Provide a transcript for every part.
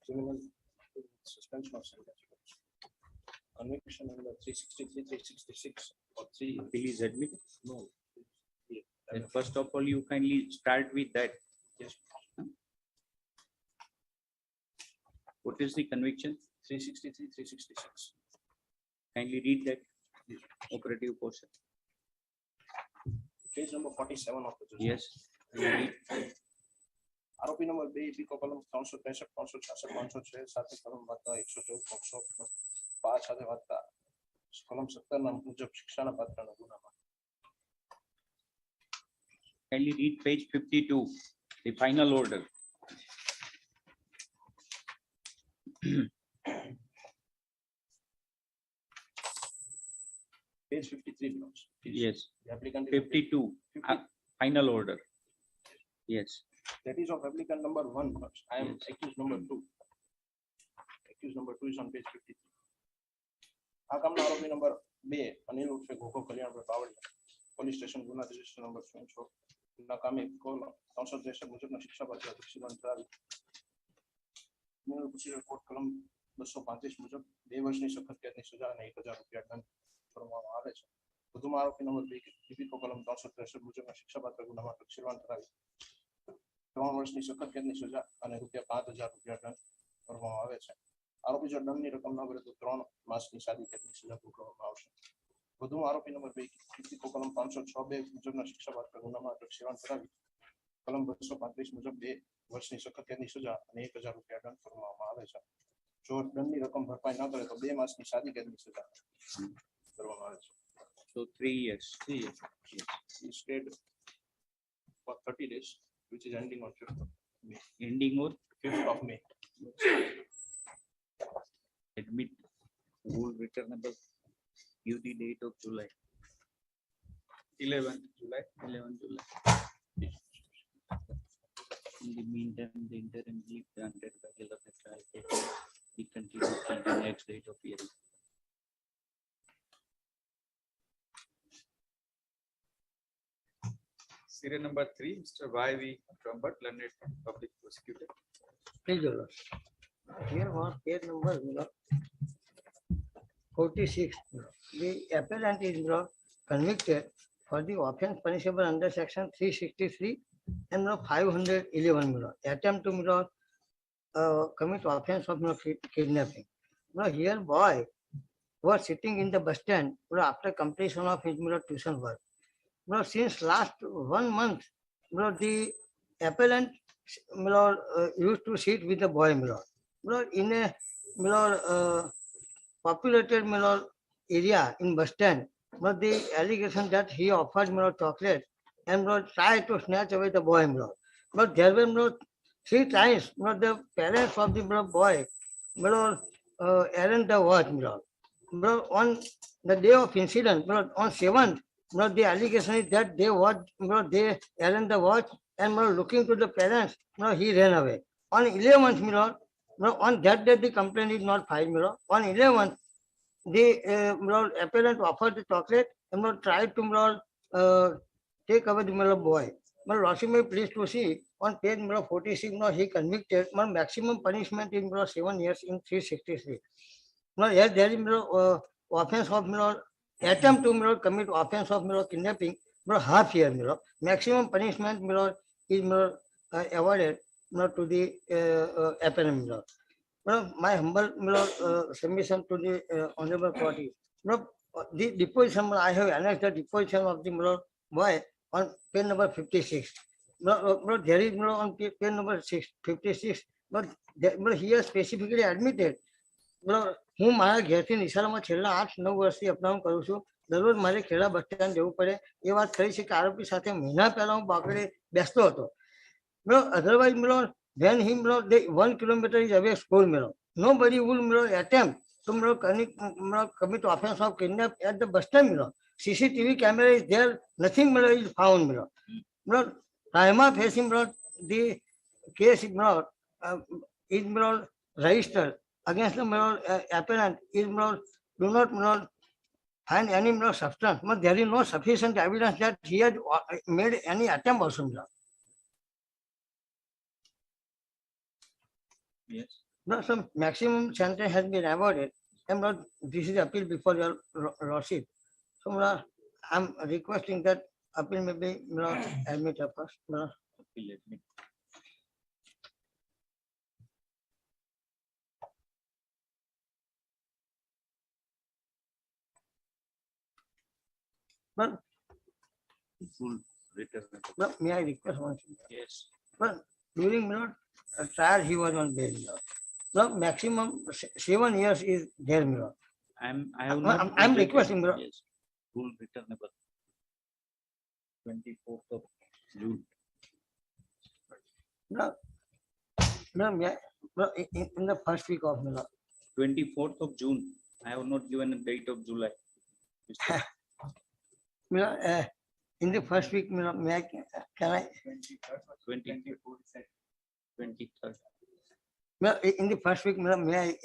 criminal suspension of sentence. Conviction number 363, 366 or 3. Appeal is admitted. No. Then first of all, you kindly start with that. Yes. What is the conviction? 363, 366. Kindly read that operative portion. Page number 47 of the Yes. आरोपी number 2 EP को कलम 363 566 506 સાથે કલમ વાતા 114 505 સાથે વાતા કલમ 17 ના મુજબ શિક્ષાના પાત્રના ગુનામાં. Kindly read page 52, the final order. Page 53 belongs. Yes. The applicant is 52, final order. Yes. that is of applicant number 1 belongs. I am Yes. accused number 2. Accused number 2 is on page 53. આ કામના આરોપી number 2 Anil ઉર્ફે ઘોઘો Kalyanbhai Bavaliya police station ગુના register number 6 ના કામે call 363 મુજબના શિક્ષાપાત્ર દોષીબંધ કરાવી court કલમ 235 મુજબ 2 વર્ષની સખત કેદની સજા અને 1000 રૂપિયા દંડ ફરમાવવામાં આવે છે. વધુમાં આરોપી નંબર 2 ટીપીકો કલમ 363 મુજબના શિક્ષાપાત્ર ગુનામાં દોષીબંધ કરાવી 3 વર્ષની સખત કેદની સજા અને રૂપિયા 5000 રૂપિયા દંડ ફરમાવવામાં આવે છે. આરોપી જો દંડની રકમ ન ભરે તો 3 માસની સાદી કેદની સજા ભોગવવામાં આવશે. વધુમાં આરોપી નંબર 2 ટીપીકો કલમ 506(2) મુજબના શિક્ષાપાત્ર ગુનામાં દોષીબંધ કરાવી કલમ 235 મુજબ 2 વર્ષની સખત કેદની સજા અને 1000 રૂપિયા દંડ ફરમાવવામાં આવે છે. જો દંડની રકમ ભરપાઈ ન કરે તો 2 માસની સાદી કેદની સજા કરવામાં આવે છે. So 3 years. 3 years. He stayed for 30 days, which is ending on 5th of May. Ending or 5th of May. admit rule returnable. Give the date of July. 11th July. 11 July. In the meantime, the interim leave granted by the local trial court be continued till the next date of hearing. Serial number 3, Mr. Y.V. Trumpet, learned public prosecutor. Please, Your Lord. Here was case number 46. The appellant is convicted for the offence punishable under section 363 and 511 attempt to commit offence of kidnapping. Here boy was sitting in the bus stand after completion of his tuition work. Since last 1 month, the appellant used to sit with the boy in a populated area in bus stand. The allegation that he offered chocolate and tried to snatch away the boy. But there were 3 times the parents of the boy errand the watch. On the day of incident, on 7th, the allegation is that they errand the watch and looking to the parents, he ran away. On 11th, on that day the complaint is not filed. On 11th, the appellant offered the chocolate and tried to take away the boy. Lordship may please to see on page 46, he convicted. Maximum punishment is 7 years in 363. Yes, there is offence of attempt to commit offence of kidnapping, half year. Maximum punishment is awarded to the appellant. My humble submission to the honorable court is the deposition. I have annexed the deposition of the boy on page number 56. There is on page number 56, but he has specifically admitted. હું મારા ઘેરથી નિશાળમાં છેલ્લા 8-9 વર્ષથી up down કરું છું. દરરોજ મારે Kheda bus stand જવું પડે. એ વાત ખરી છે કે આરોપી સાથે મહિના પહેલા હું બાકડે બેસતો હતો. Otherwise when he 1 kilometer is away school, nobody will attempt to commit offense of kidnap at the bus stand. CCTV camera is there, nothing is found. Prima facie the case is registered against the appellant is do not find any substance, but there is no sufficient evidence that he has made any attempt also. Yes. No, some maximum sentence has been avoided. And not, this is appeal before your lordship. So I'm requesting that appeal may be admitted first. Appeal admit. But Full returnable. may I request one thing? Yes. But during a trial he was on bail. The maximum 7 years is there. I have not. I'm rejected- requesting, bro. Yes. Full returnable. 24th of June. May I, in the first week of 24th of June. I have not given a date of July. in the first week, may I, can I, 23rd. 23rd. in the first week, may I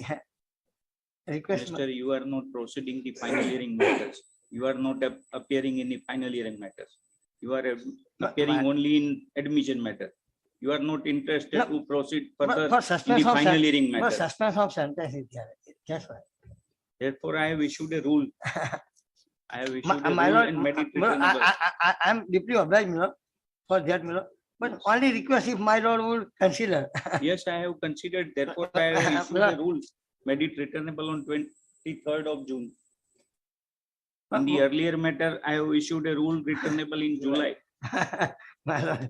request? Mister, you are not proceeding the final hearing matters. You are not appearing in the final hearing matters. You are appearing only in admission matter. You are not interested No, to proceed for further in the suspense of final sen- hearing for matter. suspense of sentence is there. That's why. Therefore, I have issued a rule. I have issued a My rule lord, and made it Miller, returnable. I'm deeply obliged, for that, but only request if my lord would consider. Yes, I have considered. Therefore, I have issued a rule, made it returnable on 23rd of June. In the earlier matter, I have issued a rule returnable in July. My lord.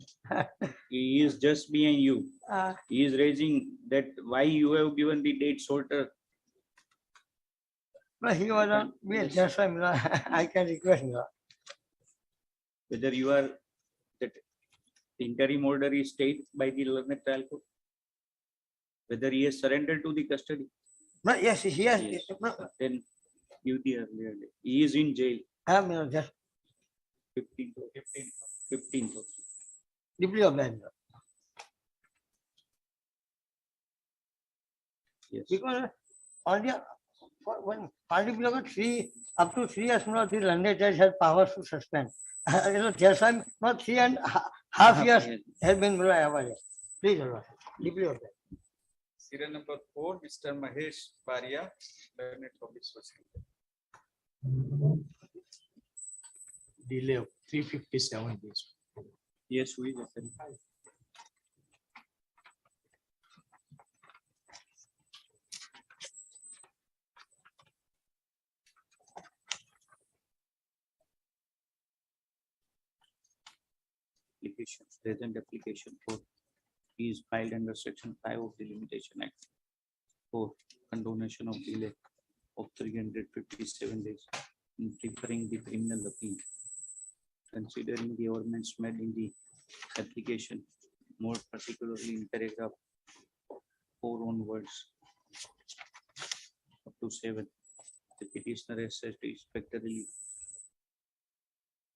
He is just behind you. Uh, He is raising that why you have given the date shorter. But he was on bail, that's why, I can request, Whether you are that interim order is stayed by the learned trial court. Whether he has surrendered to the custody. But yes, he has, Yes. Then give the earlier date. He is in jail. Just 15th. 15th. deeply obliged. Yes. Because only when party below up to 3 years, the London judge has powers to suspend. That's why not 3.5 years has been avoided. Please, Lord, deeply obliged. Serial number 4, Mr. Mahesh Paria, learned public prosecutor. Delay of 357 days. Yes, we will. Application, present application for is filed under section 5 of the Limitation Act for condonation of delay of 357 days in preparing the criminal appeal. Considering the arguments made in the application, more particularly in paragraph 4 onwards up to 7, the petitioner has satisfactorily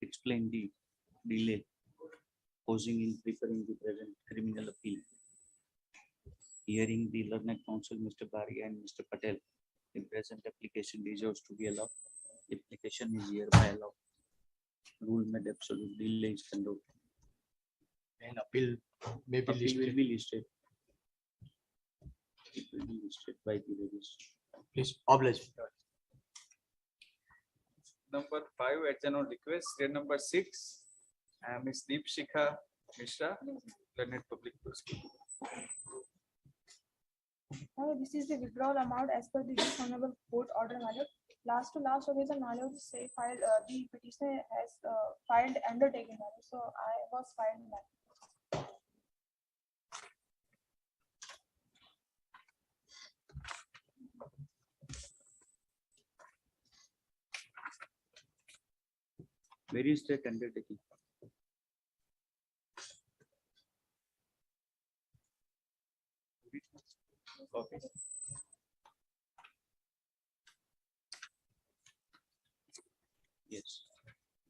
explained the delay causing in preparing the present criminal appeal. Hearing the learned counsel, Mr. Baria and Mr. Patel, the present application deserves to be allowed. The application is hereby allowed. Rule made absolute delay is condoned. And appeal may be Appeal will listed. be listed. It will be listed by the registrar. Please oblige. Number 5, adjourn on request. Serial number 6, Ms. Deepshikha Mishra, learned public prosecutor. This is the withdrawal amount as per the dishonorable court order, my lord. Last to last occasion, my lord, say filed, the petitioner has filed undertaking, my lord. So I was filed, my lord. Where is that undertaking? Okay. Yes.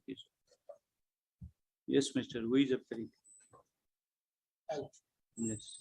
Yes. Yes, Mr. Who is appearing? Yes.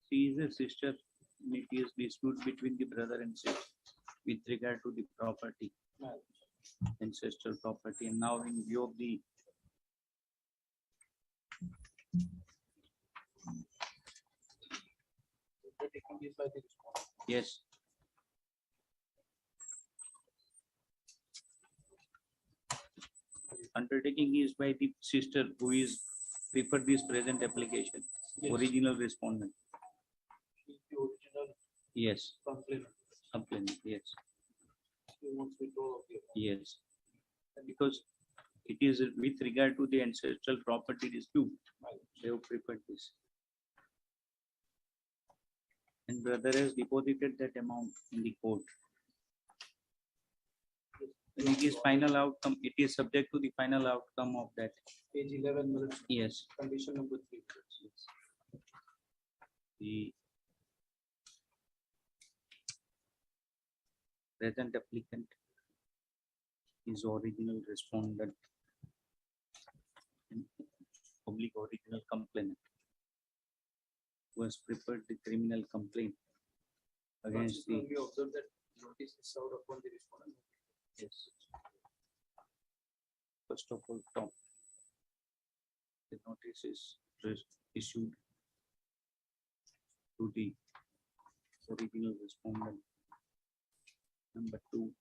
She is a sister. It is dispute between the brother and sister with regard to the property, ancestral property, and now in view of the Undertaking is by the respondent. yes. Undertaking is by the sister who is preferred this present application. Yes. Original respondent. He is the original Yes. complainant. Complainant. Yes. He wants withdrawal of the amount. Yes. Because it is with regard to the ancestral property dispute. They have preferred this. And brother has deposited that amount in the court. When it is final outcome, it is subject to the final outcome of that. Page 11, minutes, Yes. condition number 3. The present applicant is original respondent and public original complainant who has prepared the criminal complaint against the We observe that notice is served upon the respondent. yes. First of all, Tom, the notice is issued to the original respondent number 2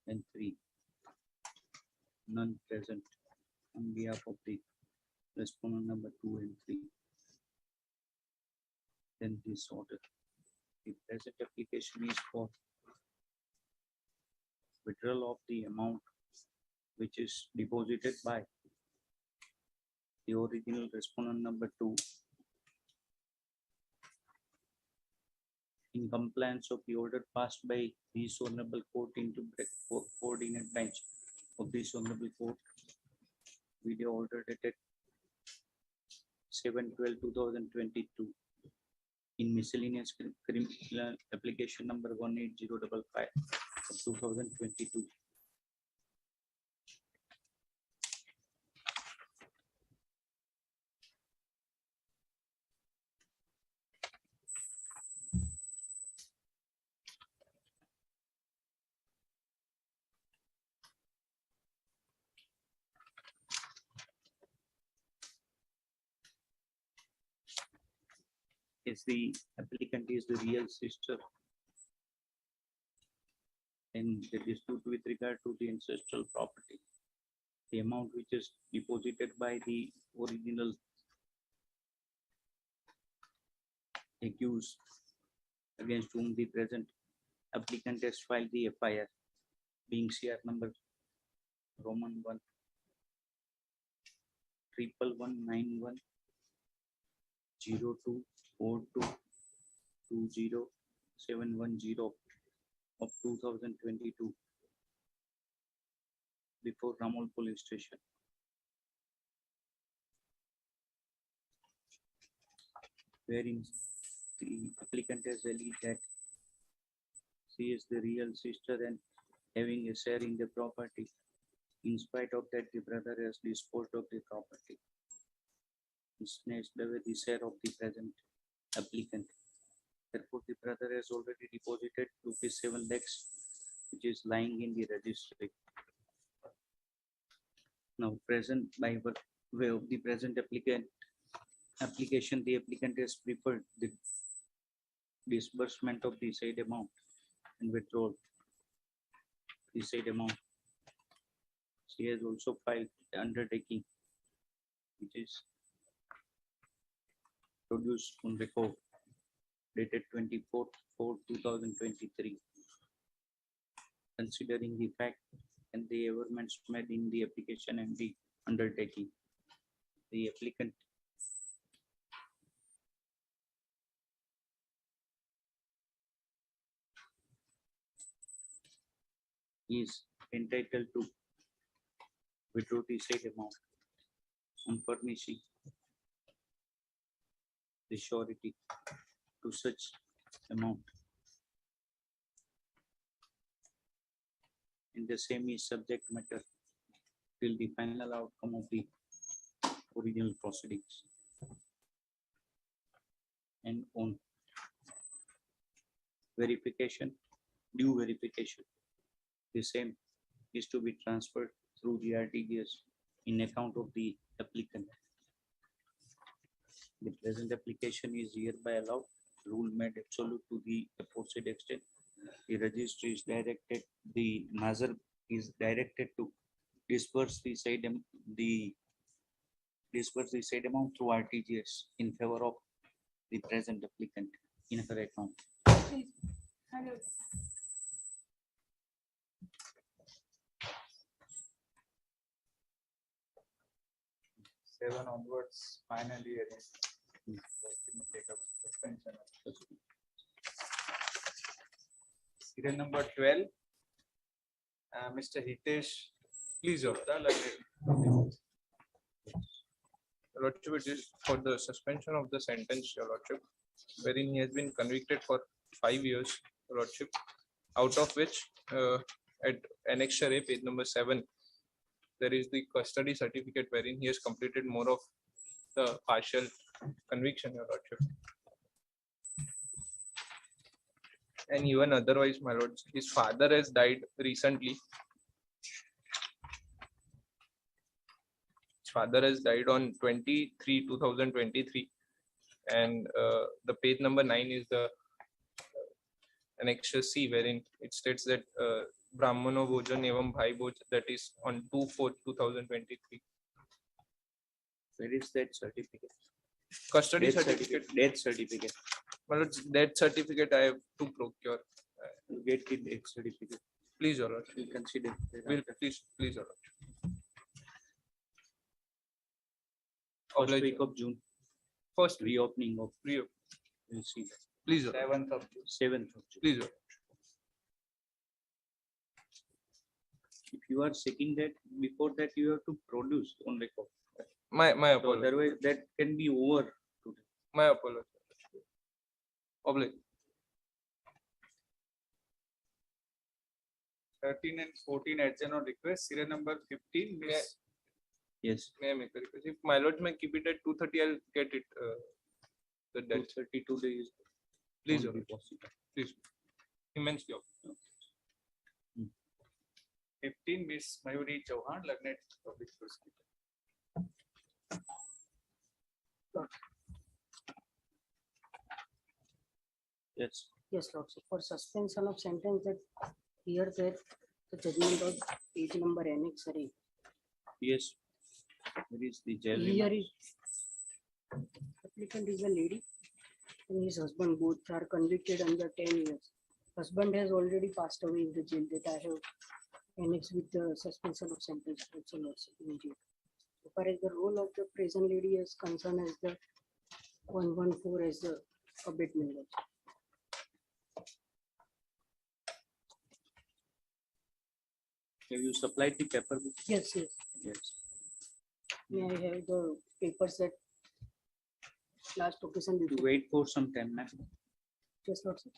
and 3, none present on behalf of the respondent number 2 and 3. Then this order. The present application is for withdrawal of the amount which is deposited by the original respondent number 2 in compliance of the order passed by this honorable court into coordinate bench of this honorable court. Video order dated 7/12/2022 in miscellaneous criminal application number 18055 of 2022. Is the applicant is the real sister and the dispute with regard to the ancestral property. The amount which is deposited by the original accused against whom the present applicant has filed the FIR being CR number Roman 1 11191 024220 of 2022 before Ramol police station. Wherein the applicant has alleged that she is the real sister and having a share in the property. In spite of that, the brother has disposed of the property. He snatched away the share of the present applicant. Therefore, the brother has already deposited ₹7 lakhs, which is lying in the registry. Now, present by way of the present application, the applicant has preferred the disbursement of the said amount and withdrawal the said amount. She has also filed the undertaking, which is produced on record dated 24/4/2023. Considering the fact and the averments made in the application and the undertaking, the applicant is entitled to withdraw the said amount on furnishing the surety to such amount. And the same is subject matter till the final outcome of the original proceedings. And on verification, due verification. The same is to be transferred through the RTGS in account of the applicant. The present application is hereby allowed, rule made absolute to the aforesaid extent. The registry is directed, the Nazar is directed to disperse the said amount through RTGS in favor of the present applicant in her account. Please. Hello. 7 onwards, finally, take up suspension. Serial number 12. Mr. Hitesh, please, Your Lordship, it is for the suspension of the sentence, Your Lordship, wherein he has been convicted for 5 years, Your Lordship, out of which at annexure A, page number 7, there is the custody certificate wherein he has completed more of the partial conviction, Your Lordship. And even otherwise, my lords, his father has died recently. His father has died on 23/2023, and the page number 9 is the annexure C, wherein it states that Brahmano Bhojan Evam Bhai Bhoj, that is on 2/4/2023. Where is that certificate? Custody Death certificate. Death certificate. Well, that certificate I have to procure. You get the death certificate. Please, Your Lordship. We consider. Will please, Your Lordship. First Oblige. week of June, First reopening of. Re- We'll see that. Please, Your Lordship. 7th of June. 7th of June. Please, Your Lordship. If you are seeking that, before that you have to produce on record. My So apology. otherwise that can be over today. My apology. Oblige. 13 and 14 adjourn on request. Serial number 15. Miss Yes. May I make a request? If my lord may keep it at 2:30, I'll get it. The debt. 32 days. Please, Your won't be Lordship. possible. Please. Immensely. 15. Miss Mayuri Chauhan, Learned Public Prosecutor. Yes. Yes, Lord. So for suspension of sentence, that here that the judgment of page number annex array. Yes. There is the jail. Here remand. is applicant is a lady and his husband both are convicted under 10 years. Husband has already passed away in the jail that I have annexed with the suspension of sentence also not immediate. So far as the role of the present lady is concerned as the 114 as the abatement. Have you supplied the paper? Yes, yes. Yes. May I have the papers that last occasion You before? wait for some time, ma'am. Yes, Lord, sir.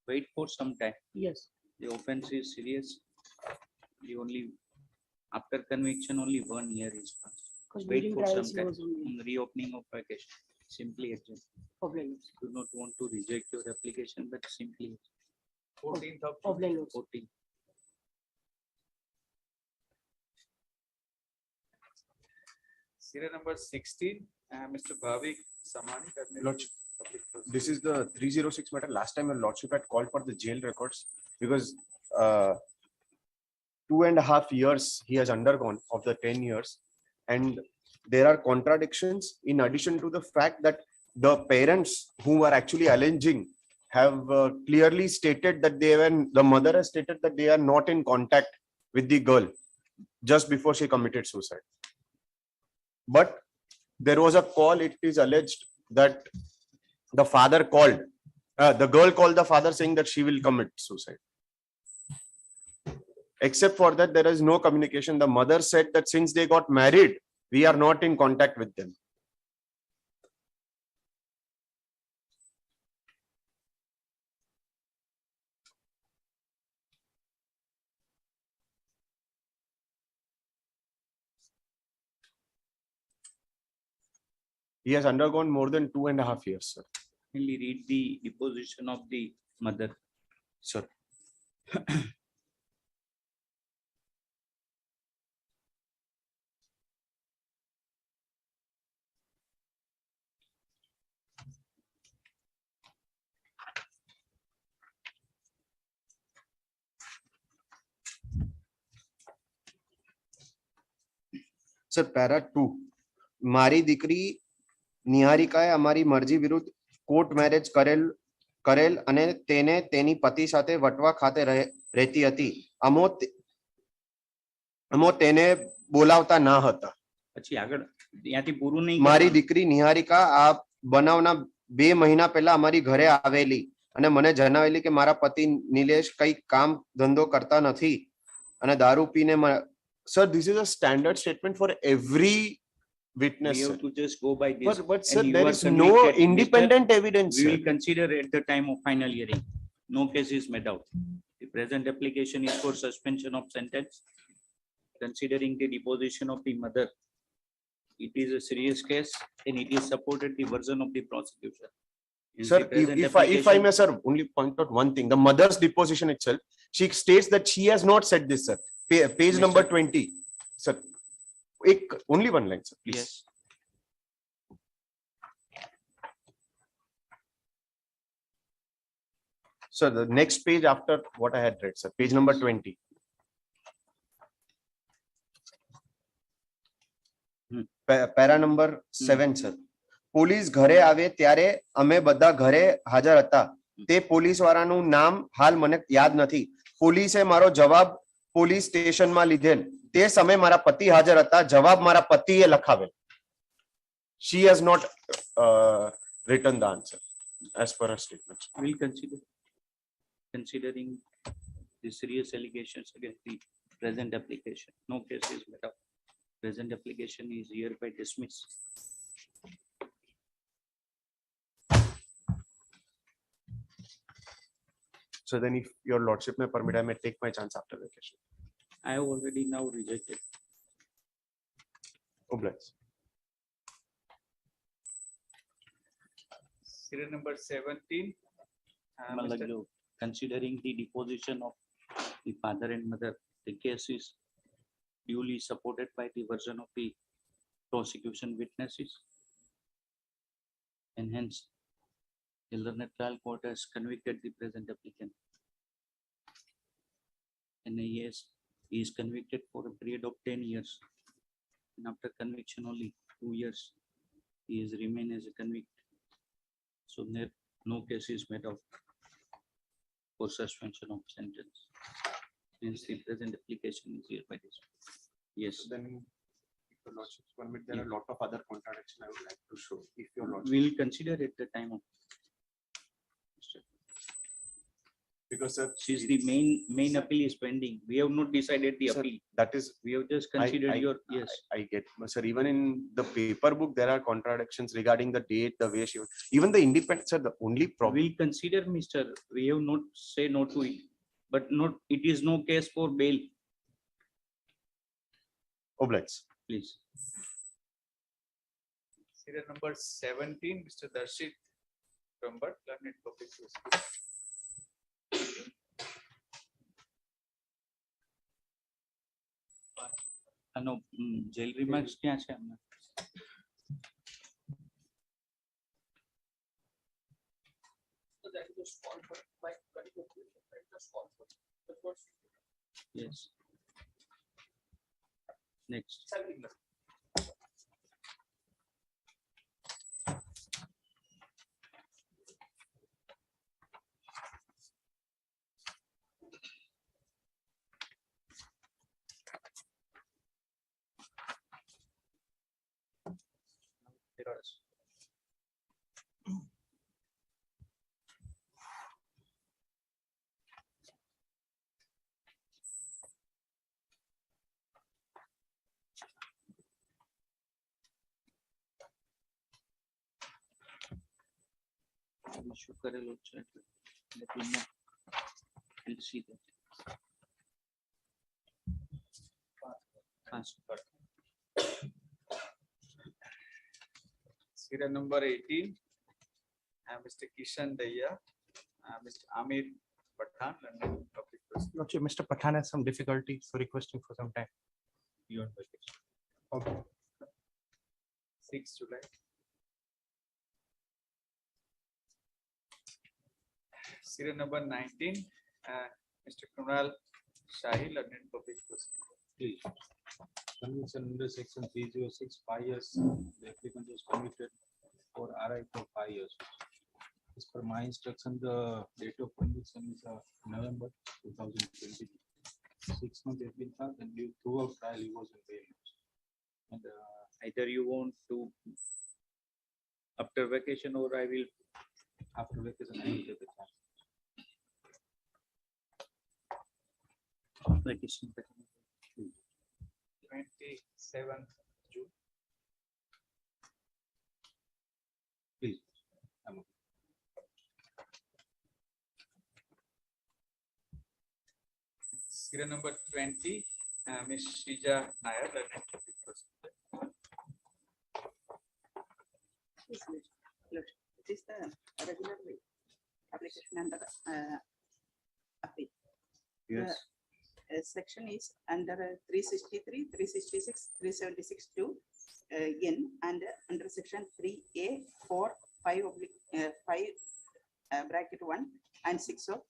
Wait for some time. Yes, The offense is serious. The only after conviction only 1 year is passed. because Wait during for some trials he time. was only Reopening of vacation. Simply adjourn. offline. Do not want to reject your application, but simply 14th of June. Offline also. 14. Serial number 16. Mr. Bhavik Samani, Learned Lordship, Public Prosecutor. this is the 306 matter. Last time your lordship had called for the jail records because 2.5 years he has undergone of the 10 years. And there are contradictions in addition to the fact that the parents who were actually alleging have clearly stated that the mother has stated that they are not in contact with the girl just before she committed suicide. But there was a call, it is alleged that the father called, the girl called the father saying that she will commit suicide. Except for that, there is no communication. The mother said that since they got married, we are not in contact with them. He has undergone more than 2.5 years, sir. Only read the deposition of the mother. Sir. Sir, para 2. મારી દીકરી નિહારિકાએ અમારી મરજી વિરુદ્ધ court marriage કરેલ અને તેને તેની પતિ સાથે વટવા ખાતે રહેતી હતી. અમો તેને બોલાવતા ન હતા. પછી આગળ ત્યાંથી પૂરું નહીં મારી કરવાનું. દીકરી નિહારિકા આ બનાવના 2 મહિના પહેલા અમારી ઘરે આવેલી અને મને જણાવેલી કે મારા પતિ નિલેશ કઈ કામ ધંધો કરતા નથી અને દારૂ પીને sir, this is a standard statement for every witness. We have Sir. to just go by this. But sir, And you there are is no convicted, independent Mr. evidence. We Sir. will consider at the time of final hearing. No case is made out. The present application is for suspension of sentence. Considering the deposition of the mother, it is a serious case and it is supported the version of the prosecution. Is Sir, the present if I application- may, sir, only point out one thing. The mother's deposition itself, she states that she has not said this, sir. Page Mr. number 20. Sir, only one line, sir, please. Yes. Sir, the next page after what I had read, sir, page number 20. Para number 7, sir. Police ઘરે આવે ત્યારે અમે બધા ઘરે હાજર હતા. તે police વાળાનું નામ હાલ મને યાદ નથી. પોલીસે મારો જવાબ પોલીસ સ્ટેશનમાં લીધેલ. તે સમયે મારા પતિ હાજર હતા. જવાબ મારા પતિએ લખાવેલ. She has not written the answer as per her statement. Will consider, considering the serious allegations against the present application. No case is made up. Present application is hereby dismissed. So then if your lordship may permit, I may take my chance after vacation. I have already now rejected. Oblige. Serial number 17. Mr. Malaglu, considering the deposition of the father and mother, the case is duly supported by the version of the prosecution witnesses. And hence, the learned trial court has convicted the present applicant. And he is convicted for a period of 10 years. And after conviction only 2 years, he is remain as a convict. So no case is made out for suspension of sentence. Hence the present application is hereby dismissed. Yes. Then if your lordship permit, there are a lot of other contradictions I would like to show. If your lordship, We'll consider at the time of. because sir, Since the main appeal is pending, we have not decided the Sir, appeal. that is, We have just considered your, yes. I get, sir, even in the paper book, there are contradictions regarding the date, the way she, even the independent, sir, the only problem. We'll consider, Mr. We have not say no to it, but not, it is no case for bail, Oblige. please. Serial number 17, Mr. Darshit Rambat, learned public solicitor. આનો jail remarks ક્યાં છે હમણાં? Yes. Next. Issue કરેલો છે એટલે let me know. We'll see that. Pass. Serial number 18, Mr. Kishan Daya, Mr. Amir Pathan, London Public Prosecutor. Lordship, Mr. Pathan has some difficulty, so requesting for some time. Beyond vacation. Okay. 6 July. Serial number 19, Mr. Kunal Shahi, London Public Prosecutor. Please. Conviction under section 306, 5 years, the applicant was convicted for RI for 5 years. As per my instruction, the date of conviction is November 2020. 6 months have been passed and throughout trial he was in bail. And either you want to after vacation or I will after vacation I will take the chance. Vacation. 27th June. Please. I'm okay. Serial number 20, Ms. Shija Nair, London Public Prosecutor. Yes, Lord. It is the regular way application under appeal. Yes. Section is under 363, 366, 376 to N and under section 3A 4, 5, 5 bracket 1 and 6 of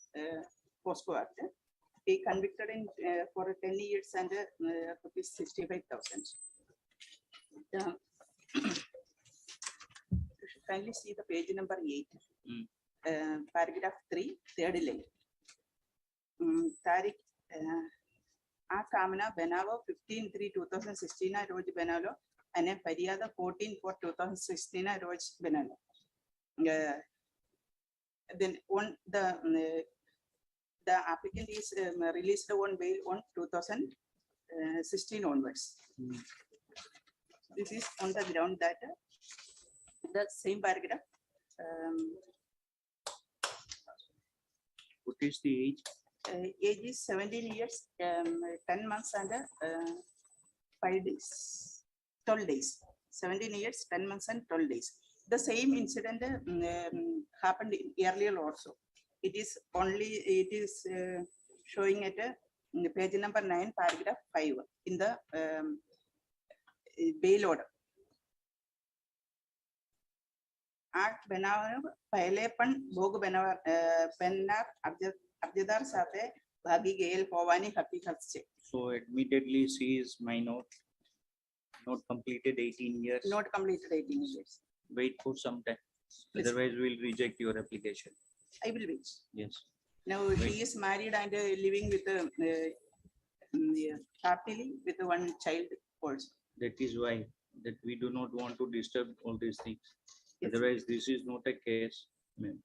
POSCO Act. He convicted in for 10 years and rupees 65,000. You should kindly see the page number 8, paragraph 3, third line. तारीख आ कामना बनावो 15/3/2016 ना रोज बना लो अने फरियाद 14/4/2016 ना रोज बना लो. Then on the applicant is released on bail on 2016 onwards. This is on the ground that the same paragraph. What is the age? Age is 17 years, 10 months and 5 days, 12 days. 17 years, 10 months and 12 days. The same incident happened earlier also. It is showing at page number 9, paragraph 5 in the bail order. Act बनाव पहले पण भोग बनार अर्जदार साथे भागी गेल होवानी हकीकत छे. So admittedly she is minor, not completed 18 years. Not completed 18 years. Wait for some time. Yes. Otherwise we'll reject your application. I will wait. Yes. Now she is married and living with happily with one child also. That is why that we do not want to disturb all these things. Yes. Otherwise, this is not a case. I mean,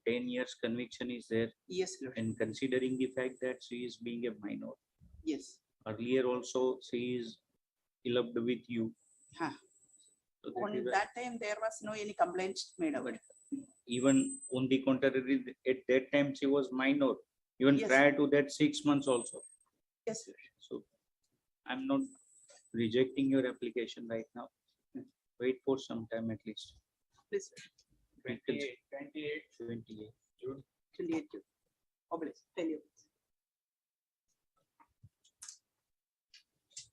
10 years conviction is there, Yes, Lord. and considering the fact that she is being a minor, Yes. earlier also she is loved with you. Huh. So that On is why- that time, there was no any complaints made about it. even on the contrary, at that time she was minor. Even Yes. prior to that, 6 months also. Yes, Lord. So I'm not rejecting your application right now. Wait for some time at least. Please, 28 28. June. 28 June. Obvious. Tell you.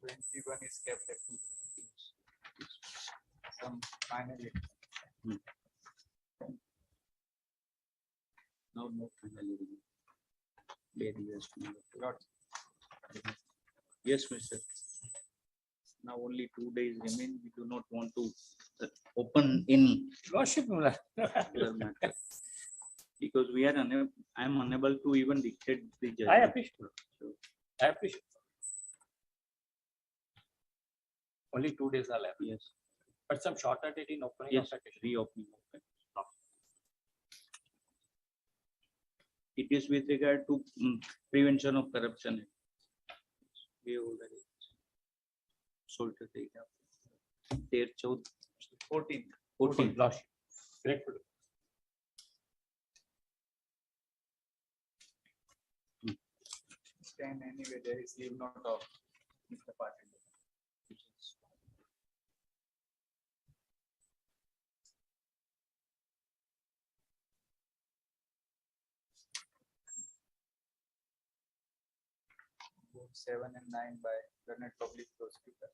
21 is kept at some finally. Now no finally. Very yes. Lord. Yes, Mr. Now only 2 days remain. We do not want to open any Lordship, particular matter. Because we are unable, I am unable to even dictate the judgment. I appreciate. So, I appreciate. Only 2 days are left, yes, but some shorter date in opening. yes, reopening. It is with regard to prevention of corruption. We already sorted it out. 14th. 14. Lordship. Grateful. Then anyway, there is leave note of Mr. Patil. Board 7 and 9 by learned public prosecutor.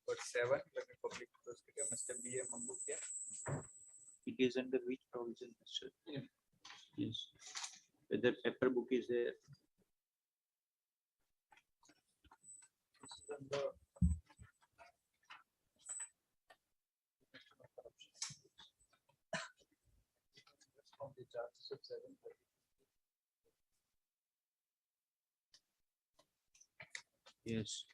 Board 7, learned public prosecutor, Mr. B. M. Mambukia. It is under which provision, Mr.? Yeah. Yes. Whether paper book is there? From the charges of 730. Yes.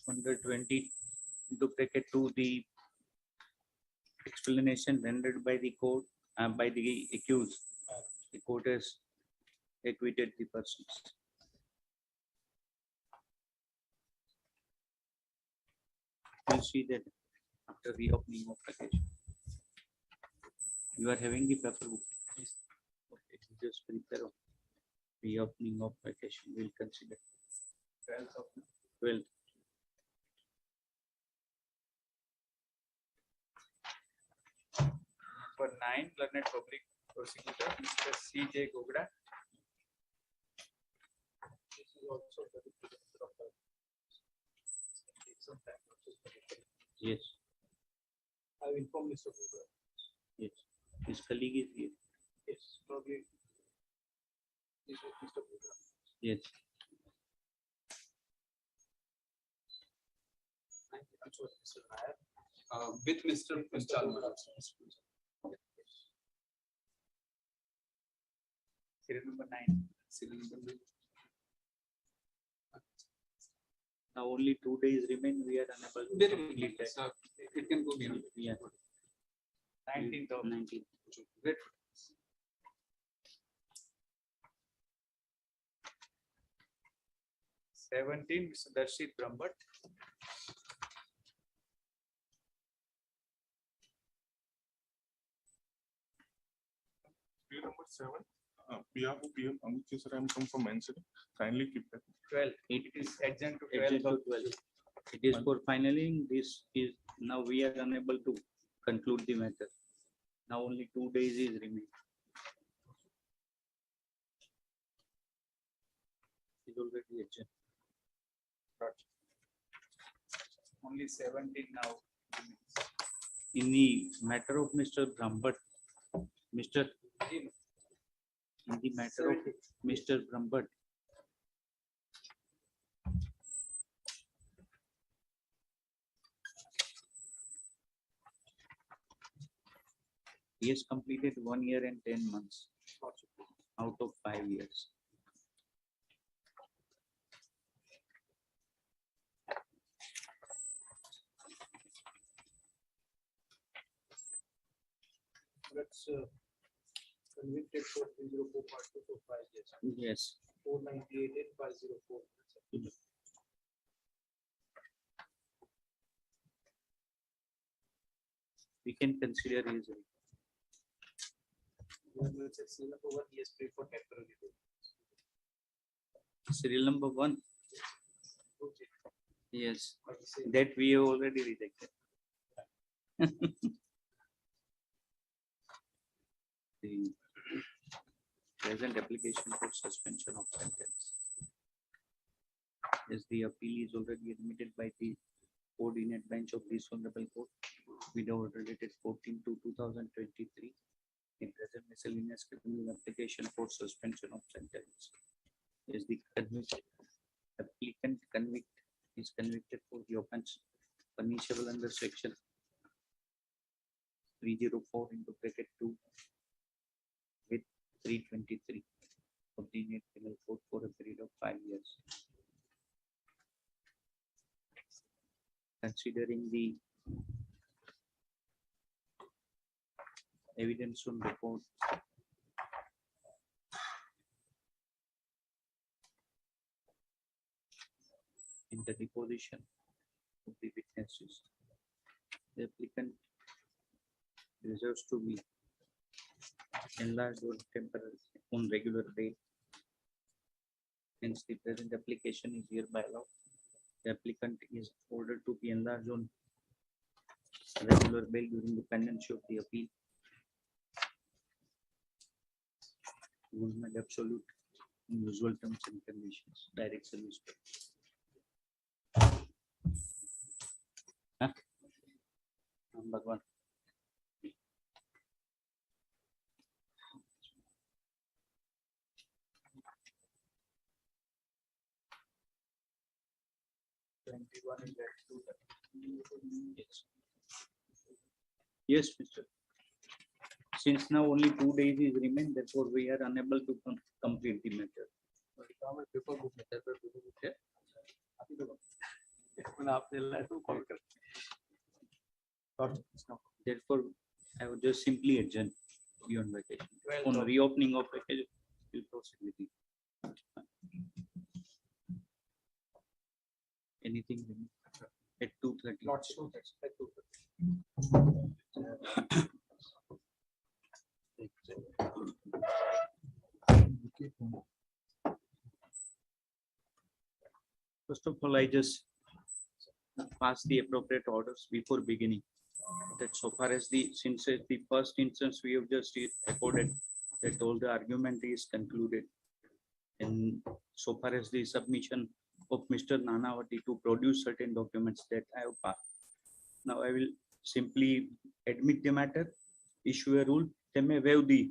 Under 20 into bracket 2, the explanation rendered by the court, by the accused, the court has acquitted the persons. You see that after reopening of application, you are having the paper book. Okay, just prepare of reopening of application. We'll consider 12th of 12. For 9, learned public prosecutor, Mr. C. J. Gogda. This is also the representative of the- Take some time to just verify. Yes, I will inform Mr. Gogda. yes. His colleague is here. Yes, probably. This is Mr. Gogda. Yes. Thank you. That's what Mr. Nair. With Mr. Chalmar. Serial number 9. Serial number 9. Now only 2 days remain. We are unable to Very complete good. that. So it can go beyond. Yeah. 19th of 19. Great. 17, Mr. Darshit Brahmbhatt. Bill number 7, PRO PM Amit sir, I am come from mentioning. Kindly keep that. 12. It is adjourned to 12th Adjourned of to 12. It is for finaling. This is now we are unable to conclude the matter. Now only 2 days is remaining. It is already adjourned. Only 17 now. In the matter of Mr. Brahmbhatt, Mr. In the matter of Mr. Brahmbhatt, he has completed 1 year and 10 months out of 5 years. That's convicted for 304 part 2 for 5 years. Yes. 498 and 504. We can consider his He has paid for temporary. serial number 1. Okay. Yes, But he said that we have already rejected. The present application for suspension of sentence. As the appeal is already admitted by the coordinate bench of this honorable court with order dated 14/2/2023. The present miscellaneous criminal application for suspension of sentence is the applicant is convicted for the offense punishable under section 304 into bracket 2 with 323 of the Indian Penal Code for a period of 5 years. Considering the evidence on report. In the deposition of the witnesses, the applicant deserves to be enlarged or temporarily on regular bail. Hence, the present application is hereby allowed. The applicant is ordered to be enlarged on regular bail during the pendency of the appeal. Will make absolute in usual terms and conditions. Direct service. Huh? Bhagwan. Yes. Yes, Mr. Since now only 2 days is remain, therefore we are unable to complete the matter. Therefore, I would just simply adjourn beyond vacation. On reopening of vacation, we'll proceed with it. Anything at 2:30? First of all, I just pass the appropriate orders before beginning. That so far as since the first instance we have just recorded that all the argument is concluded. And so far as the submission of Mr. Nanavati to produce certain documents that I have passed. Now I will simply admit the matter, issue a rule, they may waive the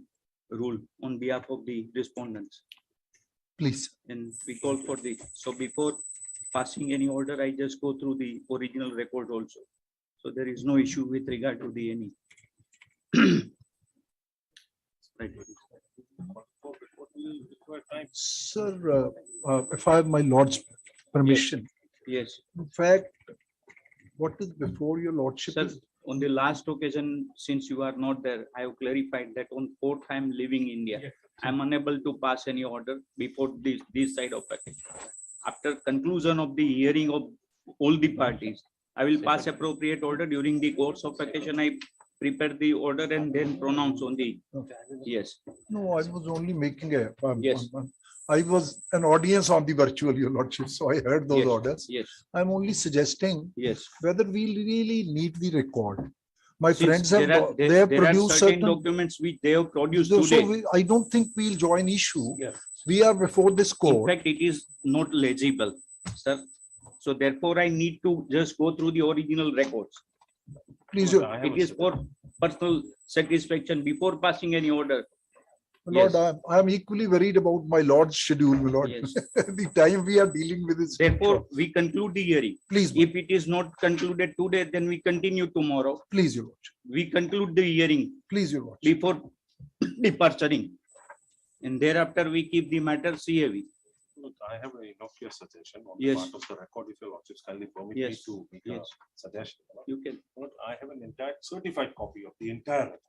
rule on behalf of the respondents. Please. And we call for so before passing any order, I just go through the original record also. So there is no issue with regard to the any. Right. Sir, if I have my lord's permission, Yes, in fact, what is before your lordship sir, is on the last occasion, since you are not there, I have clarified that on 4th I am leaving India. I am unable to pass any order before this side of package. After conclusion of the hearing of all the parties, I will pass appropriate order during the course of vacation. I prepare the order and then pronounce on the, yes. No, I was only making Yes. I was an audience on the virtual, your lordship, so I heard those Yes. orders. Yes, I'm only suggesting yes. whether we really need the record. My Since friends have, they have there are produced certain certain. documents which they have produced So today. I don't think we'll join issue. Yeah. We are before this In court. fact, it is not legible, sir. So therefore, I need to just go through the original records. Please, It is for personal satisfaction before passing any order. Lord, Yes. I'm equally worried about my lord's schedule, my lord. Yes. The time we are dealing with is. Therefore, we conclude the hearing. Please, If it is not concluded today, then we continue tomorrow. please, your lordship. We conclude the hearing Please, your lordship. before departuring. And thereafter, we keep the matter CAV. Look, I have an innocuous suggestion on the Yes. part of the record, if your lordships kindly permit me Yes. to make a Yes. suggestion. You can. But I have an entire certified copy of the entire record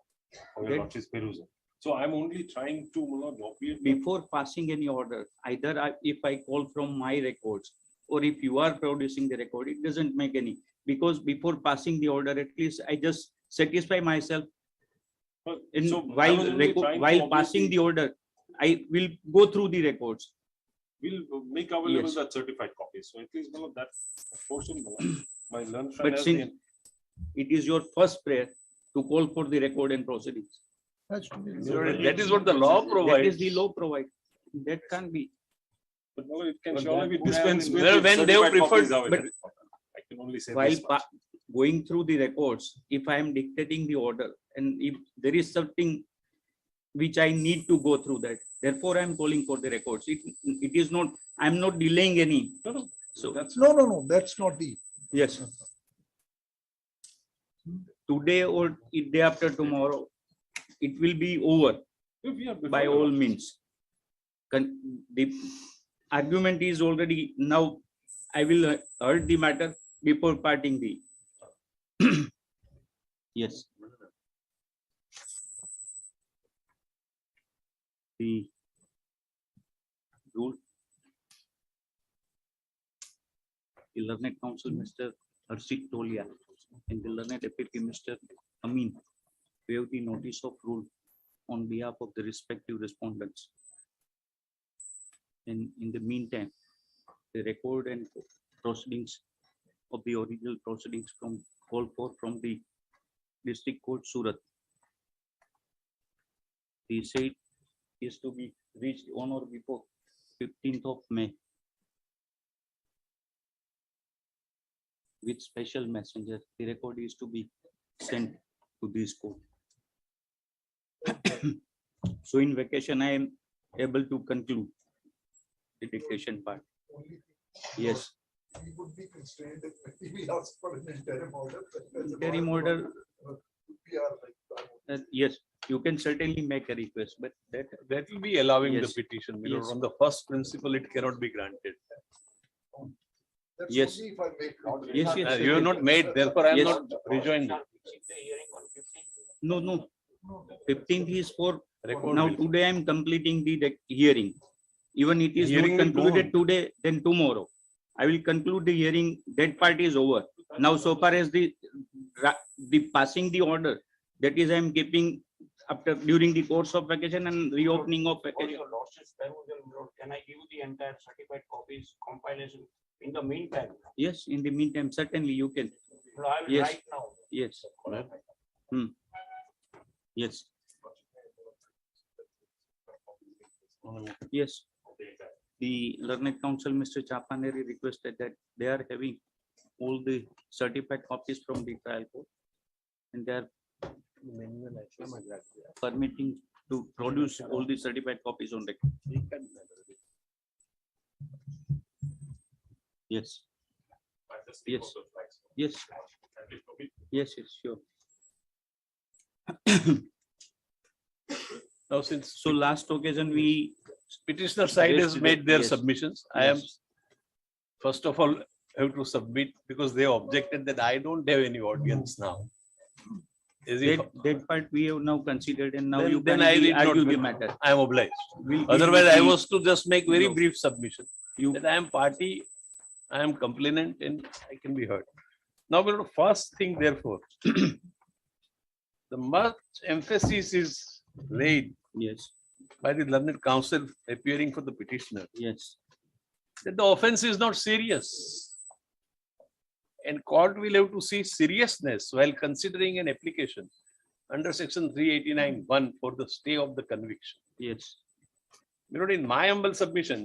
for your That- lordships perusal. So I'm only trying to, obviate. Before passing any order, either if I call from my records or if you are producing the record, it doesn't make any. Because before passing the order, at least I just satisfy myself. Well, In so I was only trying to while obviate passing the- the order, I will go through the records. We'll make available Yes. that certified copy. So at least that portion, my learned friend But has since the. it is your first prayer to call for the record and proceedings. That is what the law That is the law provide. That can't be. But no, it can But surely that be would have dispensed been- with. Well, if when they have certified copies preferred- are but- available. I can only say While this much. going through the records, if I am dictating the order and if there is something which I need to go through that, therefore I am calling for the records. It is not, I am not delaying any. No, no, So that's. No, that's not the. yes. Today or day after tomorrow, it will be over If we are before by your all lordships. means. The argument is already now, I will heard the matter before parting the. Yes. the rule. The learned counsel, Mr. Harshit Tolia, and the learned deputy, Mr. Amin, waive the notice of rule on behalf of the respective respondents. And in the meantime, the record and proceedings of the original proceedings from call for from the District Court Surat. The said is to be reached on or before 15th of May with special messenger. The record is to be sent to this court. So in vacation, I am able to conclude the dictation part. Yes. We would be constrained if we ask for an interim order. Interim order. We are like. Yes, you can certainly make a request, but That will be allowing the Yes. petition. Yes. On the first principle, it cannot be granted. That's Yes. only if I make. Yes, yes. You have not made, therefore I am Yes. not rejoining. No. 15th is for Record now. will- Today I am completing the hearing. Even it is not Hearing will go concluded today, then tomorrow I will conclude the hearing. That part is over. Now, so far as the passing the order, that is I am keeping after during the course of vacation and reopening of vacation. Can I give you the entire certified copies compilation in the meantime? Yes, in the meantime, certainly you can. No, I will Yes. write now. Yes. Yes. Yes. The learned counsel, Mr. Chapaneri, requested that they are having all the certified copies from the trial court, and they are permitting to produce all the certified copies on record. Yes. Yes. Yes. Yes, sure. Now, since So last occasion we petitioner side has Yes, made their yes. submissions, I am, Yes. first of all, have to submit because they objected that I don't have any audience now. As if that part we have now considered, and now Then- you then can I need not argue the be- matter. I am obliged. We'll Otherwise, I be- was to just make very No. brief submission. You- That I am party, I am complainant and I can be heard. Now, the first thing therefore, the much emphasis is laid Yes, by the learned counsel appearing for the petitioner yes, that the offense is not serious. And court will have to see seriousness while considering an application under section 389(1) for the stay of the conviction. yes, In my humble submission,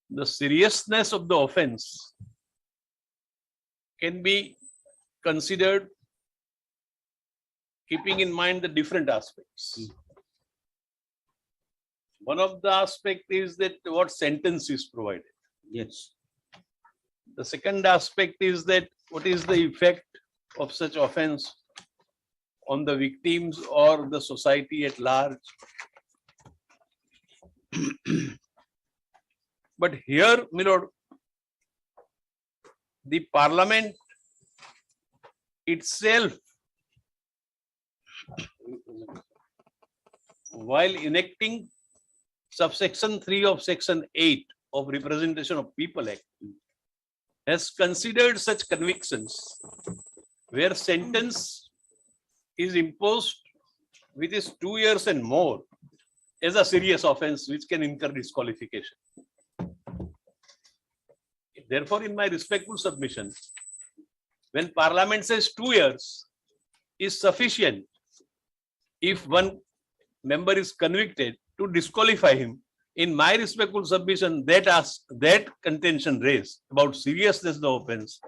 the seriousness of the offense can be considered keeping in mind the different aspects. One of the aspect is that what sentence is provided. yes, The second aspect is that what is the effect of such offense on the victims or the society at large. But here, my lord, the parliament itself, while enacting subsection 3 of section 8 of Representation of People Act, has considered such convictions where sentence is imposed which is 2 years and more as a serious offense which can incur disqualification. Therefore, in my respectful submission, when Parliament says 2 years is sufficient if one member is convicted to disqualify him, in my respectful submission, that contention raised about seriousness of the offense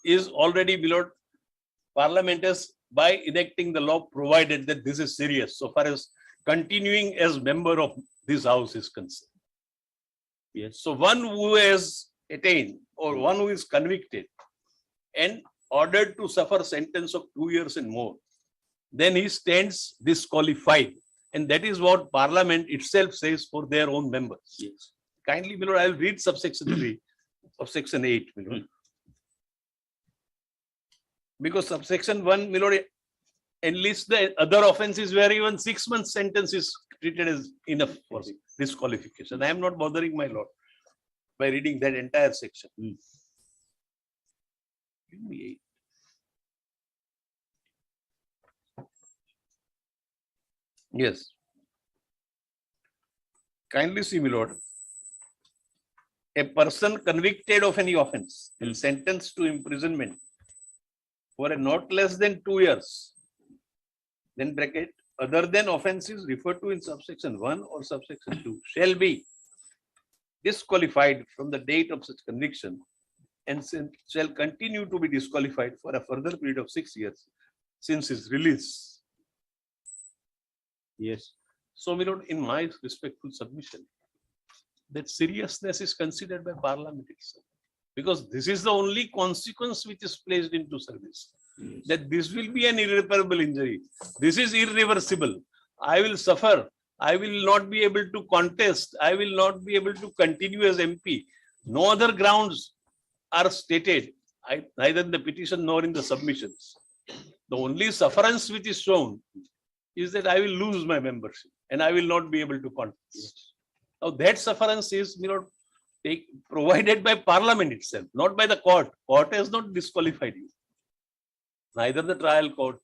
is already below. Parliament has, by enacting the law, provided that this is serious so far as continuing as member of this house is concerned. yes, So one who has attained or one who is convicted and ordered to suffer sentence of 2 years and more, then he stands disqualified. And that is what Parliament itself says for their own members. yes. Kindly, my lord, I will read subsection 3 of section 8. My lord. Because subsection 1, my lord, enlists the other offenses where even 6 months sentence is treated as enough for disqualification. I am not bothering my lord by reading that entire section. Give me 8. Yes. Kindly see, my lord. A person convicted of any offence and sentenced to imprisonment for a not less than 2 years, then bracket, other than offences referred to in subsection 1 or subsection 2 shall be disqualified from the date of such conviction and shall continue to be disqualified for a further period of 6 years since his release. Yes. So, my lord, in my respectful submission, that seriousness is considered by Parliament itself, because this is the only consequence which is placed into service. That this will be an irreparable injury. This is irreversible. I will suffer. I will not be able to contest. I will not be able to continue as MP. No other grounds are stated, neither in the petition nor in the submissions. The only sufferance which is shown is that I will lose my membership and I will not be able to contest. Now that sufferance is, provided by Parliament itself, not by the court. Court has not disqualified you. Neither the trial court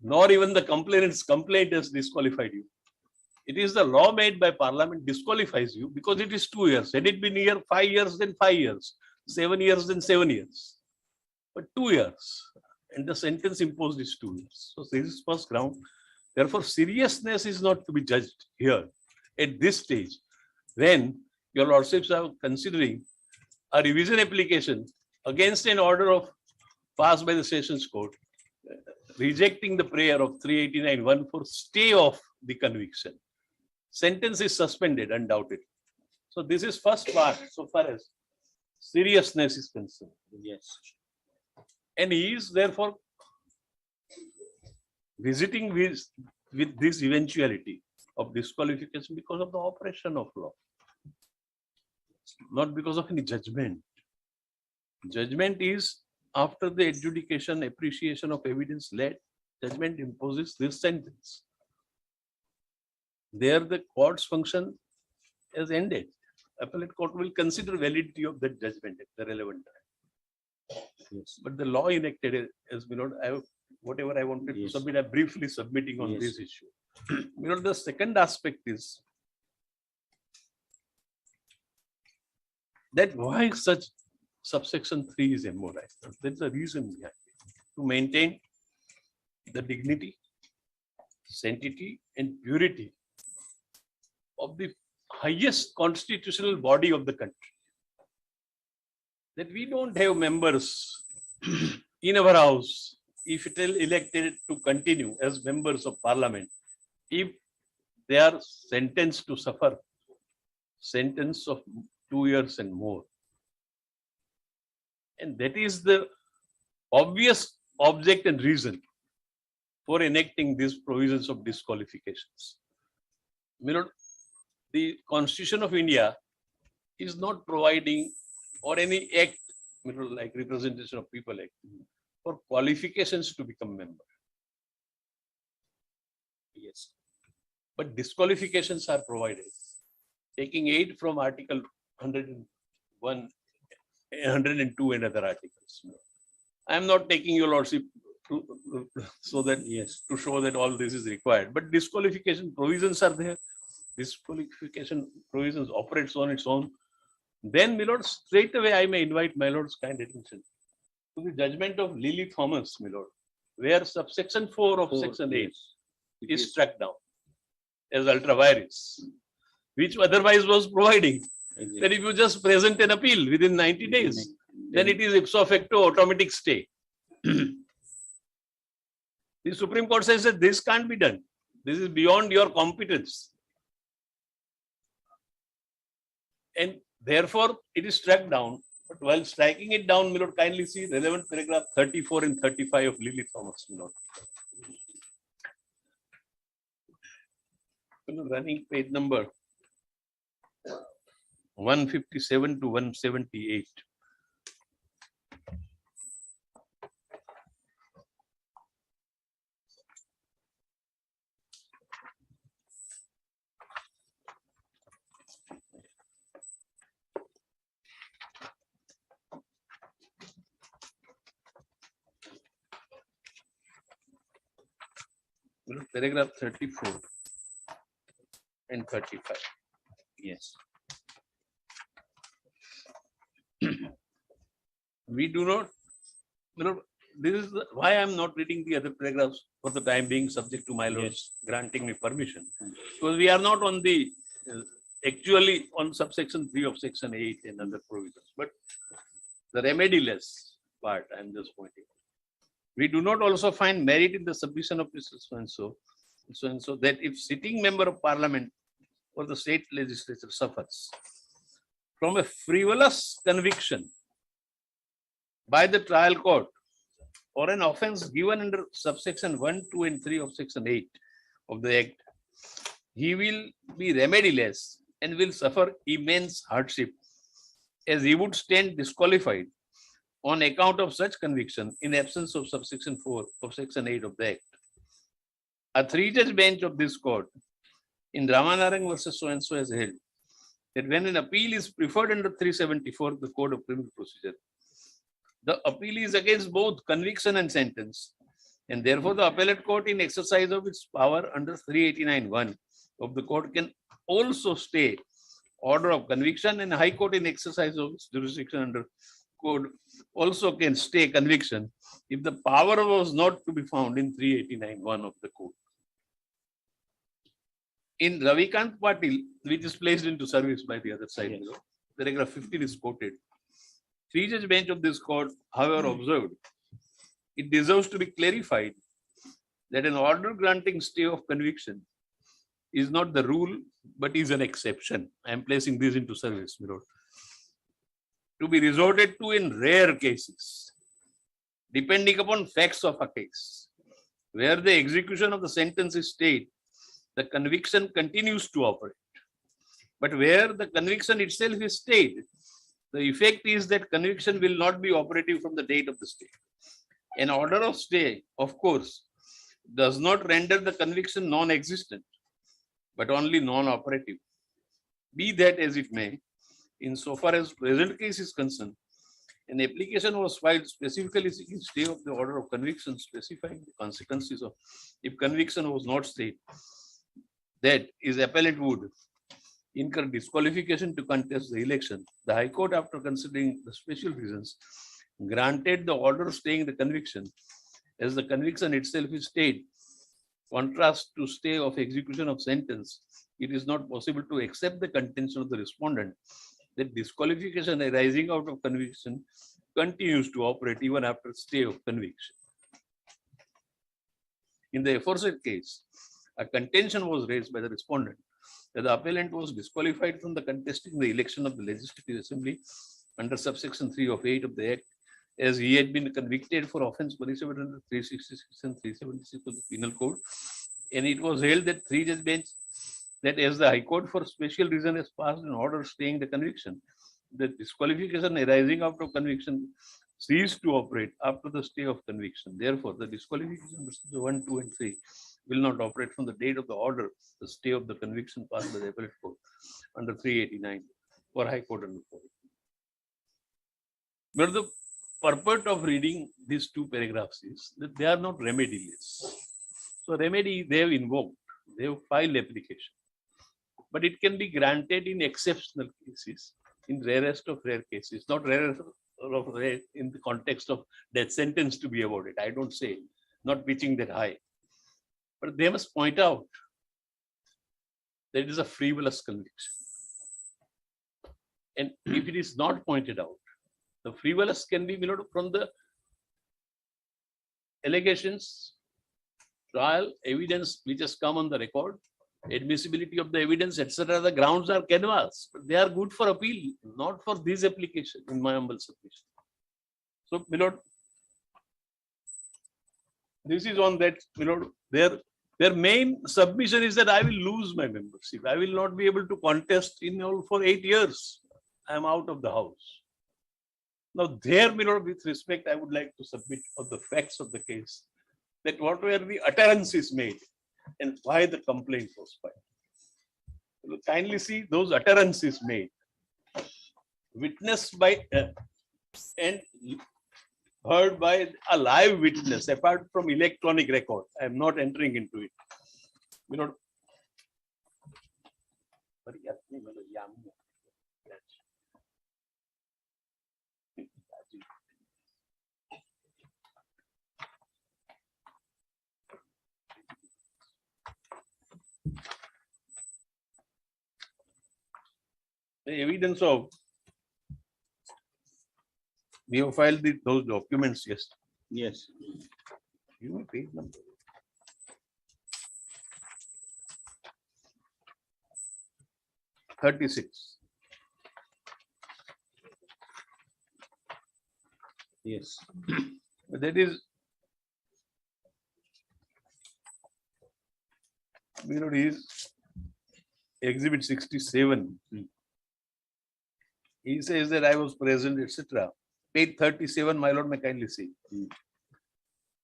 nor even the complainant's complaint has disqualified you. It is the law made by Parliament disqualifies you because it is 2 years. Had it been 5 years, then 5 years, 7 years, then 7 years. But 2 years, and the sentence imposed is 2 years. So this is first ground. Therefore, seriousness is not to be judged here at this stage. When your lordships are considering a revision application against an order of passed by the Sessions Court, rejecting the prayer of 389(1) for stay of the conviction. Sentence is suspended, undoubtedly. So this is first part so far as seriousness is concerned. Yes. And he is therefore visiting with this eventuality of disqualification because of the operation of law, not because of any judgment. Judgment is after the adjudication, appreciation of evidence led, judgment imposes this sentence. There the court's function has ended. Appellate court will consider validity of that judgment at the relevant time. Yes. But the law enacted as whatever I wanted to submit, I'm briefly submitting on this issue. The second aspect is that why such subsection 3 is immodized. That's the reason behind it. To maintain the dignity, sanctity, and purity of the highest constitutional body of the country. That we don't have members in our house, if it is elected to continue as members of Parliament, if they are sentenced to suffer sentence of 2 years and more. And that is the obvious object and reason for enacting these provisions of disqualifications. The Constitution of India is not providing or any act, like Representation of People Act, for qualifications to become member. Yes. But disqualifications are provided, taking aid from Article 101, 102 and other articles. I am not taking your lordship so that to show that all this is required, but disqualification provisions are there. Disqualification provisions operates on its own. Then, my lord, straight away I may invite my lord's kind attention to the judgment of Lily Thomas, my lord, where subsection 4 of section 8 is struck down as ultra vires, which otherwise was providing that if you just present an appeal within 90 days, then it is ipso facto automatic stay. The Supreme Court says that this can't be done. This is beyond your competence. And therefore, it is struck down. But while striking it down, my lord, kindly see relevant paragraph 34 and 35 of Lily Thomas, my lord. Running page number 157 to 178. paragraph 34 and 35. Yes. We do not, this is why I'm not reading the other paragraphs for the time being, subject to my lords granting me permission. Because we are not on the, actually on subsection 3 of section 8 and other provisions, but the remediless part I'm just pointing out. We do not also find merit in the submission of Mr. So and so that if sitting member of parliament or the state legislature suffers from a frivolous conviction by the trial court or an offense given under subsection 1, 2, and 3 of section 8 of the Act, he will be remediless and will suffer immense hardship, as he would stand disqualified on account of such conviction in absence of subsection 4 of section 8 of the Act. A three-judge bench of this court in Ramanarang versus so and so has held that when an appeal is preferred under 374 of the Code of Criminal Procedure, the appeal is against both conviction and sentence, and therefore the appellate court in exercise of its power under 389(1) of the court can also stay order of conviction, and High Court in exercise of its jurisdiction under code also can stay conviction if the power was not to be found in 389(1) of the code. In Ravikant Patil, which is placed into service by the other side, paragraph 15 is quoted. Three-judge bench of this court, however, observed, it deserves to be clarified that an order granting stay of conviction is not the rule, but is an exception. I am placing this into service, my lord. To be resorted to in rare cases, depending upon facts of a case, where the execution of the sentence is stayed, the conviction continues to operate. But where the conviction itself is stayed, the effect is that conviction will not be operative from the date of the stay. An order of stay, of course, does not render the conviction non-existent, but only non-operative. Be that as it may, insofar as present case is concerned, an application was filed specifically seeking stay of the order of conviction, specifying the consequences of if conviction was not stayed. That is, appellant would incur disqualification to contest the election. The High Court, after considering the special reasons, granted the order staying the conviction, as the conviction itself is stayed. Contrast to stay of execution of sentence, it is not possible to accept the contention of the respondent that disqualification arising out of conviction continues to operate even after stay of conviction. In the aforesaid case, a contention was raised by the respondent that the appellant was disqualified from the contesting the election of the Legislative Assembly under subsection 3 of 8 of the Act, as he had been convicted for offence punishable under 366 and 376 of the Penal Code, and it was held that three-judge bench that as the High Court for special reason has passed an order staying the conviction, the disqualification arising out of conviction ceased to operate after the stay of conviction. Therefore, the disqualification 1, 2, and 3 will not operate from the date of the order, the stay of the conviction passed by the appellate court under 389 or High Court under 4. But the purport of reading these two paragraphs is that they are not remediless. So remedy they have invoked, they have filed application, but it can be granted in exceptional cases, in rarest of rare cases, not rarest of rare in the context of death sentence to be awarded. I don't say, not pitching that high. But they must point out that it is a frivolous conviction. And if it is not pointed out, the frivolous can be from the allegations, trial, evidence which has come on the record, admissibility of the evidence, etc. The grounds are canvassed, but they are good for appeal, not for this application, in my humble submission. So, my lord, this is on that, my lord, their main submission is that I will lose my membership. I will not be able to contest in all for 8 years. I am out of the house. Now, there, my lord, with respect, I would like to submit of the facts of the case, that what were the utterances made and why the complaint was filed. You will kindly see those utterances made, witnessed by and heard by a live witness, apart from electronic record. I am not entering into it. Lord. Aamoda. The evidence of we have filed those documents, yes. Yes. You know, page number. $36. Yes. That is, you know, is exhibit 67. He says that I was present, etc. Page 37, my lord, may kindly see.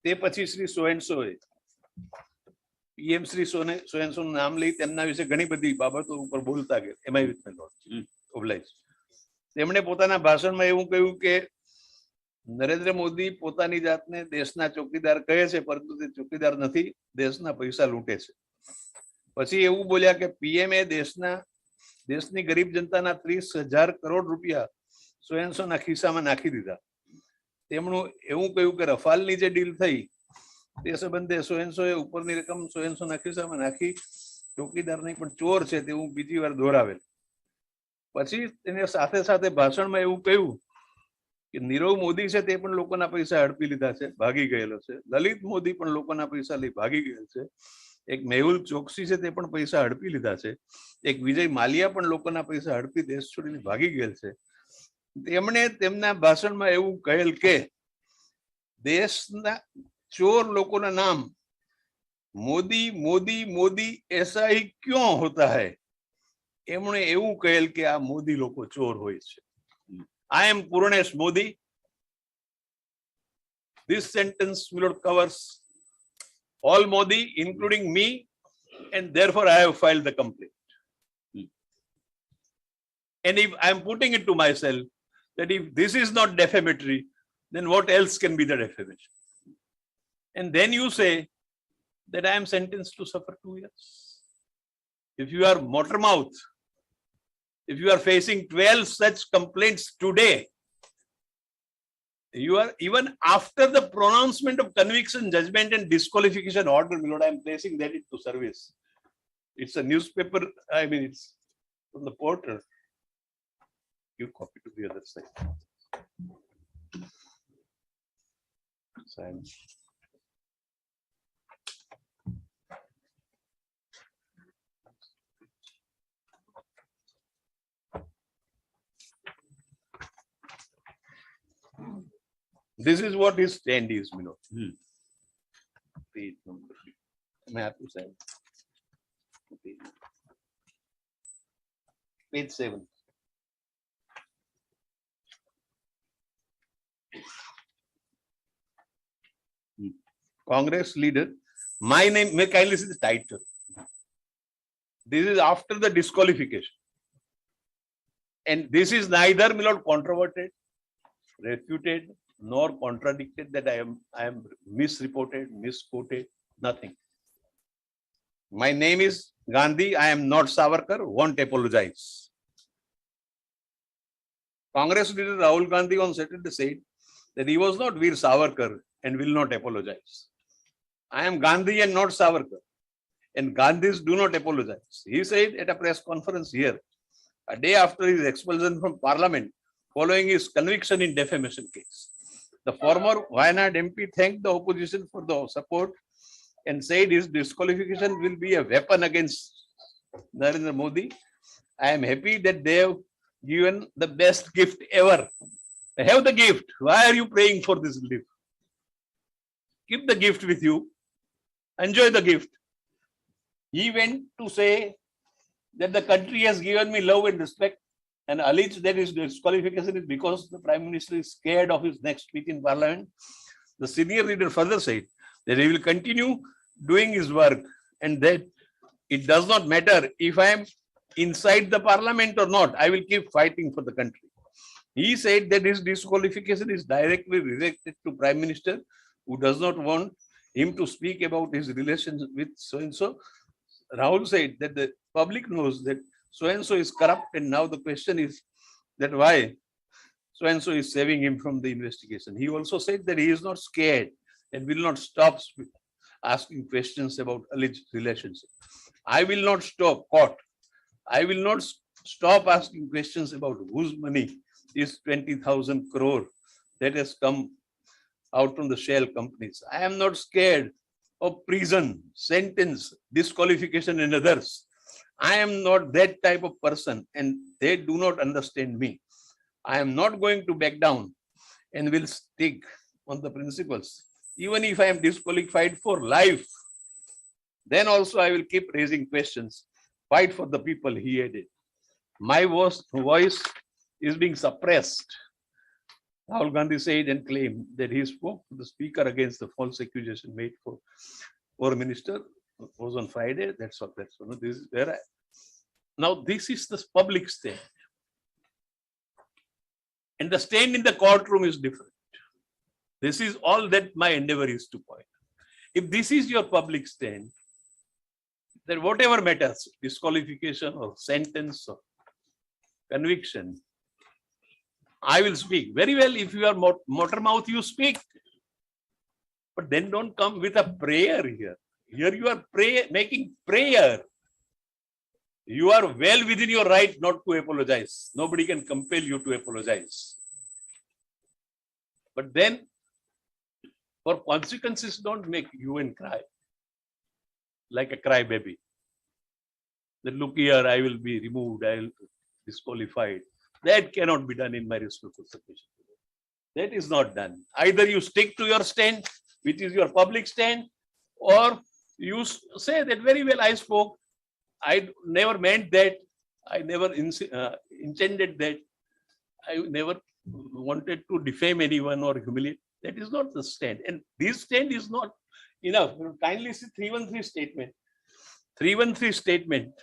તે પછી Shri so and so PM Shri so and so નામ લઈ તેમના વિશે ઘણી બધી બાબતો ઉપર બોલતા ગયા. Am I with my lord? Obliged. તેમણે પોતાના ભાષણમાં એવું કહ્યું કે નરેન્દ્ર મોદી પોતાની જાતને દેશના ચોકીદાર કહે છે, પરંતુ તે ચોકીદાર નથી, દેશના પૈસા લૂંટે છે. પછી એવું બોલ્યા કે પીએમએ દેશની ગરીબ જનતાના 30,000 કરોડ રૂપિયા સોએન્સોના ખિસ્સામાં નાખી દીધા. તેમનું એવું કહ્યું કે રફાલની જે ડીલ થઈ તે સંબંધે સોએન્સોએ ઉપરની રકમ સોએન્સોના ખિસ્સામાં નાખી, ચોકીદાર નહીં પણ ચોર છે તેવું બીજી વાર દોહરાવેલ. પછી તેને સાથે સાથે ભાષણમાં એવું કહ્યું કે નીરવ મોદી છે તે પણ લોકોના પૈસા હડપી લીધા છે, ભાગી ગયેલો છે. લલિત મોદી પણ લોકોના પૈસા લઈ ભાગી ગયેલ છે. એક મેહુલ ચોકસી છે તે પણ પૈસા હડપી લીધા છે. એક વિજય માલિયા પણ લોકોના પૈસા હડપી દેશ છોડીને ભાગી ગયેલ છે. તેમણે તેમના ભાષણમાં એવું કહેલ કે દેશના ચોર લોકોના નામ મોદી મોદી મોદી ऐसा ही क्यों होता है? એમણે એવું કહેલ કે આ મોદી લોકો ચોર હોય છે. I am Puranesh Modi. This sentence, my lord, covers all Modi, including me, and therefore I have filed the complaint. And if I am putting it to myself that if this is not defamatory, then what else can be the defamation? And then you say that I am sentenced to suffer 2 years. If you are motor mouth, if you are facing 12 such complaints today, you are even after the pronouncement of conviction, judgment and disqualification order, my lord, I am placing that into service. It's a newspaper, I mean, it's from the portal. You copy to the other side. Sign. This is what his stand is, my lord. Page number. Am I happy to say? Page 7. Congress leader. My name, may kindly see the title. This is after the disqualification. And this is neither, my lord, controverted, refuted, nor contradicted that I am misreported, misquoted, nothing. My name is Gandhi. I am not Savarkar. Won't apologize. Congress leader Rahul Gandhi on Saturday said that he was not Veer Savarkar and will not apologize. I am Gandhi and not Savarkar. And Gandhis do not apologize. He said at a press conference here, a day after his expulsion from parliament, following his conviction in defamation case. The former Wayanad MP thanked the opposition for the support and said his disqualification will be a weapon against Narendra Modi. I am happy that they have given the best gift ever. Have the gift. Why are you praying for this gift? Keep the gift with you. Enjoy the gift. He went to say that the country has given me love and respect, and alleged that his disqualification is because the Prime Minister is scared of his next speech in Parliament. The senior leader further said that he will continue doing his work and that it does not matter if I am inside the Parliament or not, I will keep fighting for the country. He said that his disqualification is directly related to Prime Minister, who does not want him to speak about his relations with so-and-so. Rahul said that the public knows that so and so is corrupt, and now the question is that why so and so is saving him from the investigation. He also said that he is not scared and will not stop asking questions about alleged relationship. I will not stop court. I will not stop asking questions about whose money is 20,000 crore that has come out from the shell companies. I am not scared of prison, sentence, disqualification and others. I am not that type of person, and they do not understand me. I am not going to back down and will stick on the principles. Even if I am disqualified for life, then also I will keep raising questions. Fight for the people, he added. My voice is being suppressed. Rahul Gandhi said and claimed that he spoke to the speaker against the false accusation made for minister. It was on Friday. That's what. This is where now this is the public stand, and the stand in the courtroom is different. This is all that my endeavor is to point. If this is your public stand, then whatever matters, disqualification or sentence or conviction, I will speak. Very well, if you are motor mouth, you speak. But then don't come with a prayer here. Here you are making prayer. You are well within your right not to apologize. Nobody can compel you to apologize. But then, for consequences, don't make you and cry like a crybaby. That look here, I will be removed, I will be disqualified. That cannot be done in my respectful submission. That is not done. Either you stick to your stand, which is your public stand, or you say that very well I spoke. I never meant that. I never intended that. I never wanted to defame anyone or humiliate. That is not the stand. And this stand is not enough. Kindly see 313 statement. 313 statement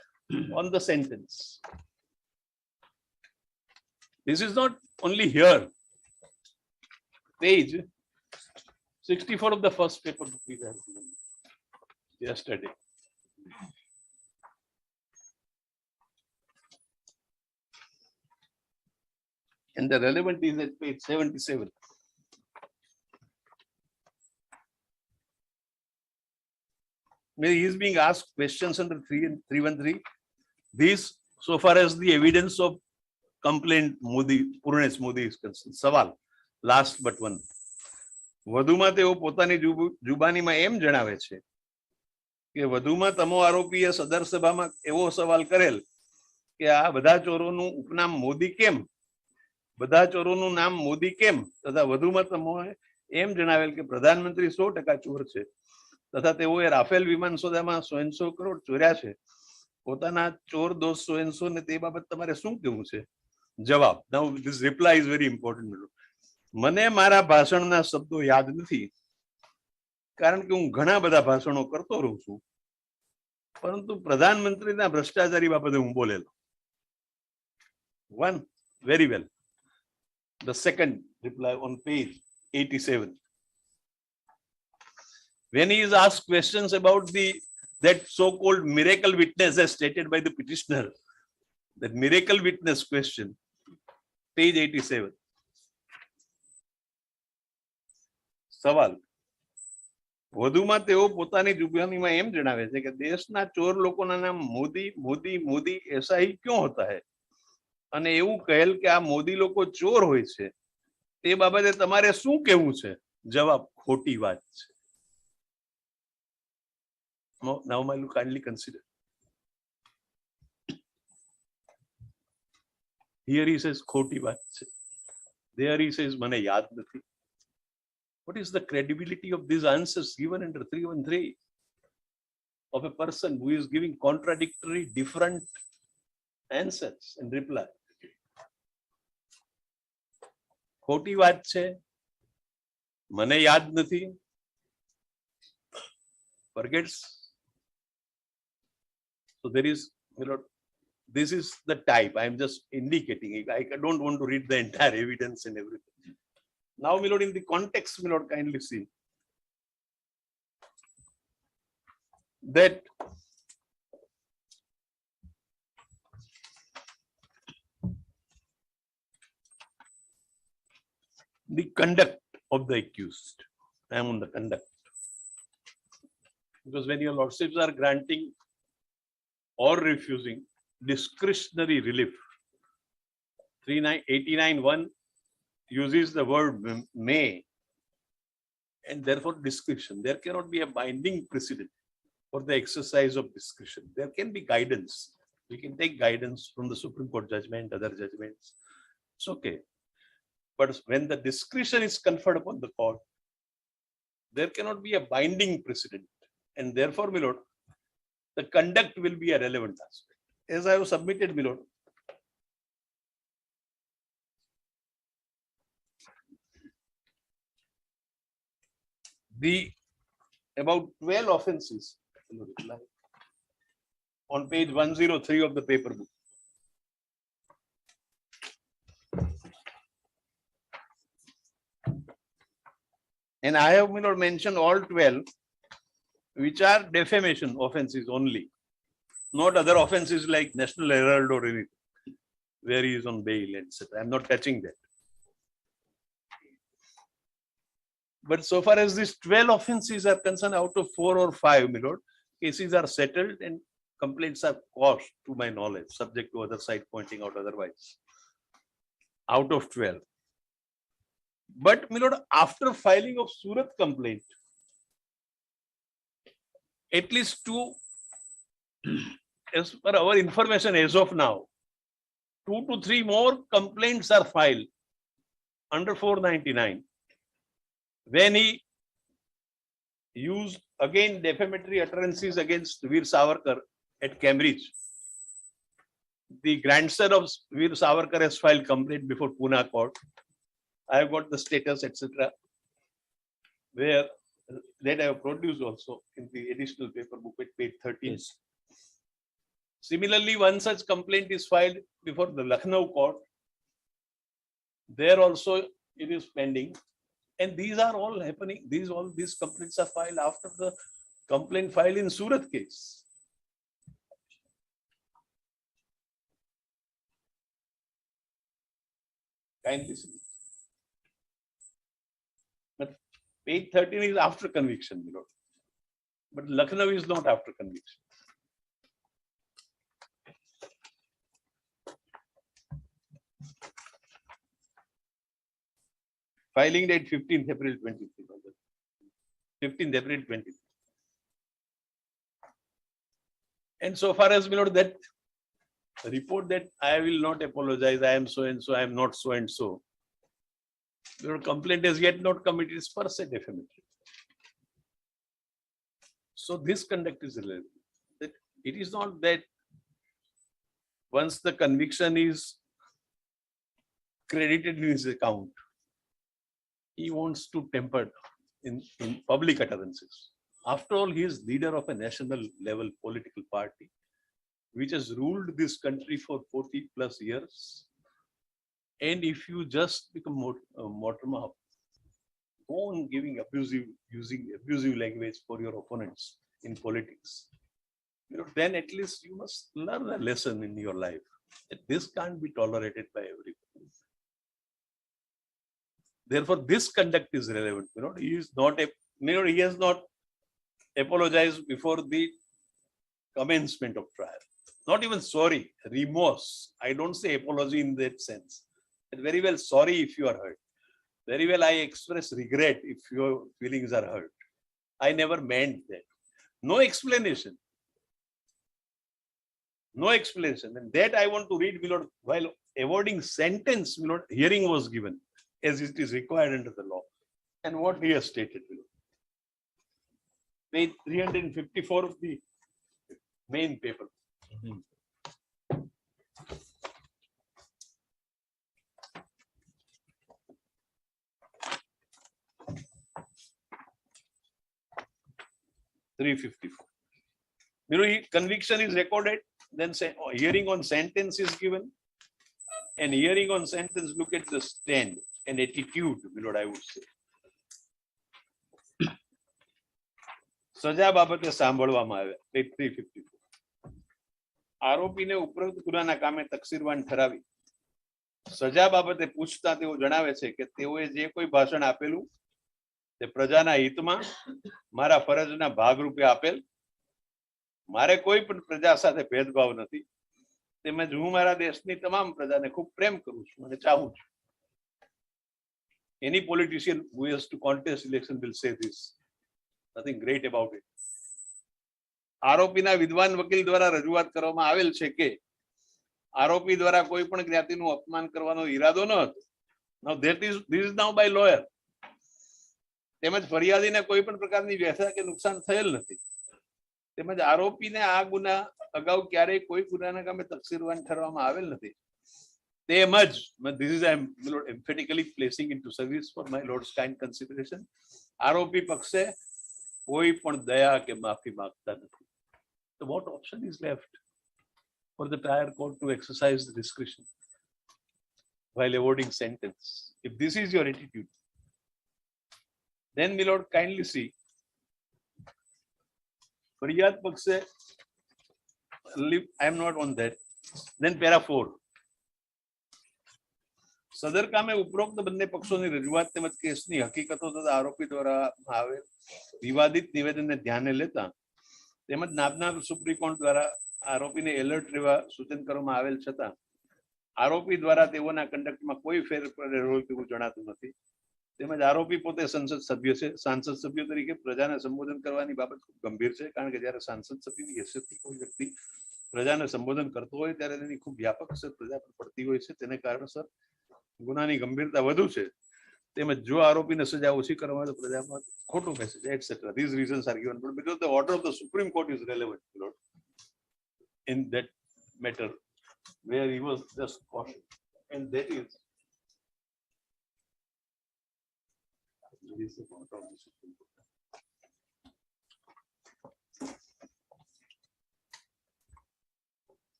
on the sentence. This is not only here. Page 64 of the first paper we had yesterday. And the relevant is at page 77. He is being asked questions under 313. This, so far as the evidence of complaint Modi, Purnesh Modi is concerned. Sawal, last but one. વધુમાં તેઓ પોતાની જુબાનીમાં એમ જણાવે છે કે વધુમાં તમો આરોપીએ સદર સભામાં એવો સવાલ કરેલ કે આ બધા ચોરોનું ઉપનામ મોદી કેમ? બધા ચોરોનું નામ મોદી કેમ? તથા વધુમાં તમોએ એમ જણાવેલ કે પ્રધાનમંત્રી 100% ચોર છે તથા તેઓએ રાફેલ વિમાન સોદામાં 100 કરોડ ચોર્યા છે. પોતાના ચોર દોષ 100 ને તે બાબત તમારે શું કહેવું છે? જવાબ. Now this reply is very important. મને મારા ભાષણના શબ્દો યાદ નથી કારણ કે હું ઘણા બધા ભાષણો કરતો રહું છું, પરંતુ પ્રધાનમંત્રીના ભ્રષ્ટાચારી બાબતે હું બોલેલો. One, very well. The second reply on page 87. When he is asked questions about that so-called miracle witness as stated by the petitioner, that miracle witness question, page 87. સવાલ. વધુમાં તેઓ પોતાની જુબાનીમાં એમ જણાવે છે કે દેશના ચોર લોકોના નામ મોદી મોદી મોદી એસા હી ક્यों होता है? અને એવું કહેલ કે આ મોદી લોકો ચોર હોય છે, તે બાબતે તમારે શું કહેવું છે? જવાબ. ખોટી વાત છે. Now my look, kindly consider. Here he says ખોટી વાત છે. There he says મને યાદ નથી. What is the credibility of these answers given under 313 of a person who is giving contradictory, different answers and reply? ખોટી વાત છે, મને યાદ નથી. Forgets. So there is, this is the type. I am just indicating. I don't want to read the entire evidence and everything. Now, my lord, in the context, my lord, kindly see that the conduct of the accused. I am on the conduct. Because when your lordships are granting or refusing discretionary relief, 89(1) uses the word may, and therefore discretion. There cannot be a binding precedent for the exercise of discretion. There can be guidance. We can take guidance from the Supreme Court judgment, other judgments. It's okay. But when the discretion is conferred upon the court, there cannot be a binding precedent. And therefore, my lord, the conduct will be a relevant aspect. As I have submitted, my lord, the about 12 offenses on page 103 of the paper book. And I have, my lord, mentioned all 12, which are defamation offenses only, not other offenses like National Herald or anything, where he is on bail, etc. I'm not touching that. But so far as these 12 offenses are concerned, out of 4 or 5, my lord, cases are settled and complaints are quashed, to my knowledge, subject to other side pointing out otherwise. Out of 12. But, my lord, after filing of Surat complaint, at least 2, as per our information as of now, 2 to 3 more complaints are filed under 499. When he used again defamatory utterances against Veer Savarkar at Cambridge, the grandson of Veer Savarkar has filed complaint before Pune court. I have got the status, etc., where that I have produced also in the additional paper book at page 13. Yes. Similarly, one such complaint is filed before the Lucknow court. There also it is pending. And these are all happening. These complaints are filed after the complaint filed in Surat case. Kindly see. But page 13 is after conviction, my lord. But Lucknow is not after conviction. Filing date 15th April 23. 15th April 23. And so far as, my lord, that report that I will not apologize, I am so and so, I am not so and so. Your complaint is yet not committed, is per se defamatory. So this conduct is relevant. That it is not that once the conviction is credited in his account, he wants to temper in public utterances. After all, he is leader of a national level political party, which has ruled this country for 40 plus years. And if you just become Mortimer, go on using abusive language for your opponents in politics, then at least you must learn a lesson in your life that this can't be tolerated by everyone. Therefore, this conduct is relevant. He is not he has not apologized before the commencement of trial. Not even sorry, remorse. I don't say apology in that sense. But very well sorry if you are hurt. Very well I express regret if your feelings are hurt. I never meant that. No explanation. No explanation. And that I want to read, my lord, while awarding sentence, my lord, hearing was given as it is required under the law. And what he has stated, my lord. Page 354 of the main paper. Conviction is recorded, then say hearing on sentence is given, and hearing on sentence, look at the stand and attitude, my lord, I would say. સજા બાબતે સાંભળવામાં આવે page 354. આરોપીને ઉપરોક્ત ગુનાના કામે તકસીરવાન ઠરાવી સજા બાબતે પૂછતા તેઓ જણાવે છે કે તેઓએ જે કોઈ ભાષણ આપેલું તે પ્રજાના હિતમાં મારા ફરજના ભાગરૂપે આપેલ. મારે કોઈ પણ પ્રજા સાથે ભેદભાવ નથી. તેમજ હું મારા દેશની તમામ પ્રજાને ખૂબ પ્રેમ કરું છું અને ચાહું છું. Any politician who has to contest election will say this. Nothing great about it. આરોપીના વિદ્વાન વકીલ દ્વારા રજૂઆત કરવામાં આવેલ છે કે આરોપી દ્વારા કોઈ પણ જ્ઞાતિનું અપમાન કરવાનો ઈરાદો ન હતો. Now this is now by lawyer. તેમજ ફરિયાદીને કોઈ પણ પ્રકારની વ્યથા કે નુકસાન થયેલ નથી. તેમજ આરોપીને આ ગુના અગાઉ ક્યારેય કોઈ ગુનાના કામે તકસીરવાન ઠરવામાં આવેલ નથી. તેમજ this is I am emphatically placing into service for my lord's kind consideration. આરોપી પક્ષે કોઈ પણ દયા કે માફી માંગતા નથી. So what option is left for the trial court to exercise the discretion while awarding sentence? If this is your attitude, then my lord kindly see ફરિયાદ પક્ષે I am not on that. Then para 4. સદર કામે ઉપરોક્ત બંને પક્ષોની રજૂઆત તેમજ કેસની હકીકતો તથા આરોપી દ્વારા આવેલ વિવાદિત નિવેદનને ધ્યાને લેતા તેમજ નામના સુપ્રીમ કોર્ટ દ્વારા આરોપીને એલર્ટ રહેવા સૂચન કરવામાં આવેલ છતાં આરોપી દ્વારા તેઓના કંડક્ટમાં કોઈ ફેરફાર હોય તેવું જણાતું નથી. તેમજ આરોપી પોતે સંસદ સભ્ય છે. સાંસદ સભ્ય તરીકે પ્રજાને સંબોધન કરવાની બાબત ખૂબ ગંભીર છે, કારણ કે જ્યારે સાંસદ સભ્યની હેસિયતથી કોઈ વ્યક્તિ પ્રજાને સંબોધન કરતો હોય ત્યારે તેની ખૂબ વ્યાપક અસર પ્રજા પર પડતી હોય છે. તેને કારણસર ગુનાની ગંભીરતા વધુ છે. તેમજ જો આરોપીને સજા ઓછી કરવામાં તો પ્રજામાં ખોટું message etcetera. These reasons are given, but because the order of the Supreme Court is relevant, Lord, in that matter where he was just cautioned, and that is the order of the Supreme Court.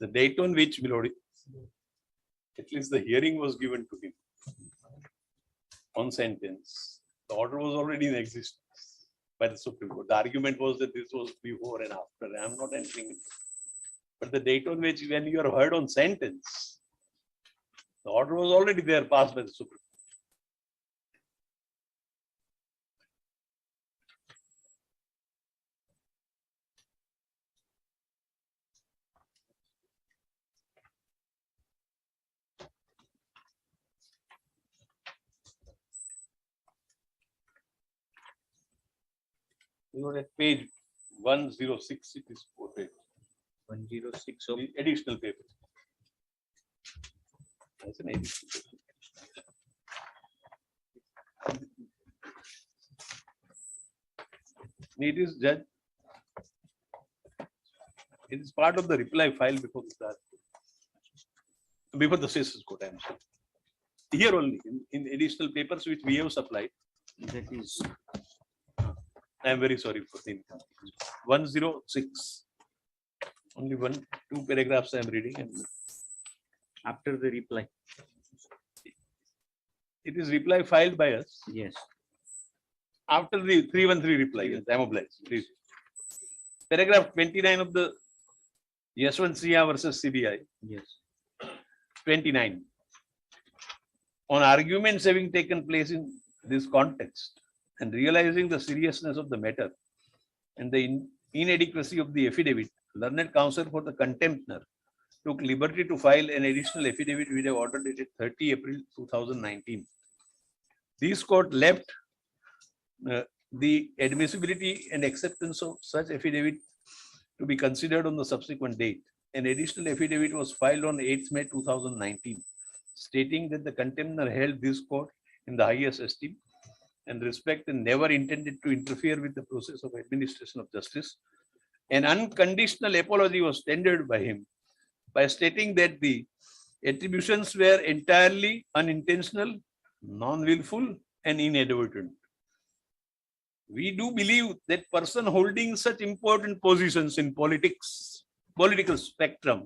The date on which, my lord, at least the hearing was given to him on sentence, the order was already in existence by the Supreme Court. The argument was that this was before and after. I am not entering it. But the date on which, when you are heard on sentence, the order was already there, passed by the Supreme Court. You are at page 106, it is quoted. 106 of The additional paper. That's an additional paper. It is judge. It is part of the reply file before the sessions court. I am sorry. Here only in additional papers which we have supplied. that is I am very sorry for the 106. Only 2 paragraphs I am reading, and after the reply. it is reply filed by us Yes. after the 313 reply. Yes, I am obliged. Please. Paragraph 29 of the Yashwant Siya versus CBI. Yes. 29. On arguments having taken place in this context and realizing the seriousness of the matter and the inadequacy of the affidavit, learned counsel for the contemptor took liberty to file an additional affidavit with an order dated 30 April 2019. This court left the admissibility and acceptance of such affidavit to be considered on the subsequent date. An additional affidavit was filed on 8th May 2019, stating that the contemptor held this court in the highest esteem and respect and never intended to interfere with the process of administration of justice. An unconditional apology was tendered by him by stating that the attributions were entirely unintentional, non-willful, and inadvertent. We do believe that person holding such important positions in political spectrum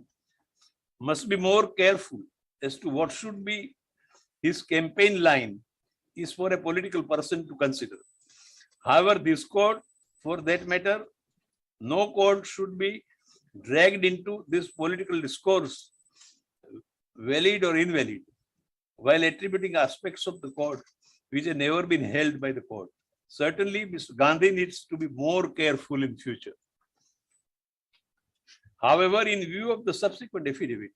must be more careful as to what should be his campaign line is for a political person to consider. However, this court, for that matter, no court should be dragged into this political discourse, valid or invalid, while attributing aspects of the court which have never been held by the court. Certainly, Mr. Gandhi needs to be more careful in future. However, in view of the subsequent affidavit,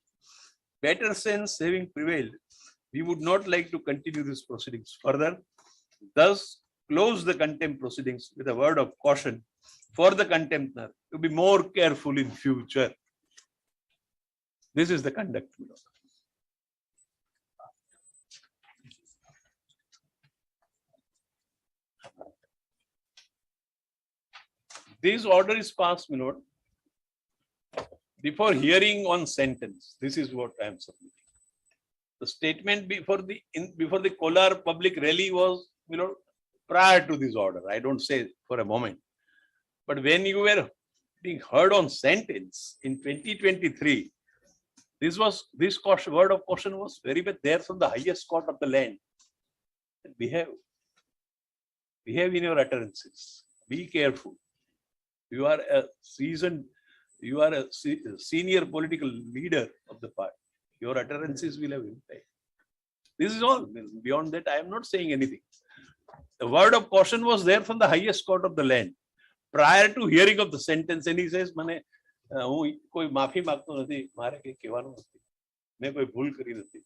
better sense having prevailed, we would not like to continue these proceedings further. Thus, close the contempt proceedings with a word of caution for the contemptor to be more careful in future. This is the conduct. This order is passed, my lord, before hearing on sentence. This is what I am submitting. The statement before the Kolar public rally was, prior to this order. I don't say for a moment. But when you were being heard on sentence in 2023, this word of caution was very much there from the highest court of the land. Behave in your utterances. Be careful. You are a seasoned, you are a senior political leader of the party. Your utterances will have impact. This is all. Beyond that, I am not saying anything. The word of caution was there from the highest court of the land prior to hearing of the sentence. And he says, "Mane, koi maafi maagto nathi, mare ke kehwanu nathi, main koi bhool kari nathi."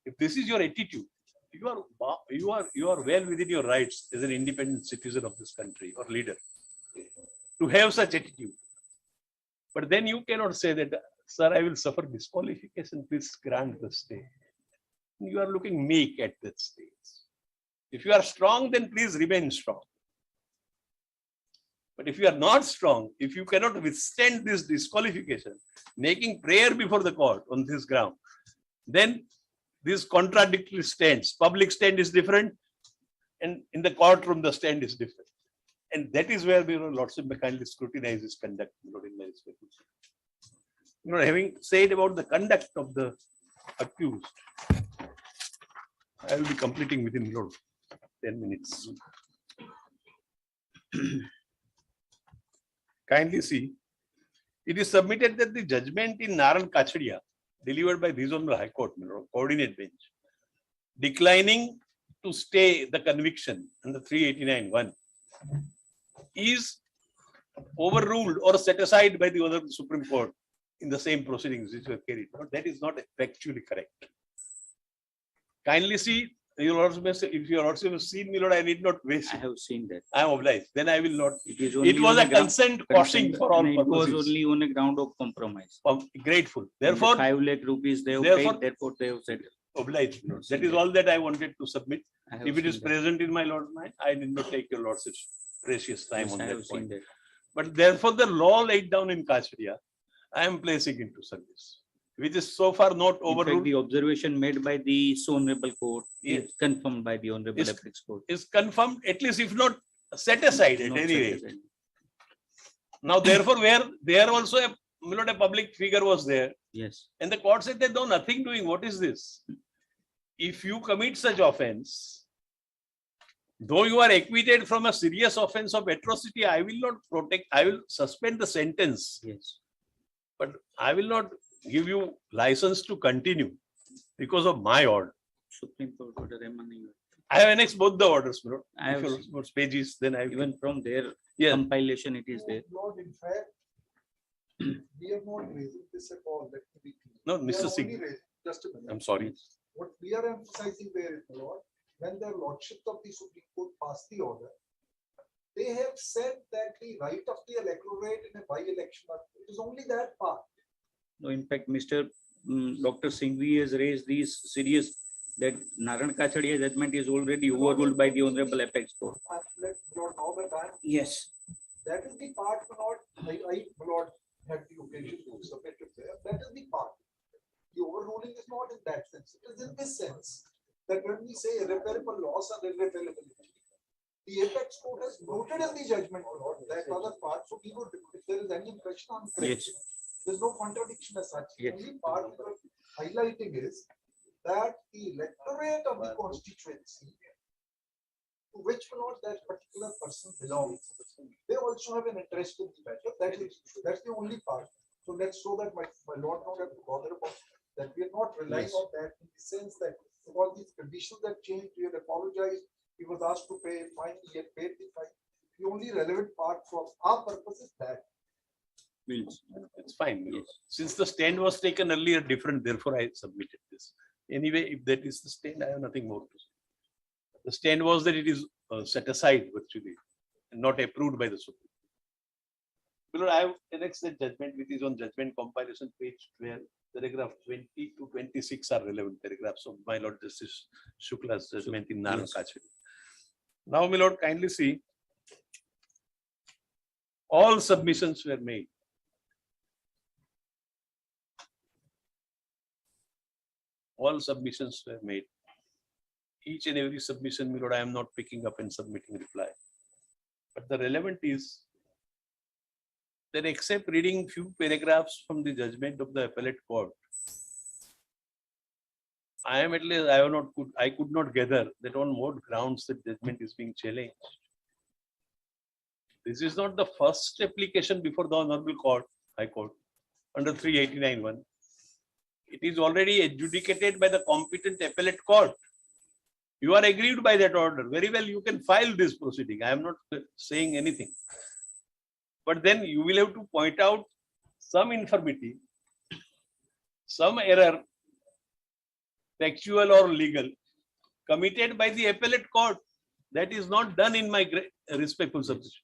If this is your attitude, you are well within your rights as an independent citizen of this country or leader to have such attitude. But then you cannot say that, "Sir, I will suffer disqualification, please grant the stay." You are looking meek at that stage. If you are strong, then please remain strong. But if you are not strong, if you cannot withstand this disqualification, making prayer before the court on this ground, then these contradictory stands, public stand is different, and in the courtroom the stand is different. And that is where Lordship may kindly scrutinize his conduct, in my respect. Having said about the conduct of the accused, I will be completing within 10 minutes. Kindly see, it is submitted that the judgment in Naran Kachadia, delivered by this Honorable High Court, coordinate bench, declining to stay the conviction under 389(1), is overruled or set aside by the Honorable Supreme Court in the same proceedings which were carried out. That is not factually correct. Kindly see, if you also have seen me, Lord, I need not waste. I have seen that. I am obliged. Then I will not. It was a consent caution for all It was purposes. only on a ground of compromise. Grateful. And Therefore, the 5 lakh rupees they have therefore- paid, therefore they have settled. obliged. Not That seen is that. all that I wanted to submit. I have If it is seen that. present in my Lord's mind, I did not take your Lordship's precious time Yes, on I have that seen point. that. But therefore, the law laid down in Kachadia, I am placing into service, which is so far not In fact, overruled, the observation made by the Honorable Court Yes. is confirmed by the Honorable Is- Apex Court. is confirmed, at least if not set aside at Not any set rate. aside. Now, therefore, where there also a public figure was there, Yes. and the court said they know nothing doing. What is this? If you commit such offense, though you are acquitted from a serious offense of atrocity, I will not protect, I will suspend the sentence, Yes. but I will not give you license to continue because of my order. Supreme Court order emanating. I have annexed both the orders, bro. I have If you want pages, then I will. Even from their Yeah. compilation, it is there. Lord, in fact, we are not raising this at all. Let me be clear. No, We are Mr. only Singh, raising- Just a minute. I'm sorry. What we are emphasizing there is, my Lord, when the Lordship of the Supreme Court passed the order, they have said that the right of the electorate in a by-election, it is only that part. No, in fact, Mr. Dr. Singhvi has raised these serious that Naran Kachadia judgment is already overruled by the Honorable Apex Court. Let Lord know that I am Yes. that is the part, my Lord, my Lord had the occasion to submit it there. That is the part. The overruling is not in that sense. It is in this sense that when we say irreparable loss and irreparability, the apex court has noted in the judgment, my Lord, that other part. So we would, if there is any impression on correction, there's no contradiction as such. The Yes. only part we are highlighting is that the electorate of the constituency to which not that particular person belongs. They also have an interest in the matter. That's the only part. So let's show that my lord not have to bother about that. We are not relying on that in the sense that all these conditions that changed, we had apologized, he was asked to pay fine, he had paid the fine. The only relevant part for our purpose is that. It's fine. Since the stand was taken earlier different, therefore I submitted this. Anyway, if that is the stand, I have nothing more to say. The stand was that it is set aside virtually and not approved by the Supreme Court. Below, I have annexed the judgment, which is on judgment compilation, page 12, paragraph 20 to 26 are relevant paragraphs of my Lord Justice Shukla's judgment in Nana Kacheri. Now, my Lord, kindly see, all submissions were made. All submissions were made. Each and every submission, my Lord, I am not picking up and submitting reply. But the relevant is that except reading few paragraphs from the judgment of the appellate court, I am at least, I could not gather that on what grounds the judgment is being challenged. This is not the first application before the Honorable Court, High Court, under 389(1). It is already adjudicated by the competent appellate court. You are aggrieved by that order. Very well, you can file this proceeding. I am not saying anything. But then you will have to point out some infirmity, some error, factual or legal, committed by the appellate court. That is not done in my respectful submission.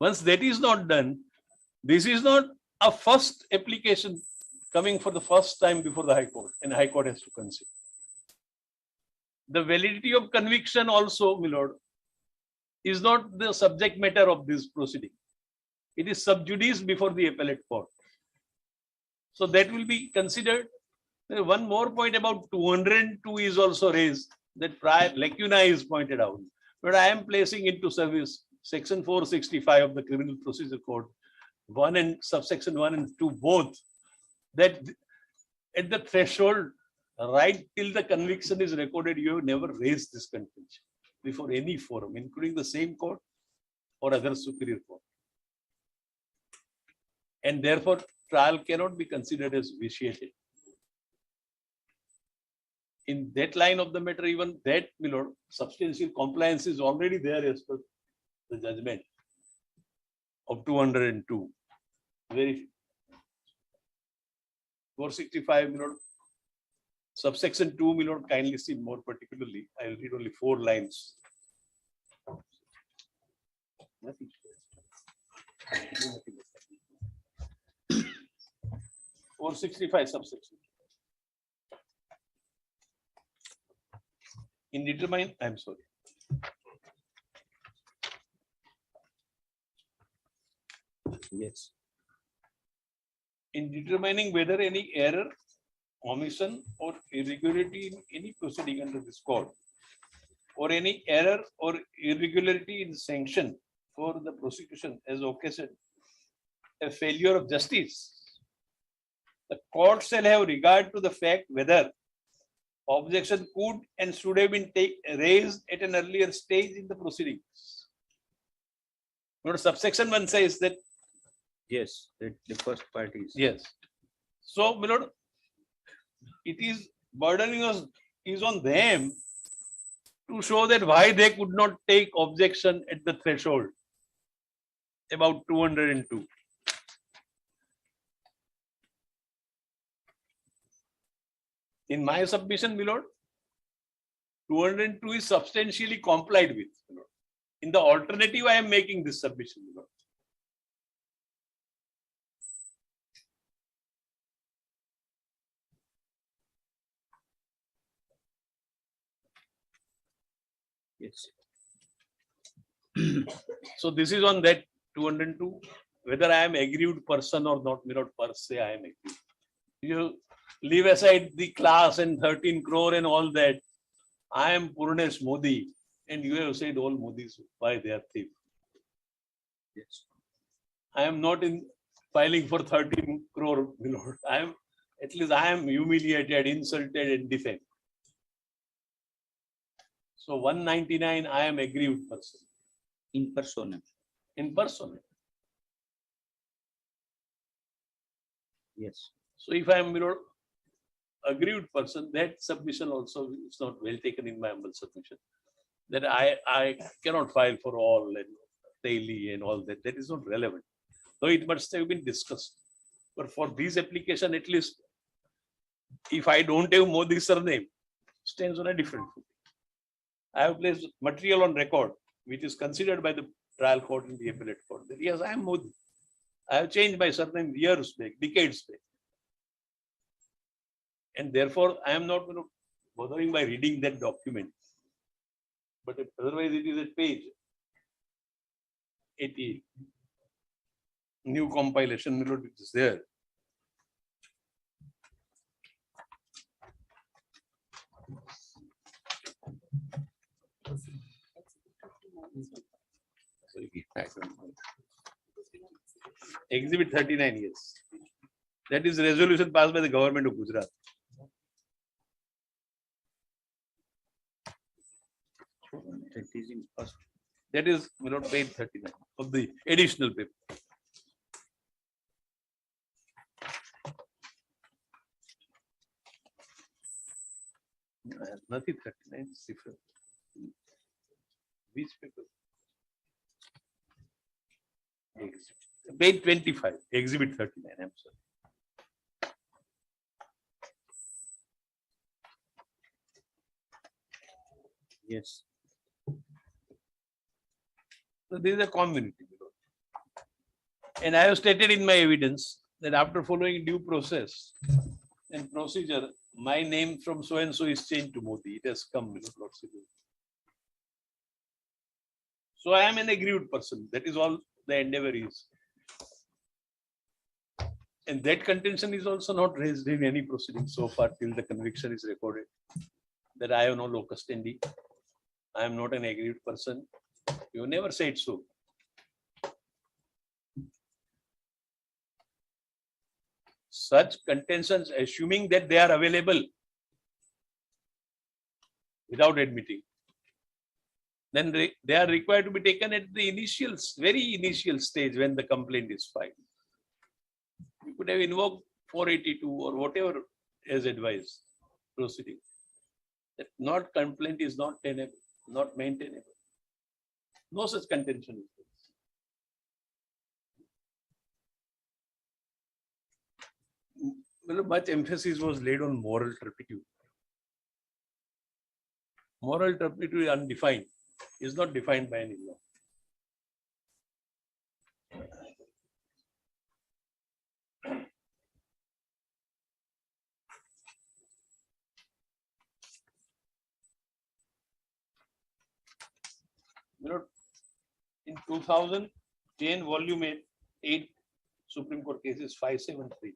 Once that is not done, this is not a first application coming for the first time before the High Court, and High Court has to consider. The validity of conviction also, my Lord, is not the subject matter of this proceeding. It is sub judice before the appellate court. So that will be considered. One more point about 202 is also raised, that prior lacuna is pointed out. But I am placing into service section 465 of the Criminal Procedure Code, 1 and subsection 1 and 2 both, that at the threshold, right till the conviction is recorded, you have never raised this contention before any forum, including the same court or other superior court. And therefore, trial cannot be considered as vitiated. In that line of the matter, even that, my Lord, substantial compliance is already there as per the judgment of 202. Very 465, my Lord, subsection 2, my Lord, kindly see more particularly. I will read only 4 lines. Nothing. 465 subsection. In determine, I'm sorry. Yes. In determining whether any error, omission, or irregularity in any proceeding under this code, or any error or irregularity in sanction for the prosecution as occasioned a failure of justice, the court shall have regard to the fact whether objection could and should have been raised at an earlier stage in the proceedings. Note subsection 1 says that. Yes, that the first part is. Yes. So, my Lord, it is burdening us is on them to show that why they could not take objection at the threshold about 202. In my submission, my Lord, 202 is substantially complied with. My Lord. In the alternative, I am making this submission, my Lord. Yes. So this is on that 202. Whether I am aggrieved person or not, my Lord, per se I am aggrieved. You leave aside the class and 13 crore and all that. I am Purnesh Modi, and you have said all Modis why they are thief. Yes. I am not in filing for 13 crore, my Lord. I am, at least I am humiliated, insulted, and defamed. So 199, I am aggrieved person. In persona. In person. Yes. So if I am, aggrieved person, that submission also is not well taken in my humble submission. That I cannot file for all and daily and all that. That is not relevant. Though it must have been discussed. But for this application, at least, if I don't have Modi's surname, stands on a different footing. I have placed material on record, which is considered by the trial court in the appellate court. That yes, I am Modi. I have changed my surname years back, decades back. And therefore, I am not bothering by reading that document. But otherwise, it is at page 80. New compilation, it is there. Exhibit 39, yes. That is resolution passed by the government of Gujarat. That is in first. That is page 39 of the additional paper. Nothing 39, it's different. Which paper? Page 25, exhibit 39, I'm sorry. Yes. So this is a community. And I have stated in my evidence that after following due process and procedure, my name from so and so is changed to Modi. It has come, Lord Civil. So I am an aggrieved person. That is all the endeavor is. And that contention is also not raised in any proceeding so far till the conviction is recorded. That I have no locus standi. I am not an aggrieved person. You never said so. Such contentions, assuming that they are available without admitting, then they are required to be taken at the initial, very initial stage when the complaint is filed. You could have invoked 482 or whatever as advised proceeding. That not complaint is not tenable, not maintainable. No such contention is there. Much emphasis was laid on moral turpitude. Moral turpitude is undefined, is not defined by any law. In 2010, volume 8, Supreme Court cases 573.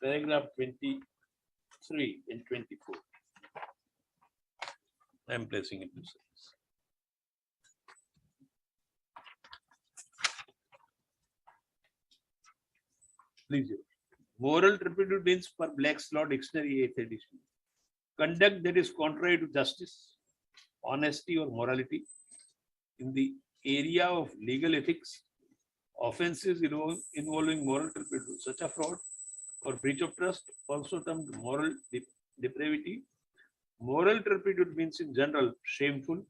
Paragraph 23 and 24. I am placing it to service. Please, moral turpitude means per Black's Law Dictionary 8th edition. Conduct that is contrary to justice, honesty, or morality in the area of legal ethics, offenses involving moral turpitude, such a fraud or breach of trust, also termed moral depravity. Moral turpitude means in general shameful,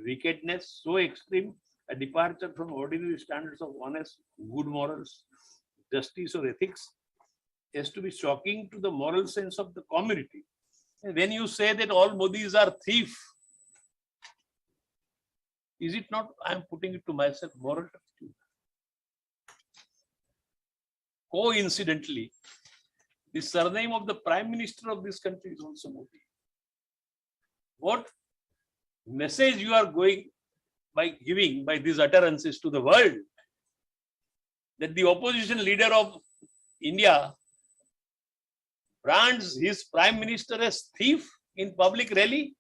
wickedness so extreme, a departure from ordinary standards of honest, good morals, justice, or ethics, as to be shocking to the moral sense of the community. And when you say that all Modis are thief, is it not, I am putting it to myself, moral turpitude? Coincidentally, the surname of the Prime Minister of this country is also Modi. What message you are going by giving by these utterances to the world, that the opposition leader of India brands his Prime Minister as thief in public rally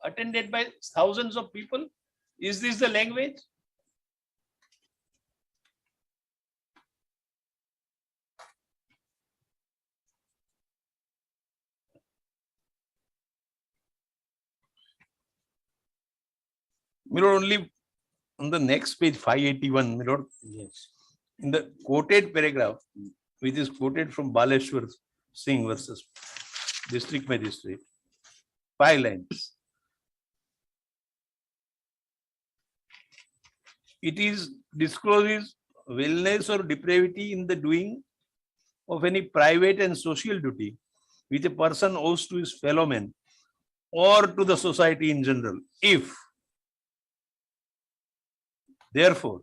attended by thousands of people? Is this the language? only on the next page, 581, Yes. in the quoted paragraph, which is quoted from Baleshwar Singh versus District Magistrate, 5 lines. It is discloses wellness or depravity in the doing of any private and social duty which a person owes to his fellow men or to the society in general. If, therefore,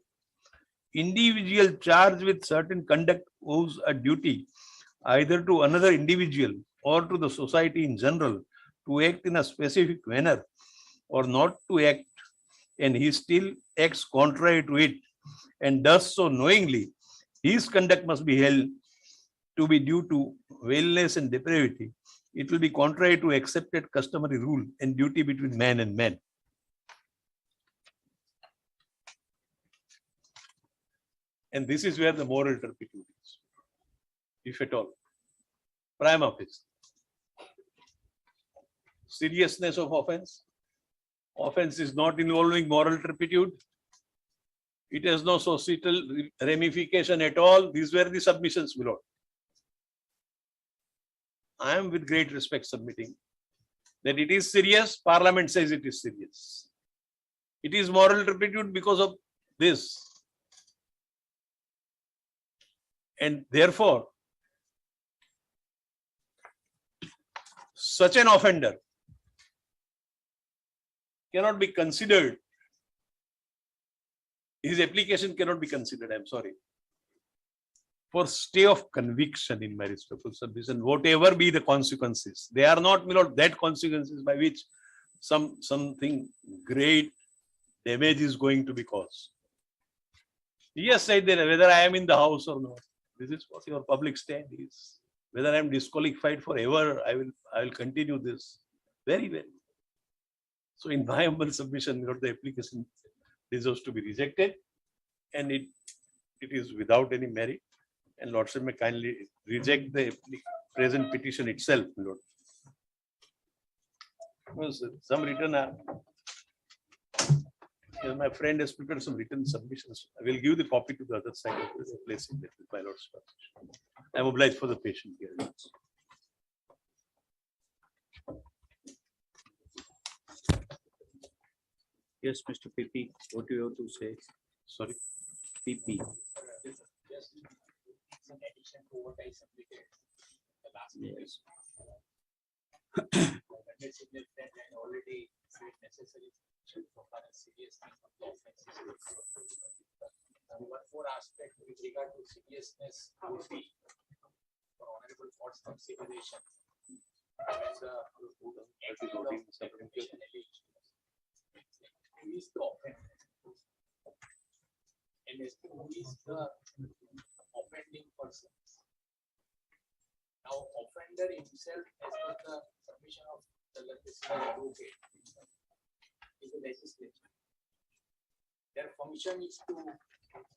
individual charged with certain conduct owes a duty either to another individual or to the society in general to act in a specific manner or not to act, and he still acts contrary to it and does so knowingly, his conduct must be held to be due to wellness and depravity. It will be contrary to accepted customary rule and duty between man and man. And this is where the moral turpitude is, if at all. Prima facie. Seriousness of offense. Offense is not involving moral turpitude. It has no societal ramification at all. These were the submissions below. I am with great respect submitting that it is serious. Parliament says it is serious. It is moral turpitude because of this. And therefore, such an offender cannot be considered. His application cannot be considered, I'm sorry, for stay of conviction in my respectful submission, whatever be the consequences. They are not, that consequences by which something great damage is going to be caused. He has said that whether I am in the house or not, this is what your public stand is. Whether I am disqualified forever, I will continue this. Very well. So in my humble submission, the application deserves to be rejected, and it is without any merit. And Lordship may kindly reject the present petition itself, Lord. Some written, my friend has prepared some written submissions. I will give the copy to the other side of the place in with my Lord's permission. I am obliged for the patient here. Yes, Mr. PP, what do you have to say? Sorry. PP. In addition to what I submitted the last Yes. and already said necessary for current seriousness of the offenses. One more aspect with regard to seriousness would be for honorable court's consideration. When the act of defamation alleged, who is the offender? And as to who is the offending person. Now, offender himself, as per the submission of the legislative advocate, is the legislature. Their function is to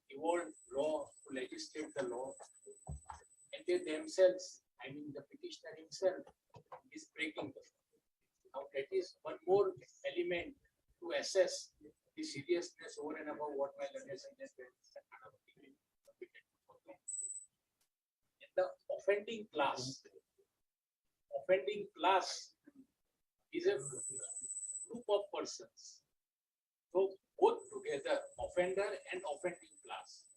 evolve law, to legislate the law, and they themselves, I mean the petitioner himself, is breaking the law. Now, that is one more element to assess the seriousness over and above what my learned suggested. The offending class is a group of persons. So both together, offender and offending class,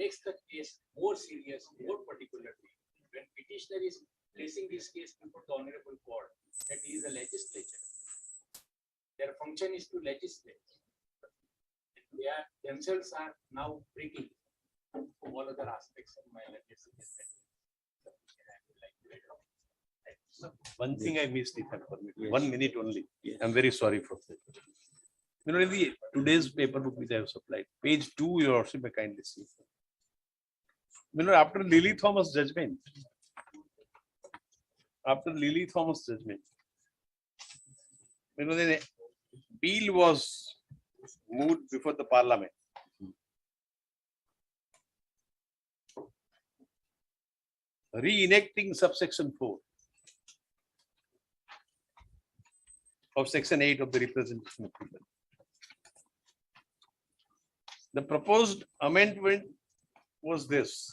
makes the case more serious, more particularly when petitioner is placing this case before the honorable court, that he is a legislature. Their function is to legislate. They are themselves are now breaking all other aspects of my legislation. One thing I missed, if I permit, 1 minute only. I'm very sorry for that. In the today's paper book which I have supplied, page 2, you also may kindly see. After Lily Thomas judgment, the bill was moved before the parliament. Re-enacting subsection 4 of section 8 of the representation of people. The proposed amendment was this.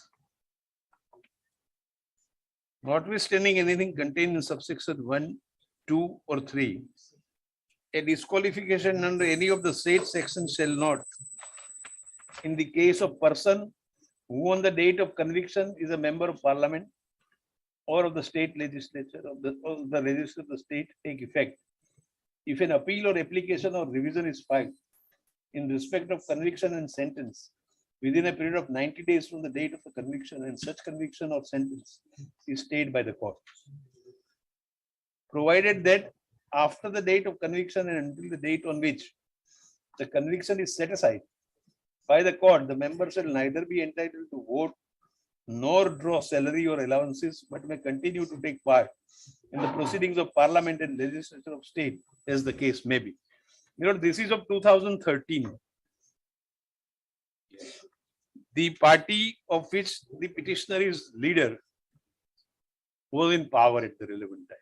Notwithstanding anything contained in subsection 1, 2, or 3, a disqualification under any of the said sections shall not, in the case of person who on the date of conviction is a member of parliament or of the state legislature or the register of the state, take effect if an appeal or application or revision is filed in respect of conviction and sentence within a period of 90 days from the date of the conviction, and such conviction or sentence is stayed by the court. Provided that after the date of conviction and until the date on which the conviction is set aside by the court, the member shall neither be entitled to vote nor draw salary or allowances, but may continue to take part in the proceedings of parliament and legislature of state, as the case may be. This is of 2013. The party of which the petitioner is leader was in power at the relevant time.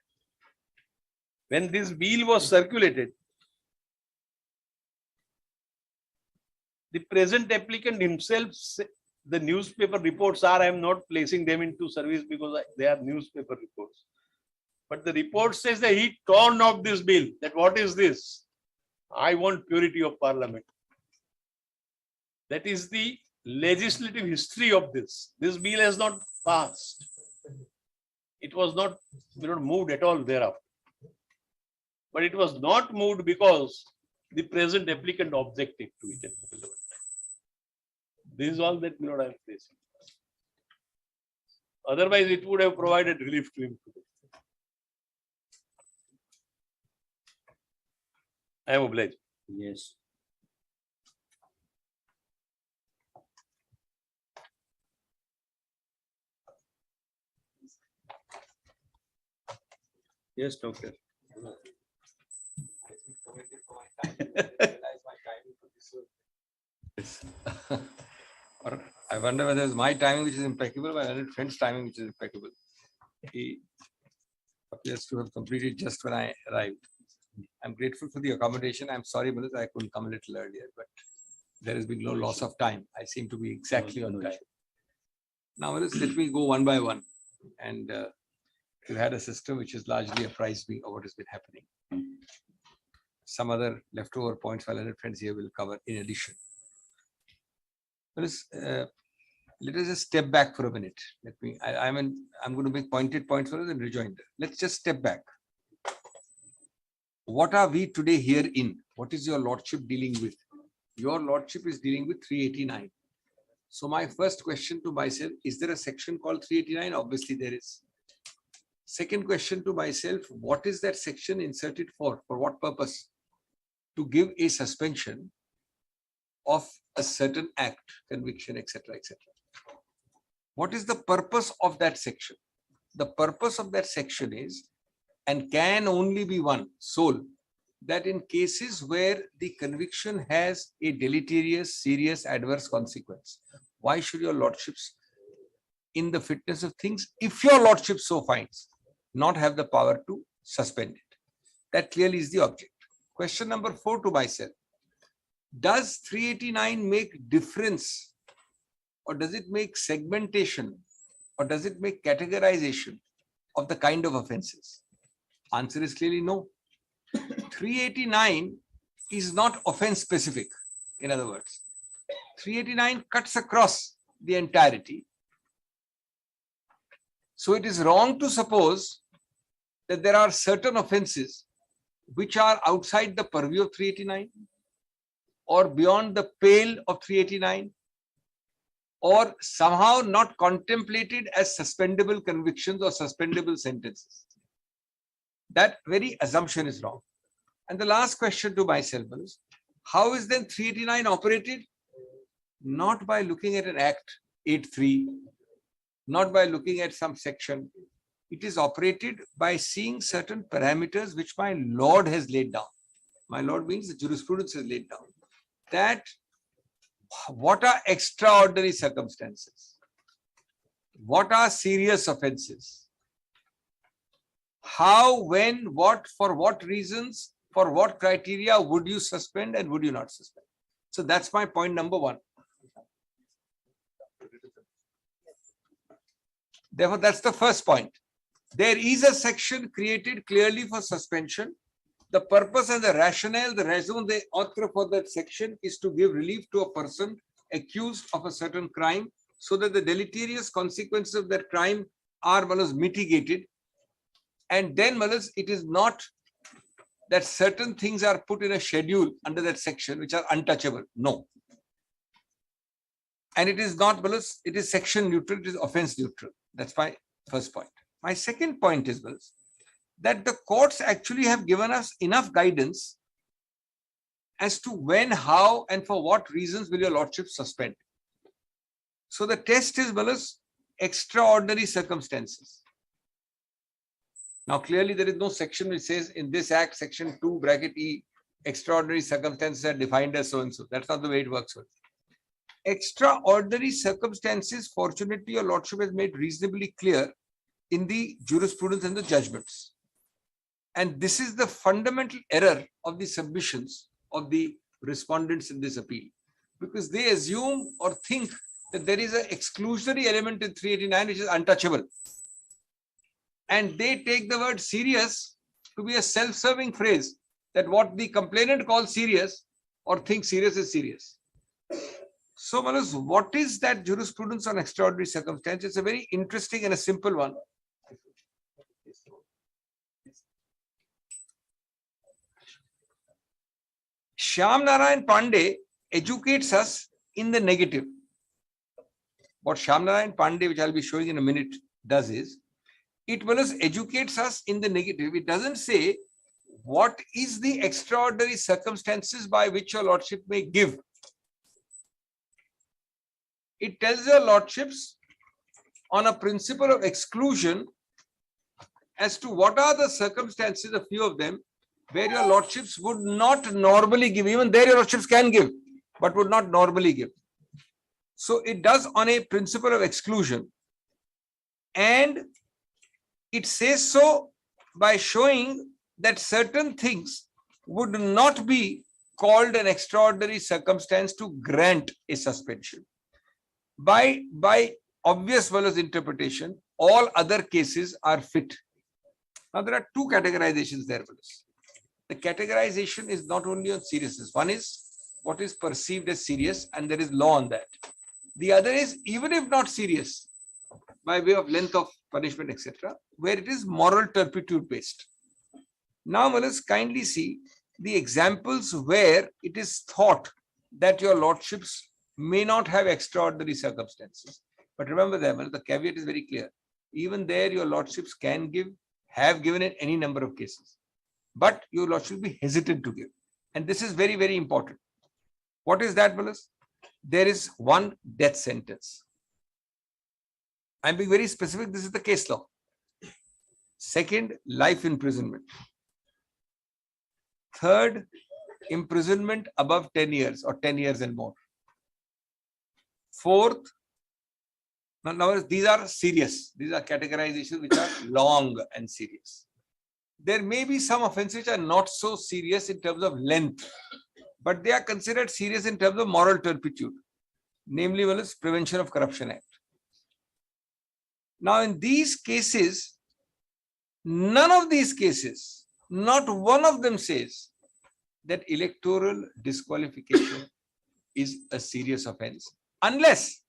When this bill was circulated, the present applicant himself, the newspaper reports are, I am not placing them into service because they are newspaper reports. But the report says that he torn off this bill, that what is this? I want purity of parliament. That is the legislative history of this. This bill has not passed. It was not moved at all thereafter. But it was not moved because the present applicant objected to it. This is all that I am facing. Otherwise, it would have provided relief to him today. I am obliged. Yes. Yes, doctor. Or I wonder whether it's my timing which is impeccable, or my friend's timing which is impeccable. He appears to have completed just when I arrived. I'm grateful for the accommodation. I'm sorry, Manoj, I couldn't come a little earlier, but there has been no loss of time. I seem to be exactly on time. Now, Manoj, let me go one by one. And you had a system which has largely apprised me of what has been happening. Some other leftover points my learned friends here will cover in addition. Let us just step back for a minute. I'm going to make pointed points for us and rejoinder. Let's just step back. What are we today here in? What is your lordship dealing with? Your lordship is dealing with 389. So my first question to myself, is there a section called 389? Obviously there is. Second question to myself, what is that section inserted for? For what purpose? To give a suspension of a certain act, conviction, etc., etc. What is the purpose of that section? The purpose of that section is, and can only be one, sole, that in cases where the conviction has a deleterious, serious, adverse consequence, why should your lordships, in the fitness of things, if your lordship so finds, not have the power to suspend it? That clearly is the object. Question number 4 to myself. Does 389 make difference, or does it make segmentation, or does it make categorization of the kind of offenses? Answer is clearly no. 389 is not offense specific. In other words, 389 cuts across the entirety. So it is wrong to suppose that there are certain offenses which are outside the purview of 389 or beyond the pale of 389 or somehow not contemplated as suspendable convictions or suspendable sentences. That very assumption is wrong. And the last question to myself is, how is then 389 operated? Not by looking at an act 8.3, not by looking at some section. It is operated by seeing certain parameters which my Lord has laid down. My Lord means the jurisprudence has laid down. That what are extraordinary circumstances? What are serious offenses? How, when, what, for what reasons, for what criteria would you suspend and would you not suspend? So that's my point number 1. Therefore, that's the first point. There is a section created clearly for suspension. The purpose and the rationale, the raison d'etre for that section is to give relief to a person accused of a certain crime so that the deleterious consequences of that crime are mitigated. And then it is not that certain things are put in a schedule under that section which are untouchable. No. And it is not, it is section neutral, it is offense neutral. That's my first point. My second point is that the courts actually have given us enough guidance as to when, how, and for what reasons will your lordship suspend. So the test is extraordinary circumstances. Now clearly there is no section which says in this act, section 2 bracket E, extraordinary circumstances are defined as so and so. That's not the way it works. Extraordinary circumstances, fortunately, your lordship has made reasonably clear in the jurisprudence and the judgments. And this is the fundamental error of the submissions of the respondents in this appeal, because they assume or think that there is an exclusionary element in 389 which is untouchable. And they take the word serious to be a self-serving phrase, that what the complainant calls serious or thinks serious is serious. So, what is that jurisprudence on extraordinary circumstances? It's a very interesting and a simple one. Shyam Narayan Pandey educates us in the negative. What Shyam Narayan Pandey, which I'll be showing in a minute, does is, it educates us in the negative. It doesn't say what is the extraordinary circumstances by which your lordship may give. It tells your lordships on a principle of exclusion as to what are the circumstances, a few of them, where your lordships would not normally give. Even there your lordships can give, but would not normally give. So it does on a principle of exclusion. And it says so by showing that certain things would not be called an extraordinary circumstance to grant a suspension. By obvious interpretation, all other cases are fit. Now there are two categorizations there. The categorization is not only on seriousness. One is what is perceived as serious, and there is law on that. The other is even if not serious, by way of length of punishment, etc., where it is moral turpitude based. Now let us kindly see the examples where it is thought that your lordships may not have extraordinary circumstances. But remember that the caveat is very clear. Even there your lordships can give, have given in any number of cases. But your lordship will be hesitant to give. And this is very, very important. What is that, Willis? There is one death sentence. I'm being very specific. This is the case law. Second, life imprisonment. Third, imprisonment above 10 years or 10 years and more. Fourth, now these are serious. These are categorizations which are long and serious. There may be some offenses which are not so serious in terms of length, but they are considered serious in terms of moral turpitude. Namely, Prevention of Corruption Act. Now, in these cases, none of these cases, not one of them says that electoral disqualification is a serious offense, unless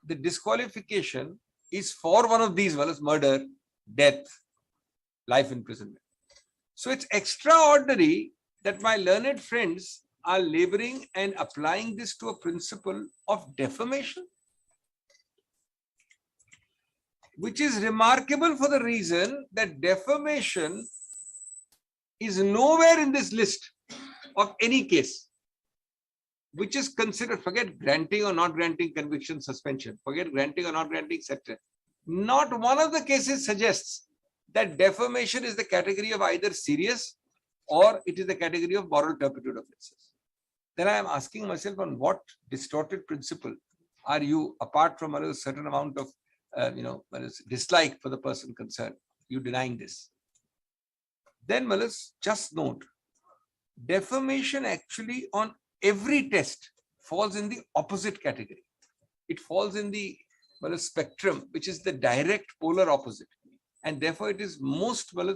the disqualification is for one of these, murder, death, life imprisonment. So it's extraordinary that my learned friends are laboring and applying this to a principle of defamation, which is remarkable for the reason that defamation is nowhere in this list of any case which is considered, forget granting or not granting conviction suspension, forget granting or not granting, etc. Not one of the cases suggests that defamation is the category of either serious or it is the category of moral turpitude offenses. Then I am asking myself, on what distorted principle are you, apart from a certain amount of dislike for the person concerned, you denying this? Then just note, defamation actually on every test falls in the opposite category. It falls in the well, a spectrum which is the direct polar opposite. And therefore it is most well,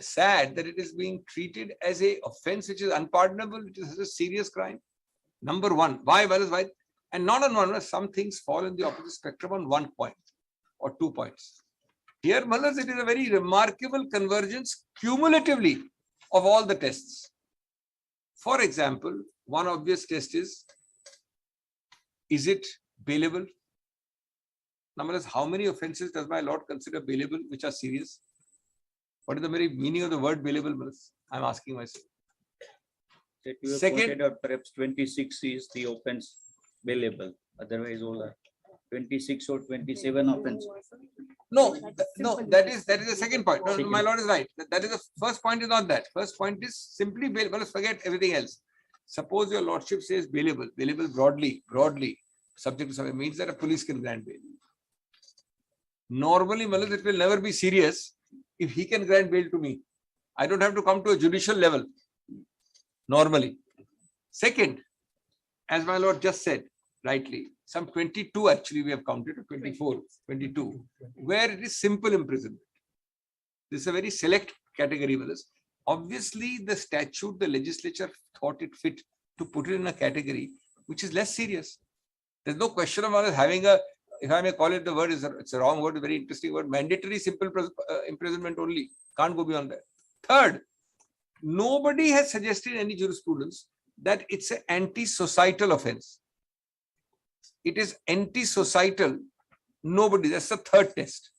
sad that it is being treated as a offense which is unpardonable, which is a serious crime. Number one, why? Well, why? And not on one, some things fall in the opposite spectrum on 1 point or 2 points. Here, Malas, it is a very remarkable convergence cumulatively of all the tests. For example, one obvious test is it bailable? Number is, how many offences does my lord consider bailable which are serious? What is the very meaning of the word bailable? I'm asking myself. That you have Second- pointed out, perhaps 26 is the offense bailable. Otherwise, all are 26 or 27 offense. No, that is the second point. No, Second. my lord is right. That is the first point is not that. First point is simply bailable. Let's forget everything else. Suppose your lordship says bailable broadly, subject to something, means that a police can grant bail. Normally, Malas, it will never be serious if he can grant bail to me. I don't have to come to a judicial level. Normally. Second, as my lord just said rightly, some 22 actually we have counted, 24, 22, where it is simple imprisonment. This is a very select category, Malas. Obviously, the statute, the legislature thought it fit to put it in a category which is less serious. There's no question of us having a, if I may call it, the word is, it's a wrong word, a very interesting word, mandatory simple imprisonment only. Can't go beyond that. Third, nobody has suggested any jurisprudence that it's an anti-societal offense. It is anti-societal. Nobody. That's the third test.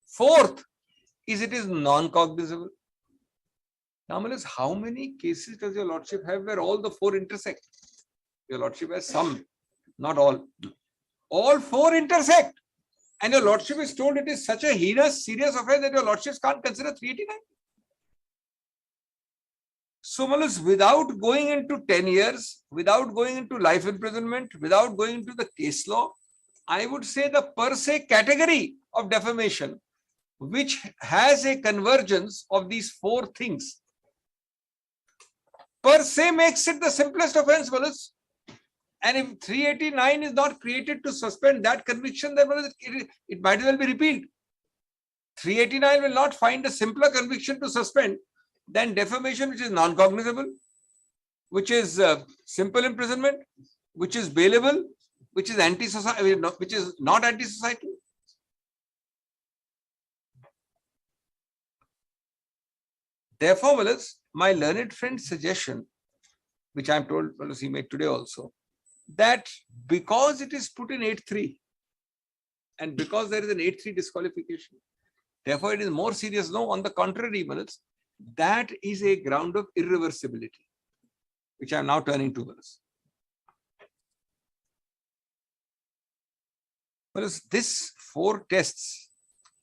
Fourth is it is non-cognizable. Now, Malas, how many cases does your lordship have where all the four intersect? Your lordship has some, not all. All four intersect. And your lordship is told it is such a heinous, serious offense that your lordships can't consider 389. So, Malas, without going into 10 years, without going into life imprisonment, without going into the case law, I would say the per se category of defamation, which has a convergence of these four things, per se makes it the simplest offense, Malas. And if 389 is not created to suspend that conviction, then it might as well be repealed. 389 will not find a simpler conviction to suspend than defamation, which is non-cognizable, which is simple imprisonment, which is bailable, which is anti-society, which is not anti-societal. Therefore, Malas, my learned friend's suggestion, which I am told Malas he made today also, that because it is put in 8.3 and because there is an 8.3 disqualification, therefore it is more serious. No, on the contrary, Malas, that is a ground of irreversibility, which I am now turning to, Malas. Malas, these four tests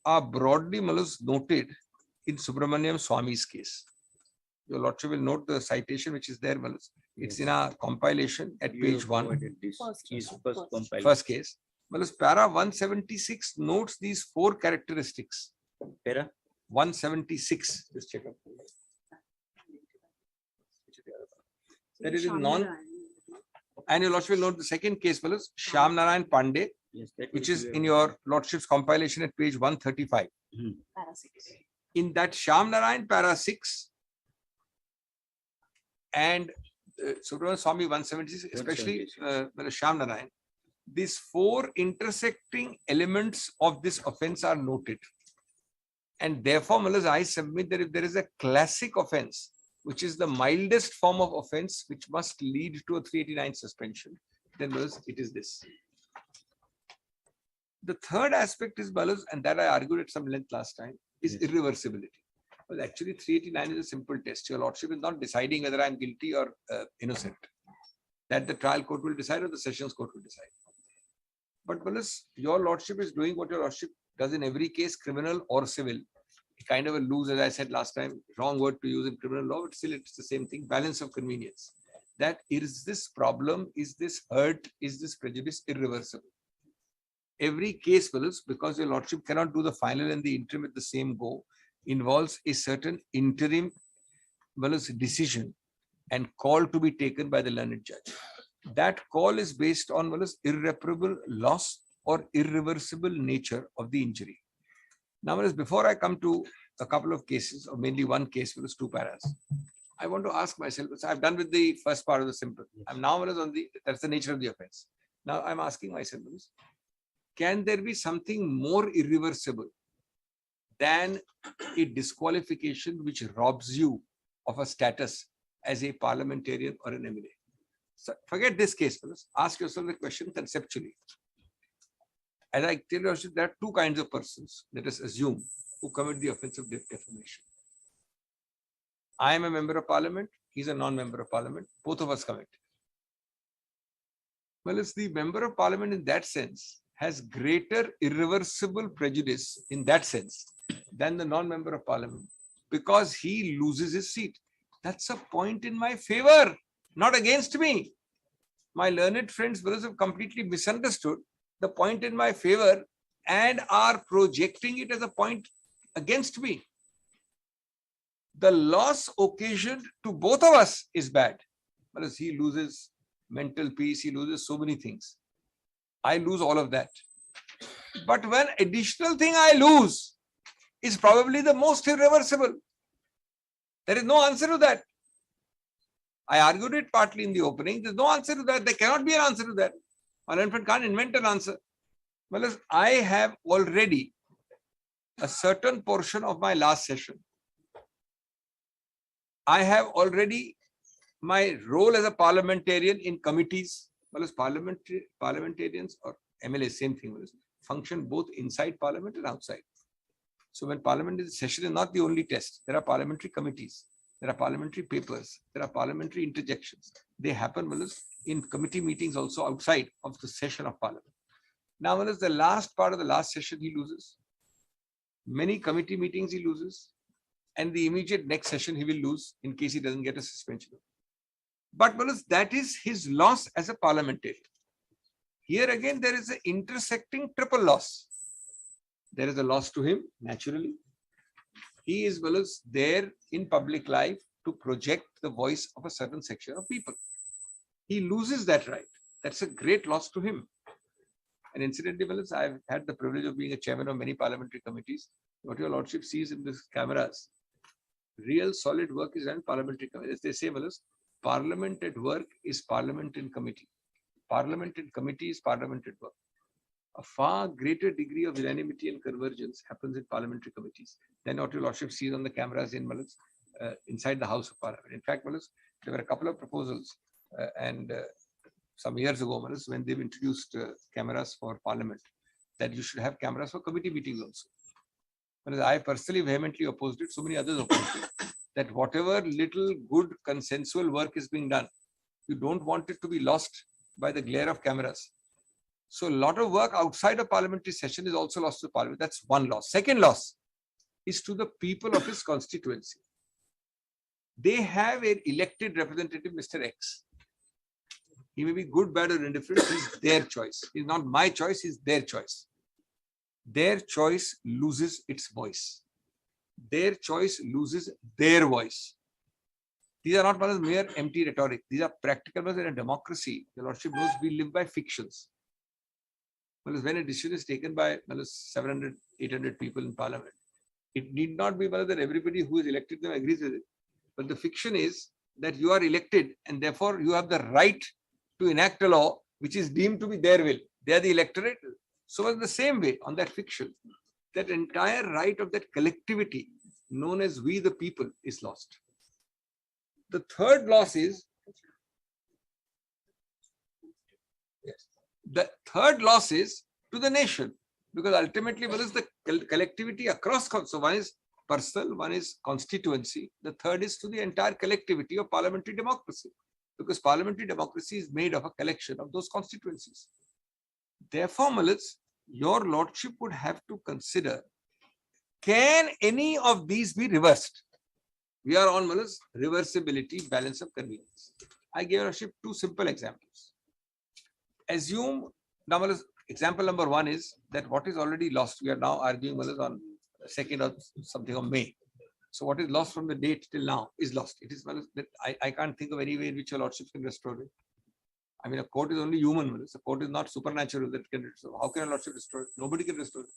are broadly, Malas, noted in Subramaniam Swami's case. Your lordship will note the citation which is there, Malas. It's in our compilation at You page have 1. provided this is first compilation. First case. Malas, para 176 notes these four characteristics. Para 176. Just check up. That it is non. And your lordship will note the second case, Malas, Shyam Narayan Pandey, yes, that which will is be in your lordship's compilation at page 135. In that Shyam Narayan para 6 and Subramanian Swami 176, especially Shyam Narayan, these four intersecting elements of this offense are noted. And therefore, Malas, I submit that if there is a classic offense, which is the mildest form of offense, which must lead to a 389 suspension, then Malas, it is this. The third aspect is, Malas, and that I argued at some length last time, is irreversibility. Well, actually, 389 is a simple test. Your lordship is not deciding whether I am guilty or innocent. That the trial court will decide or the sessions court will decide. But Malas, your lordship is doing what your lordship does in every case, criminal or civil. Kind of a lose, as I said last time, wrong word to use in criminal law, but still it's the same thing, balance of convenience. That is this problem, is this hurt, is this prejudice irreversible? Every case, Malas, because your lordship cannot do the final and the interim at the same go, involves a certain interim, Malas, decision and call to be taken by the learned judge. That call is based on, Malas, irreparable loss or irreversible nature of the injury. Now, whereas before I come to a couple of cases, or mainly one case with 2 paras, I want to ask myself, so I've done with the first part of the simple. I'm now on the, that's the nature of the offense. Now I'm asking myself, can there be something more irreversible than a disqualification which robs you of a status as a parliamentarian or an MLA? So forget this case, fellows. Ask yourself the question conceptually. As I tell you, there are 2 kinds of persons, let us assume, who commit the offense of defamation. I am a member of parliament, he's a non-member of parliament, both of us commit. Well, it's the member of parliament in that sense has greater irreversible prejudice in that sense than the non-member of parliament, because he loses his seat. That's a point in my favor, not against me. My learned friends, brothers, have completely misunderstood the point in my favor and are projecting it as a point against me. The loss occasioned to both of us is bad, because he loses mental peace, he loses so many things. I lose all of that. But one additional thing I lose is probably the most irreversible. There is no answer to that. I argued it partly in the opening. There's no answer to that. There cannot be an answer to that. One infant can't invent an answer. Well, I have already a certain portion of my last session. I have already my role as a parliamentarian in committees. Well, as parliamentarians or MLA, same thing, function both inside parliament and outside. So when parliament is session is not the only test. There are parliamentary committees, there are parliamentary papers, there are parliamentary interjections. They happen in committee meetings also outside of the session of parliament. Now, the last part of the last session he loses. Many committee meetings he loses, and the immediate next session he will lose in case he doesn't get a suspension. But that is his loss as a parliamentarian. Here again, there is an intersecting triple loss. There is a loss to him, naturally. He is there in public life to project the voice of a certain section of people. He loses that right. That's a great loss to him. And incidentally, I've had the privilege of being a chairman of many parliamentary committees. What your lordship sees in these cameras, real solid work is done in parliamentary committees. They say, parliament at work is parliament in committee. Parliament in committee is parliament at work. A far greater degree of unanimity and convergence happens in parliamentary committees than what your lordship sees on the cameras in inside the House of Parliament. In fact, there were a couple of proposals some years ago, when they've introduced cameras for parliament, that you should have cameras for committee meetings also. I personally vehemently opposed it, so many others opposed it, that whatever little good consensual work is being done, you don't want it to be lost by the glare of cameras. So a lot of work outside of parliamentary session is also lost to parliament. That's one loss. Second loss is to the people of his constituency. They have an elected representative, Mr. X. He may be good, bad, or indifferent. It's their choice. It's not my choice, it's their choice. Their choice loses its voice. Their choice loses their voice. These are not mere empty rhetoric. These are practical. In a democracy, the lordship knows we live by fictions. When a decision is taken by 700, 800 people in parliament, it need not be that everybody who is elected them agrees with it. But the fiction is that you are elected and therefore you have the right to enact a law which is deemed to be their will. They are the electorate. So in the same way, on that fiction, that entire right of that collectivity known as we the people is lost. The third loss is, the third loss is to the nation, because ultimately what is the collectivity across, so one is personal, one is constituency, the third is to the entire collectivity of parliamentary democracy, because parliamentary democracy is made of a collection of those constituencies. Therefore, your lordship would have to consider, can any of these be reversed? We are on reversibility, balance of convenience. I gave lordship 2 simple examples. Assume, now example number 1 is that what is already lost, we are now arguing on 2nd or something of May. So what is lost from the date till now is lost. It is that I can't think of any way in which your lordship can restore it. I mean, a court is only human. A court is not supernatural that can restore. How can a lordship restore it? Nobody can restore it.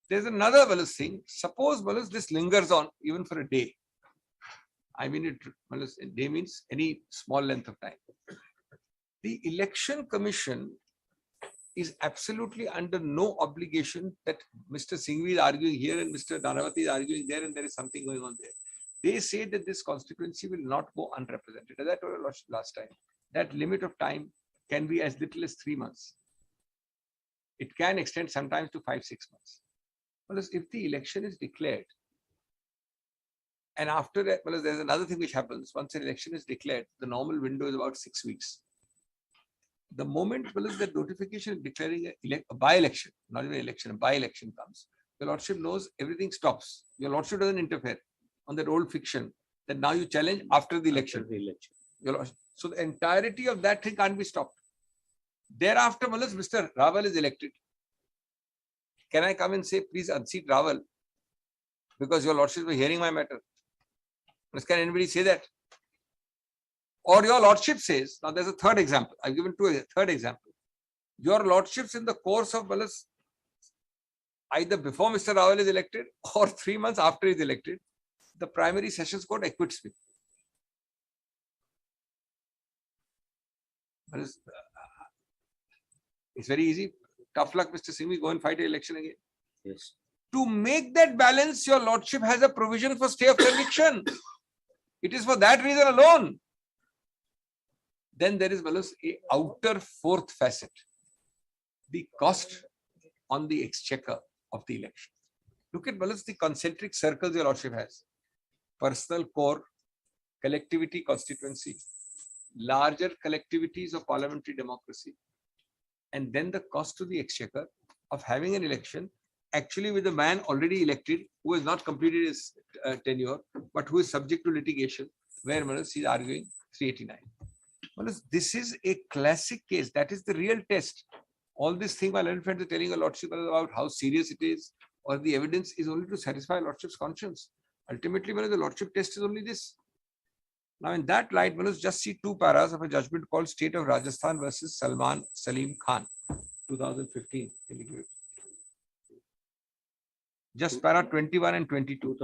There's another thing. Suppose this lingers on even for a day. I mean, a day means any small length of time. The Election Commission is absolutely under no obligation that Mr. Singhvi is arguing here and Mr. Dhanavati is arguing there, and there is something going on there. They say that this constituency will not go unrepresented. As I told you last time, that limit of time can be as little as 3 months. It can extend sometimes to 5-6 months. Well, if the election is declared, and after that, well, there's another thing which happens. Once an election is declared, the normal window is about 6 weeks. The moment that notification declaring a by-election, not even election, a by-election comes, your lordship knows everything stops. Your lordship doesn't interfere on that old fiction that now you challenge after the election. So the entirety of that thing can't be stopped. Thereafter, Mr. Raval is elected. Can I come and say, please unseat Raval because your lordship is hearing my matter? Can anybody say that? Or your lordship says, now there's a third example. I've given a third example. Your lordships in the course of either before Mr. Raval is elected or 3 months after he is elected, the primary sessions court acquits me. It's very easy. Tough luck, Mr. Singhvi, go and fight an election again. Yes. To make that balance, your lordship has a provision for stay of conviction. It is for that reason alone. Then there is a outer fourth facet, the cost on the exchequer of the election. Look at the concentric circles your lordship has. Personal core, collectivity constituency, larger collectivities of parliamentary democracy, and then the cost to the exchequer of having an election actually with a man already elected who has not completed his tenure, but who is subject to litigation, where he is arguing 389. This is a classic case. That is the real test. All this thing my learned friends are telling a lordship about how serious it is, or the evidence is only to satisfy lordship's conscience. Ultimately, the lordship test is only this. Now, in that light, just see 2 paras of a judgment called State of Rajasthan versus Salim Khan, 2015. Just para 21 and 22.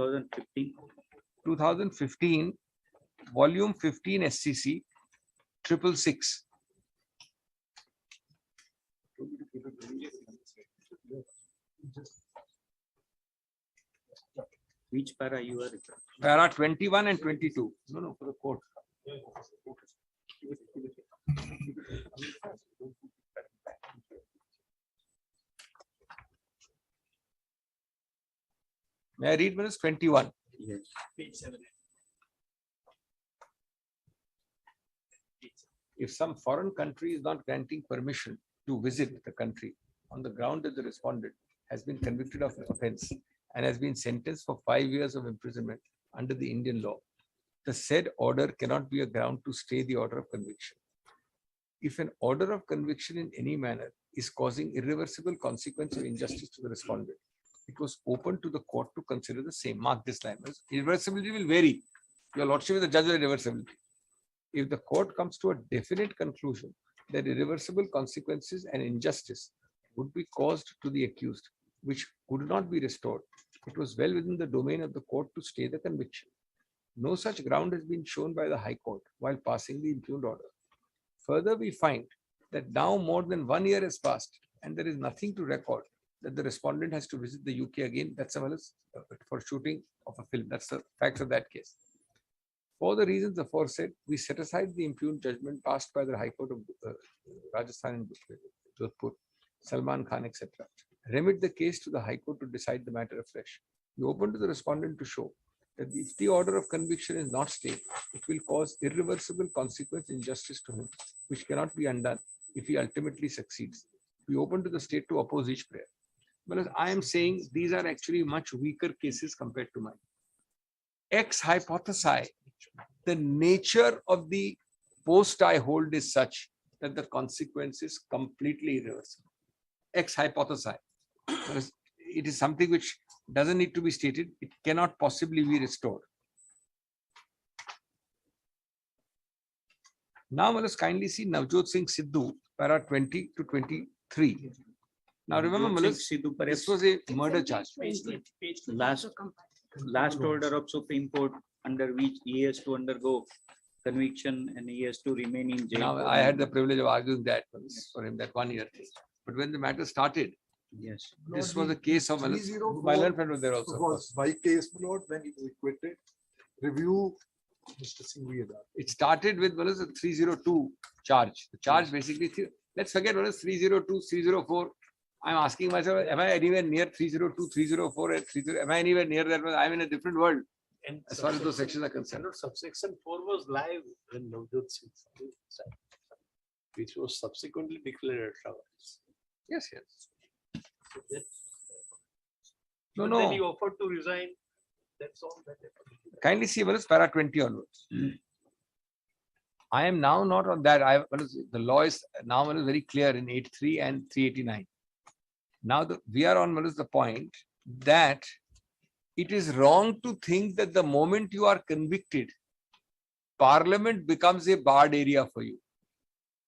2015, volume 15 SCC, 666. Which para you are referring? Para 21 and 22. No, for the court. May I read 21? Yes. Page 7. If some foreign country is not granting permission to visit the country on the ground that the respondent has been convicted of an offence and has been sentenced for 5 years of imprisonment under the Indian law, the said order cannot be a ground to stay the order of conviction. If an order of conviction in any manner is causing irreversible consequence of injustice to the respondent, it was open to the court to consider the same. Mark this line. Irreversibility will vary. Your lordship is the judge of irreversibility. If the court comes to a definite conclusion that irreversible consequences and injustice would be caused to the accused, which could not be restored, it was well within the domain of the court to stay the conviction. No such ground has been shown by the High Court while passing the impugned order. Further, we find that now more than 1 year has passed and there is nothing to record that the respondent has to visit the UK again. That's for shooting of a film. That's the facts of that case. For the reasons aforesaid, we set aside the impugned judgment passed by the High Court of Rajasthan and Jodhpur, Salman Khan, etc. Remit the case to the High Court to decide the matter afresh. We open to the respondent to show that if the order of conviction is not stayed, it will cause irreversible consequence injustice to him, which cannot be undone if he ultimately succeeds. We open to the state to oppose each prayer. But as I am saying, these are actually much weaker cases compared to mine. Ex hypothesi, the nature of the post I hold is such that the consequence is completely irreversible. Ex hypothesi. It is something which doesn't need to be stated. It cannot possibly be restored. Now let us kindly see Navjot Singh Sidhu, para 20 to 23. Now remember, Navjot Malas, Singh Sidhu, this perhaps was a murder charge. last order of Supreme Court under which he has to undergo conviction and he has to remain in jail. Now, for I had 9 the months. privilege of arguing that for him, that 1 year thing. But when the matter started, Yes. this was a case of, Malas, 304 my learned friend was there also. of Was course. by case, my lord, when he was acquitted. Review, Mr. Singh. It started with what is a 302 charge. The charge basically, let's forget what is 302, 304. I'm asking myself, am I anywhere near 302, 304, and 30? Am I anywhere near that? I'm in a different world And as far as those sections are concerned. subsection 4 was live when Navjot Singh Sidhu signed, which was subsequently declared otherwise. Yes, yes. So that- No, But then he no. offered to resign. That's all that happened. Kindly see what is para 20 onwards. I am now not on that. The law is now what is very clear in 83 and 389. Now we are on what is the point that it is wrong to think that the moment you are convicted, Parliament becomes a barred area for you.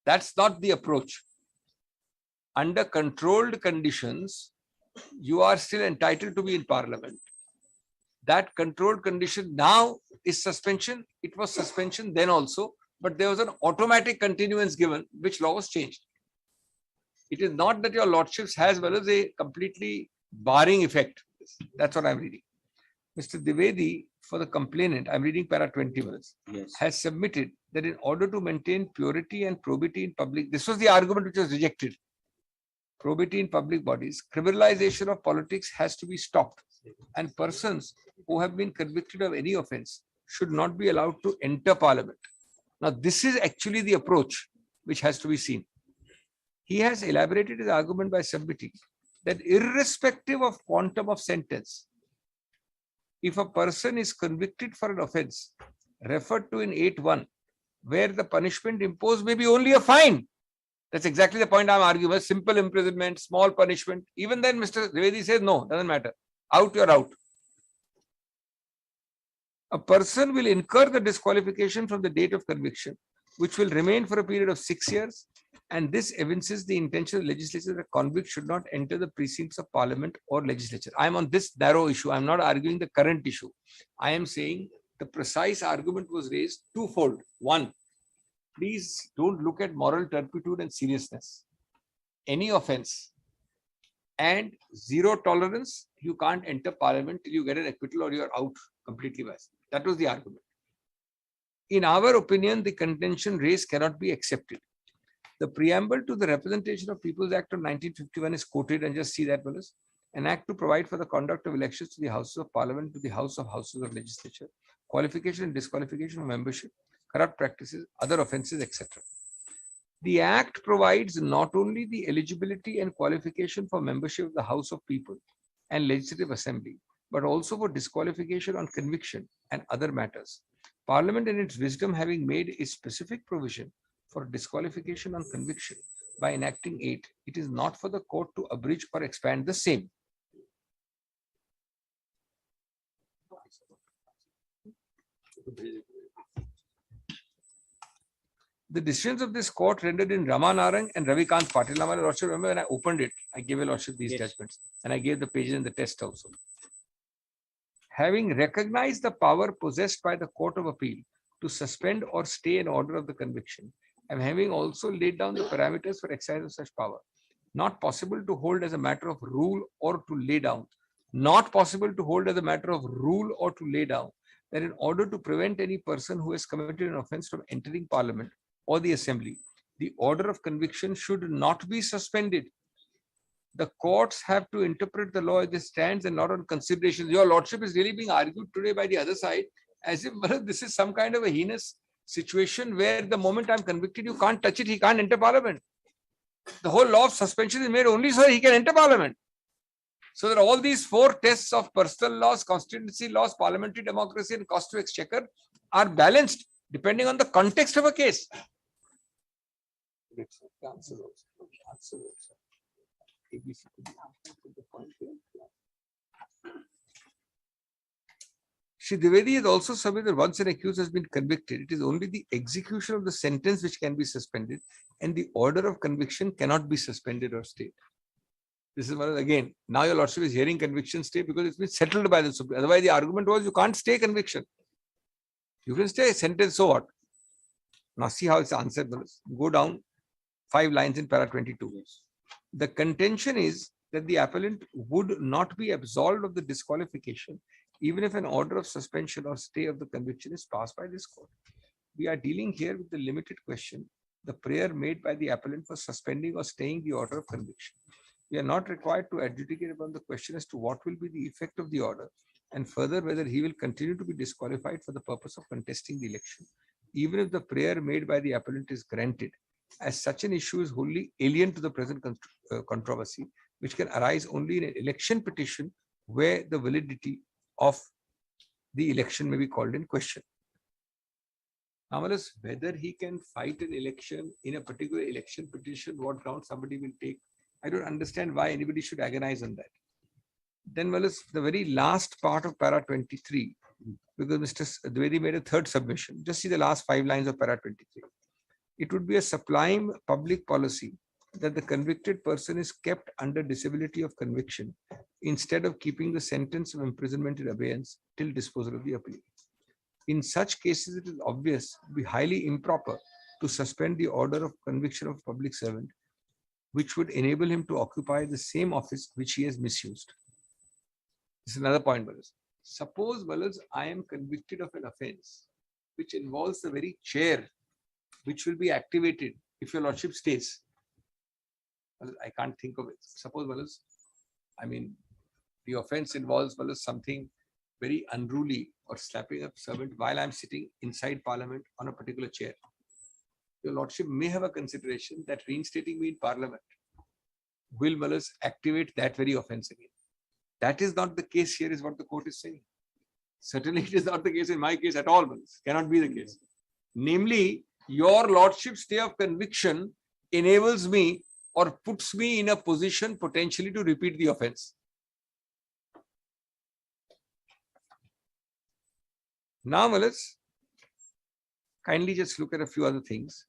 That's not the approach. Under controlled conditions, you are still entitled to be in Parliament. That controlled condition now is suspension. It was suspension then also, but there was an automatic continuance given, which law was changed. It is not that your lordships has well as a completely barring effect. That's what I'm reading. Mr. Dwivedi, for the complainant, I'm reading para 20 minutes, Yes. has submitted that in order to maintain purity and probity in public, this was the argument which was rejected. Probity in public bodies, criminalization of politics has to be stopped, and persons who have been convicted of any offense should not be allowed to enter Parliament. Now, this is actually the approach which has to be seen. He has elaborated his argument by submitting that irrespective of quantum of sentence, if a person is convicted for an offense referred to in 8.1, where the punishment imposed may be only a fine. That's exactly the point I'm arguing. A simple imprisonment, small punishment. Even then, Mr. Dwivedi says, no, doesn't matter. Out, you're out. A person will incur the disqualification from the date of conviction, which will remain for a period of 6 years. And this evinces the intention of the legislature that convict should not enter the precincts of Parliament or legislature. I'm on this narrow issue. I'm not arguing the current issue. I am saying the precise argument was raised twofold. One, please don't look at moral turpitude and seriousness. Any offense and zero tolerance, you can't enter Parliament till you get an acquittal or you're out completely. That was the argument. In our opinion, the contention raised cannot be accepted. The preamble to the Representation of People's Act of 1951 is quoted, and just see that, Willis. An act to provide for the conduct of elections to the Houses of Parliament, to the Houses of Legislature, qualification and disqualification of membership, corrupt practices, other offences, etc. The Act provides not only the eligibility and qualification for membership of the House of People and Legislative Assembly, but also for disqualification on conviction and other matters. Parliament, in its wisdom, having made a specific provision for disqualification on conviction by enacting 8, it is not for the court to abridge or expand the same. The decisions of this court rendered in Ramanarang and Ravikant Patil. Now, my lordship, remember when I opened it, I gave a lordship these judgments, and I gave the pages in the test also. Having recognized the power possessed by the Court of Appeal to suspend or stay an order of the conviction, and having also laid down the parameters for exercise of such power, not possible to hold as a matter of rule or to lay down, not possible to hold as a matter of rule or to lay down, that in order to prevent any person who has committed an offence from entering Parliament or the Assembly, the order of conviction should not be suspended. The courts have to interpret the law as it stands and not on considerations. Your lordship is really being argued today by the other side as if this is some kind of a heinous situation where the moment I'm convicted, you can't touch it, he can't enter Parliament. The whole law of suspension is made only so he can enter Parliament. So that all these 4 tests of personal laws, constituency laws, parliamentary democracy, and cost to exchequer are balanced depending on the context of a case. Shri Dwivedi has also submitted that once an accused has been convicted, it is only the execution of the sentence which can be suspended, and the order of conviction cannot be suspended or stayed. This is one again. Now your lordship is hearing conviction stay because it's been settled by the Supreme. Otherwise, the argument was you can't stay conviction. You can stay sentence, so what? Now see how it's answered. Go down 5 lines in para 22. The contention is that the appellant would not be absolved of the disqualification even if an order of suspension or stay of the conviction is passed by this court. We are dealing here with the limited question, the prayer made by the appellant for suspending or staying the order of conviction. We are not required to adjudicate upon the question as to what will be the effect of the order, and further whether he will continue to be disqualified for the purpose of contesting the election, even if the prayer made by the appellant is granted, as such an issue is wholly alien to the present controversy, which can arise only in an election petition where the validity of the election may be called in question. Now, whether he can fight an election in a particular election petition, what ground somebody will take, I don't understand why anybody should agonize on that. Then, the very last part of para 23, because Mr. Dwivedi made a third submission. Just see the last 5 lines of para 23. It would be a sublime public policy that the convicted person is kept under disability of conviction instead of keeping the sentence of imprisonment in abeyance till disposal of the appeal. In such cases, it is obvious to be highly improper to suspend the order of conviction of public servant, which would enable him to occupy the same office which he has misused. This is another point, Balas. Suppose, Balas, I am convicted of an offense which involves the very chair which will be activated if your lordship stays. I can't think of it. Suppose, Balas, the offense involves, Balas, something very unruly or slapping up servant while I'm sitting inside parliament on a particular chair. Your lordship may have a consideration that reinstating me in parliament will, Balas, activate that very offense again. That is not the case here, is what the court is saying. Certainly, it is not the case in my case at all, Balas. Cannot be the case. Namely, your lordship's stay of conviction enables me or puts me in a position potentially to repeat the offense. Now, let's kindly just look at a few other things.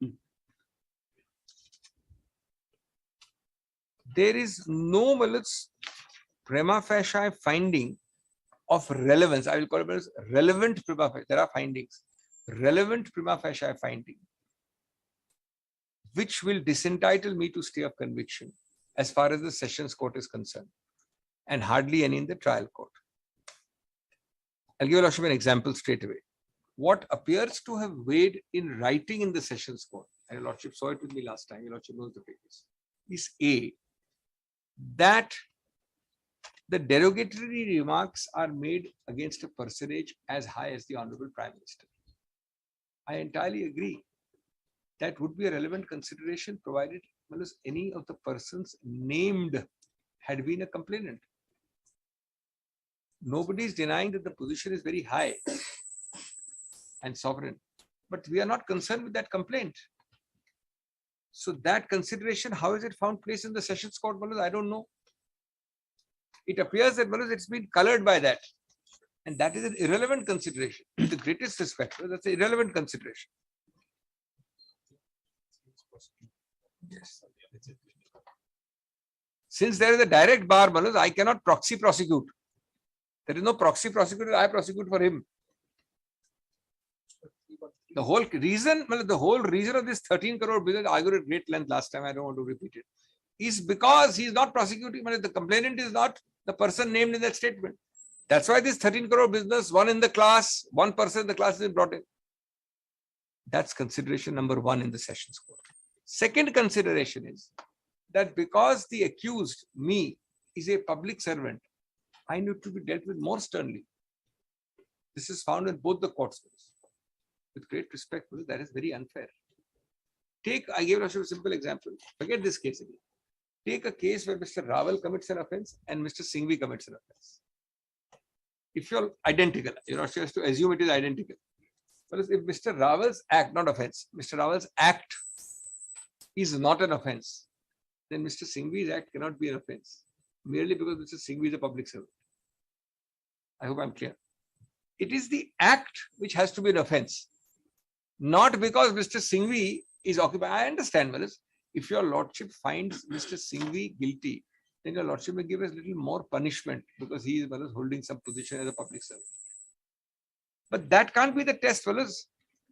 There is no prima facie finding of relevance. I will call it as relevant prima facie. There are findings. Relevant prima facie finding, which will disentitle me to stay of conviction as far as the sessions court is concerned, and hardly any in the trial court. I'll give your lordship an example straight away. What appears to have weighed in writing in the sessions court, and your lordship saw it with me last time, your lordship knows the papers, is A, that the derogatory remarks are made against a personage as high as the Honorable Prime Minister. I entirely agree. That would be a relevant consideration provided any of the persons named had been a complainant. Nobody is denying that the position is very high and sovereign, but we are not concerned with that complaint. So that consideration, how is it found place in the sessions court? I don't know. It appears that it's been colored by that, and that is an irrelevant consideration. With the greatest respect, that's an irrelevant consideration. Yes. Since there is a direct bar, I cannot proxy prosecute. There is no proxy prosecutor, I prosecute for him. The whole reason of this 13 crore business, I argued at great length last time, I don't want to repeat it, is because he is not prosecuting, the complainant is not the person named in that statement. That's why this 13 crore business, one person in the class is brought in. That's consideration number 1 in the sessions court. Second consideration is that because the accused, me, is a public servant, I need to be dealt with more sternly. This is found in both the courts. With great respect, that is very unfair. I gave you a simple example. Forget this case again. Take a case where Mr. Rawal commits an offense and Mr. Singhvi commits an offense. If you're identical, you're not supposed to assume it is identical. But if Mr. Rawal's act, not offense, Mr. Rawal's act is not an offense, then Mr. Singhvi's act cannot be an offense, merely because Mr. Singhvi is a public servant. I hope I'm clear. It is the act which has to be an offense. Not because Mr. Singhvi is occupied. I understand, Malas. If your lordship finds Mr. Singhvi guilty, then your lordship may give us a little more punishment because he is Malas, holding some position as a public servant. But that can't be the test, Malas.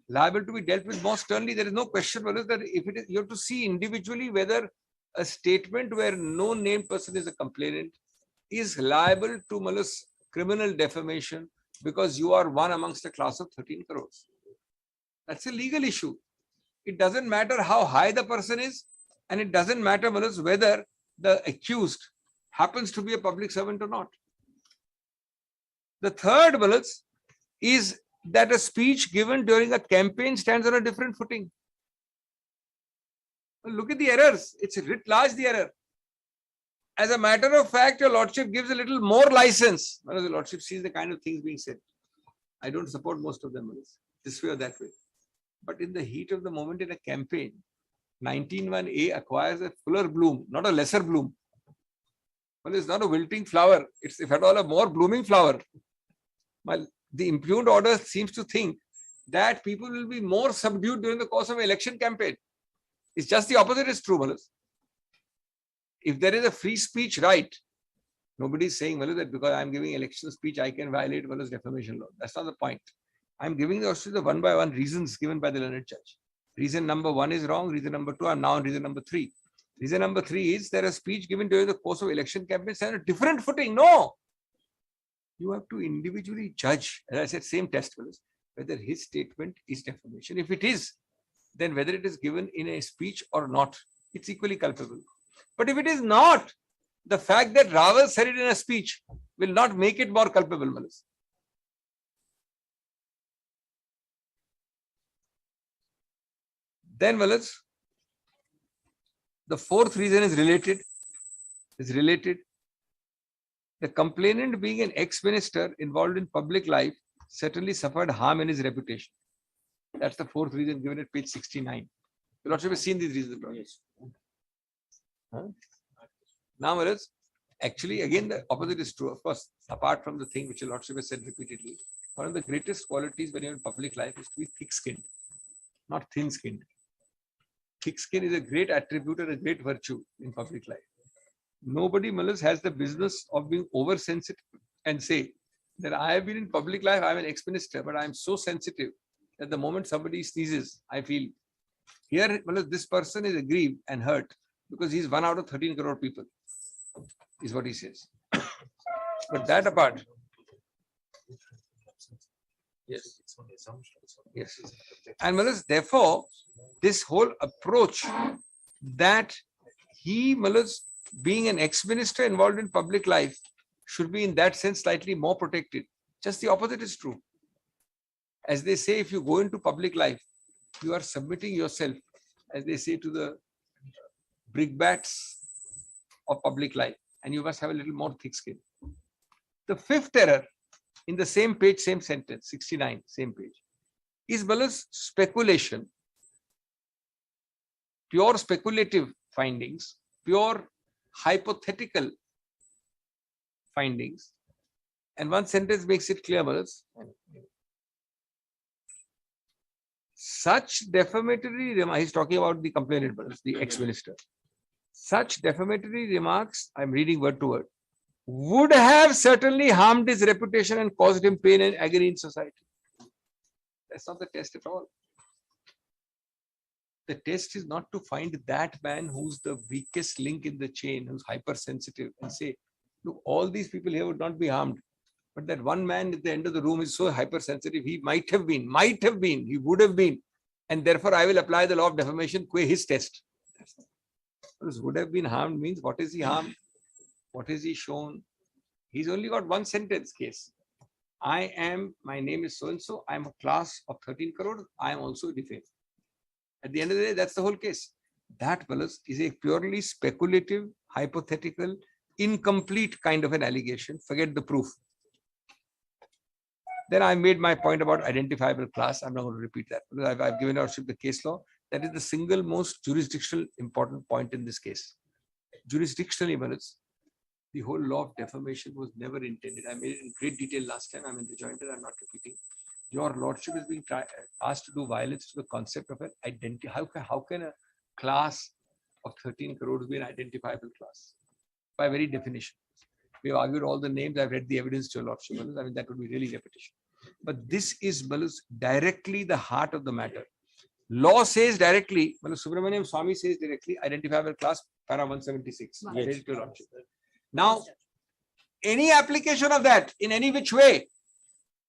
Liable to be dealt with more sternly. There is no question, Malas, that if it is, you have to see individually whether a statement where no named person is a complainant is liable to Malas criminal defamation because you are one amongst a class of 13 crores. That's a legal issue. It doesn't matter how high the person is, and it doesn't matter whether the accused happens to be a public servant or not. The third is that a speech given during a campaign stands on a different footing. Well, look at the errors. It's writ large, the error. As a matter of fact, your lordship gives a little more license. The lordship sees the kind of things being said. I don't support most of them, this way or that way. But in the heat of the moment in a campaign, 19(1)(a) acquires a fuller bloom, not a lesser bloom. Well, it's not a wilting flower. It's, if at all, a more blooming flower. Well, the impugned order seems to think that people will be more subdued during the course of an election campaign. It's just the opposite is true, Malas. If there is a free speech right, nobody is saying, Malas, that because I'm giving election speech, I can violate Malas defamation law. That's not the point. I'm giving the one by one reasons given by the learned judge. Reason number 1 is wrong. Reason number 2, I'm now on reason number 3. Reason number 3 is there a speech given during the course of election campaigns on a different footing. No. You have to individually judge, as I said, same test, whether his statement is defamation. If it is, then whether it is given in a speech or not, it's equally culpable. But if it is not, the fact that Rawal said it in a speech will not make it more culpable, Malas. Then, Malas, the fourth reason is related. The complainant, being an ex-minister involved in public life, certainly suffered harm in his reputation. That's the fourth reason given at page 69. You lordship has seen these reasons. Huh? Now, Malas, actually, again, the opposite is true. Of course, apart from the thing which your lordship has said repeatedly, one of the greatest qualities when you're in public life is to be thick-skinned, not thin-skinned. Thick skin is a great attribute and a great virtue in public life. Nobody, Malas, has the business of being oversensitive and say that I have been in public life, I'm an ex-minister, but I'm so sensitive that the moment somebody sneezes, I feel. Here, Malas, this person is aggrieved and hurt because he's 1 out of 13 crore people, is what he says. But that apart, yes. Yes. And Malas, therefore, this whole approach that he, Malas, being an ex-minister involved in public life, should be in that sense slightly more protected. Just the opposite is true. As they say, if you go into public life, you are submitting yourself, as they say, to the brickbats of public life, and you must have a little more thick skin. The fifth error in the same page, same sentence, 69, same page, is Malas speculation, pure speculative findings, pure hypothetical findings. And one sentence makes it clear, Malas. Such defamatory remarks, he's talking about the complainant, Malas, the ex-minister. Such defamatory remarks, I'm reading word to word, would have certainly harmed his reputation and caused him pain and agony in society. That's not the test at all. The test is not to find that man who's the weakest link in the chain, who's hypersensitive, and say, look, all these people here would not be harmed. But that one man at the end of the room is so hypersensitive, he might have been, he would have been. And therefore, I will apply the law of defamation, his test. Because would have been harmed means, what is he harmed? What is he shown? He's only got one sentence case. My name is so-and-so, I'm a class of 13 crore, I am also defamed. At the end of the day, that's the whole case. That, Malas, is a purely speculative, hypothetical, incomplete kind of an allegation. Forget the proof. Then I made my point about identifiable class. I'm not going to repeat that. I've given out the case law. That is the single most jurisdictional important point in this case. Jurisdictionally, Malas, The whole law of defamation was never intended. I made it in great detail last time. I'm in the jointer. I'm not repeating. Your lordship is being asked to do violence to the concept of an identity. How can a class of 13 crores be an identifiable class? By very definition. We have argued all the names. I've read the evidence to your lordship. I mean, that would be really repetition. But this is directly the heart of the matter. Law says directly, Subramaniam Swami says directly, identifiable class, para 176. I read it to your lordship. Now, any application of that in any which way,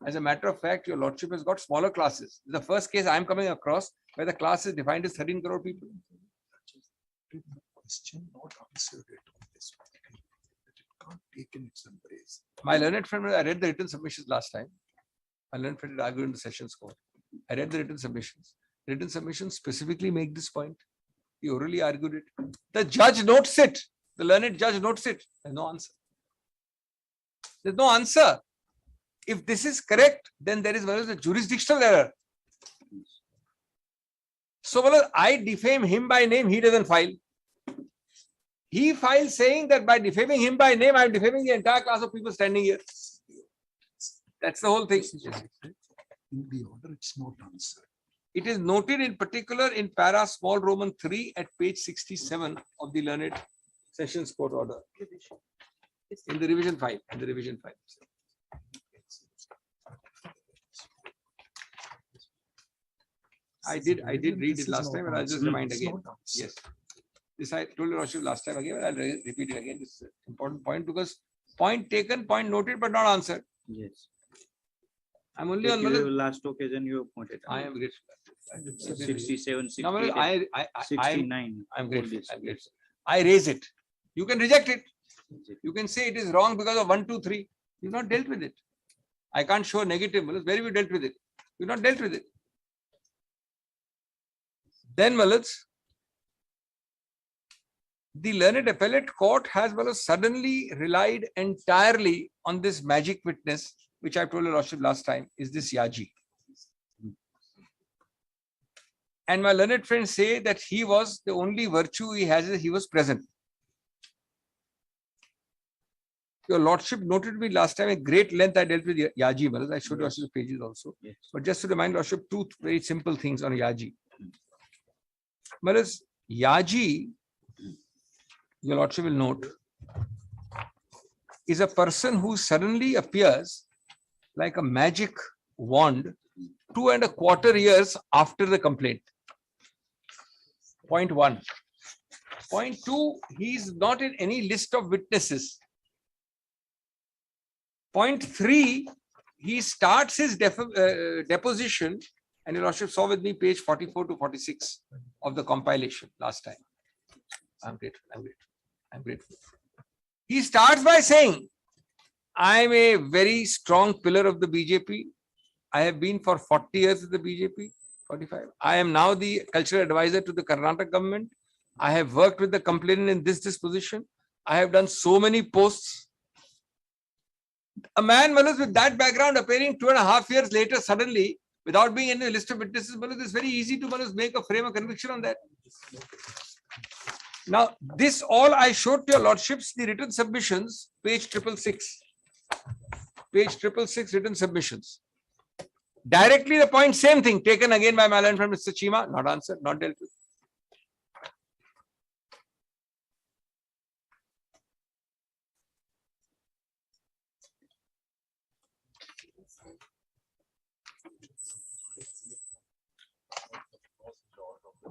as a matter of fact, your lordship has got smaller classes. The first case I'm coming across where the class is defined as 13 crore people. Question not answered it on this one. It can't take in its embrace. My learned friend, I read the written submissions last time. My learned friend argued in the sessions court. I read the written submissions. Written submissions specifically make this point. He orally argued it. The judge notes it. The learned judge notes it. There's no answer. There's no answer. If this is correct, then there is a jurisdictional error. So, I defame him by name, he doesn't file. He files saying that by defaming him by name, I'm defaming the entire class of people standing here. That's the whole thing. In the order, it's not answered. It is noted in particular in para small Roman 3 at page 67 of the learned sessions court order. In the revision 5. In the revision 5. I did read it last time, and I'll just remind again. Yes. This I told you last time again, but I'll repeat it again. This is an important point because point taken, point noted, but not answered. Yes. I'm only on the last occasion you pointed. I am grateful. 67, 68, No, 69. I'm grateful. I'm grateful. I raise it. You can reject it. You can say it is wrong because of 1, 2, 3. You've not dealt with it. I can't show negative. Where have you dealt with it? You've not dealt with it. Then, the learned appellate court has suddenly relied entirely on this magic witness, which I told you last time, is this Yaji. And my learned friends say that he was the only virtue he has is he was present. Your lordship noted me last time at great length. I dealt with Yaji. I showed you the pages also. Yes. But just to remind lordship, two very simple things on Yaji. Yaji, your lordship will note, is a person who suddenly appears like a magic wand 2.25 years after the complaint. Point 1. Point 2, he is not in any list of witnesses. Point 3, he starts his deposition, and your lordship saw with me page 44 to 46 of the compilation last time. I'm grateful. I'm grateful. I'm grateful. He starts by saying, I'm a very strong pillar of the BJP. I have been for 40 years with the BJP, 45. I am now the cultural advisor to the Karnataka government. I have worked with the complainant in this position. I have done so many posts. A man, with that background appearing 2.5 years later, suddenly, without being in the list of witnesses, it's very easy to make a frame of conviction on that. Now, this all I showed to your lordships, the written submissions, page 666. Page 666, written submissions. Directly the point, same thing, taken again by my learned friend Mr. Chima, not answered, not dealt with.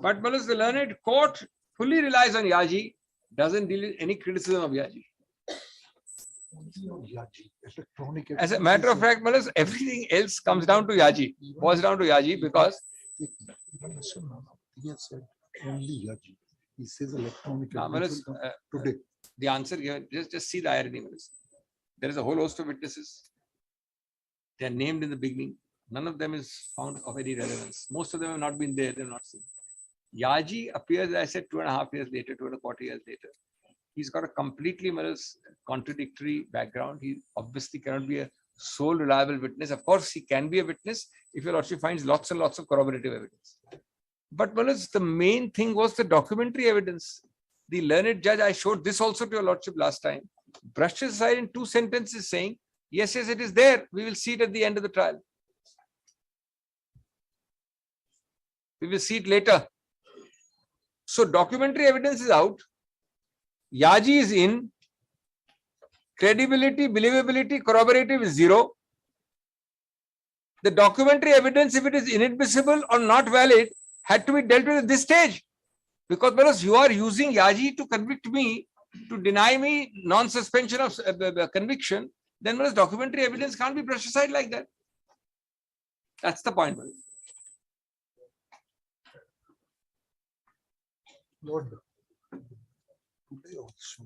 But the learned court fully relies on Yaji, doesn't deal with any criticism of Yaji. As a matter of fact, everything else comes down to Yaji, boils down to Yaji because He has said only Yaji. He says electronic. Today. The answer here, just see the irony. There is a whole host of witnesses. They are named in the beginning. None of them is found of any relevance. Most of them have not been there, they have not seen. Yaji appears, as I said, 2.5 years later, 2.25 years later. He's got a completely contradictory background. He obviously cannot be a sole reliable witness. Of course, he can be a witness if your lordship finds lots and lots of corroborative evidence. But the main thing was the documentary evidence. The learned judge, I showed this also to your lordship last time. brushes aside in 2 sentences saying, yes, yes, it is there. We will see it at the end of the trial. We will see it later. So documentary evidence is out. Yaji is in. Credibility, believability, corroborative is 0. The documentary evidence, if it is inadmissible or not valid, had to be dealt with at this stage. Because you are using Yaji to convict me, to deny me non-suspension of conviction, then documentary evidence can't be brushed aside like that. That's the point. Lord, today also,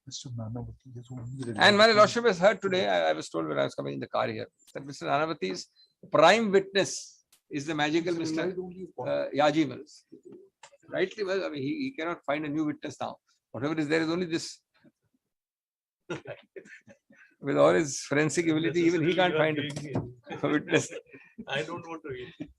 Mr. Nanavati has only. And my lordship has heard today, I was told when I was coming in the car here, that Mr. Nanavati's prime witness is the magical Mr. Yaji Mills. Rightly, well, I mean, he cannot find a new witness now. Whatever is there is only this. With all his forensic ability, even he can't find a witness. I don't want to eat.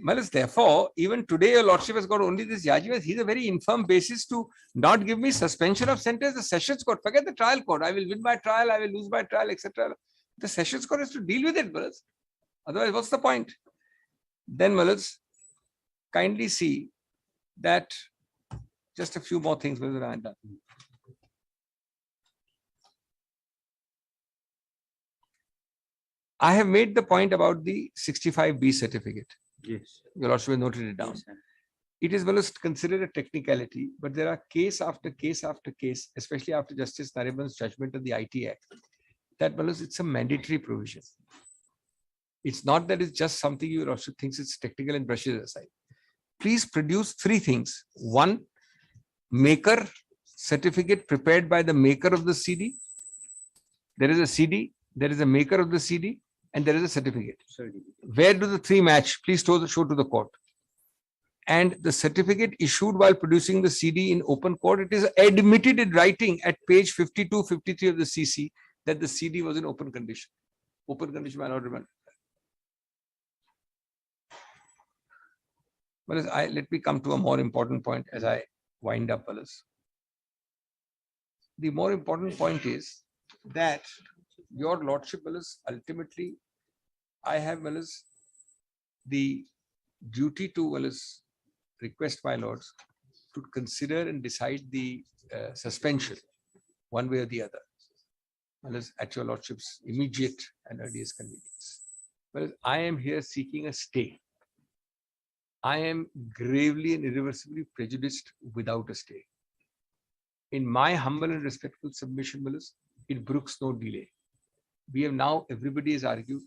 Malas, therefore, even today, your lordship has got only this Yaji. He's a very infirm basis to not give me suspension of sentence. The sessions court, forget the trial court. I will win by trial, I will lose by trial, etc. The sessions court has to deal with it, Malas. Otherwise, what's the point? Then, Malas, kindly see that just a few more things will be done. I have made the point about the 65B certificate. Yes. Your lordship has noted it down. Yes, sir. It is well considered a technicality, but there are case after case after case, especially after Justice Nariman's judgment of the IT Act, that it's a mandatory provision. It's not that it's just something your lordship thinks it's technical and brushes aside. Please produce 3 things. 1, maker certificate prepared by the maker of the CD. There is a CD, there is a maker of the CD, and there is a certificate. Where do the 3 match? Please show to the court. And the certificate issued while producing the CD in open court, it is admitted in writing at page 52, 53 of the CC that the CD was in open condition. Open condition, my lord, remember. But let me come to a more important point as I wind up, Wallace. The more important point is that your lordship, Wallace, ultimately, I have, Wallace, the duty to, Wallace, request my lords to consider and decide the suspension one way or the other, Wallace, at your lordship's immediate and earliest convenience. Well, I am here seeking a stay. I am gravely and irreversibly prejudiced without a stay. In my humble and respectful submission, Wallace, it brooks no delay. We have now, everybody has argued.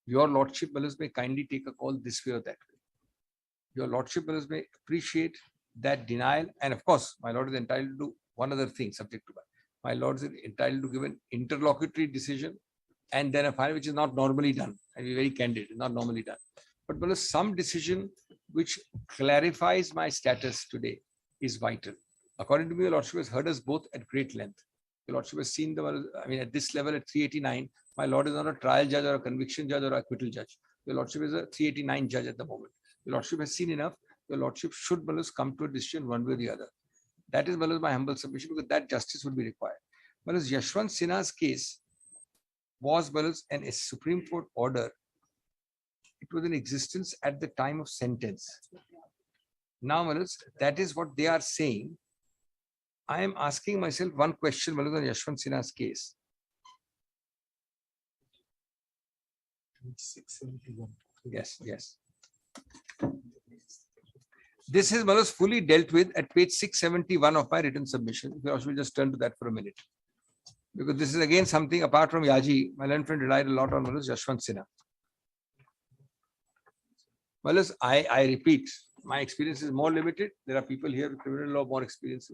Your lordship, Wallace, may kindly take a call this way or that way. Your lordship, Wallace, may appreciate that denial. And of course, my lord is entitled to do one other thing subject to that. My lord is entitled to give an interlocutory decision and then a final, which is not normally done. I'll be very candid, not normally done. But Wallace, some decision which clarifies my status today is vital. According to me, your lordship has heard us both at great length. Your lordship has seen at this level at 389, my lord is not a trial judge or a conviction judge or acquittal judge. Your lordship is a 389 judge at the moment. Your lordship has seen enough. Your lordship should, Wallace, come to a decision one way or the other. That is, Wallace, my humble submission, because that justice would be required. Wallace, Yashwant Sinha's case was, Wallace, a Supreme Court order. It was in existence at the time of sentence. Now, Wallace, that is what they are saying. I am asking myself one question, Wallace, on Yashwant Sinha's case. 671. Yes, yes. This is, Wallace, fully dealt with at page 671 of my written submission. If you also will just turn to that for a minute. Because this is again something apart from Yaji. My learned friend relied a lot on, Wallace, Yashwant Sinha. Wallace, I repeat, my experience is more limited. There are people here with criminal law more experience.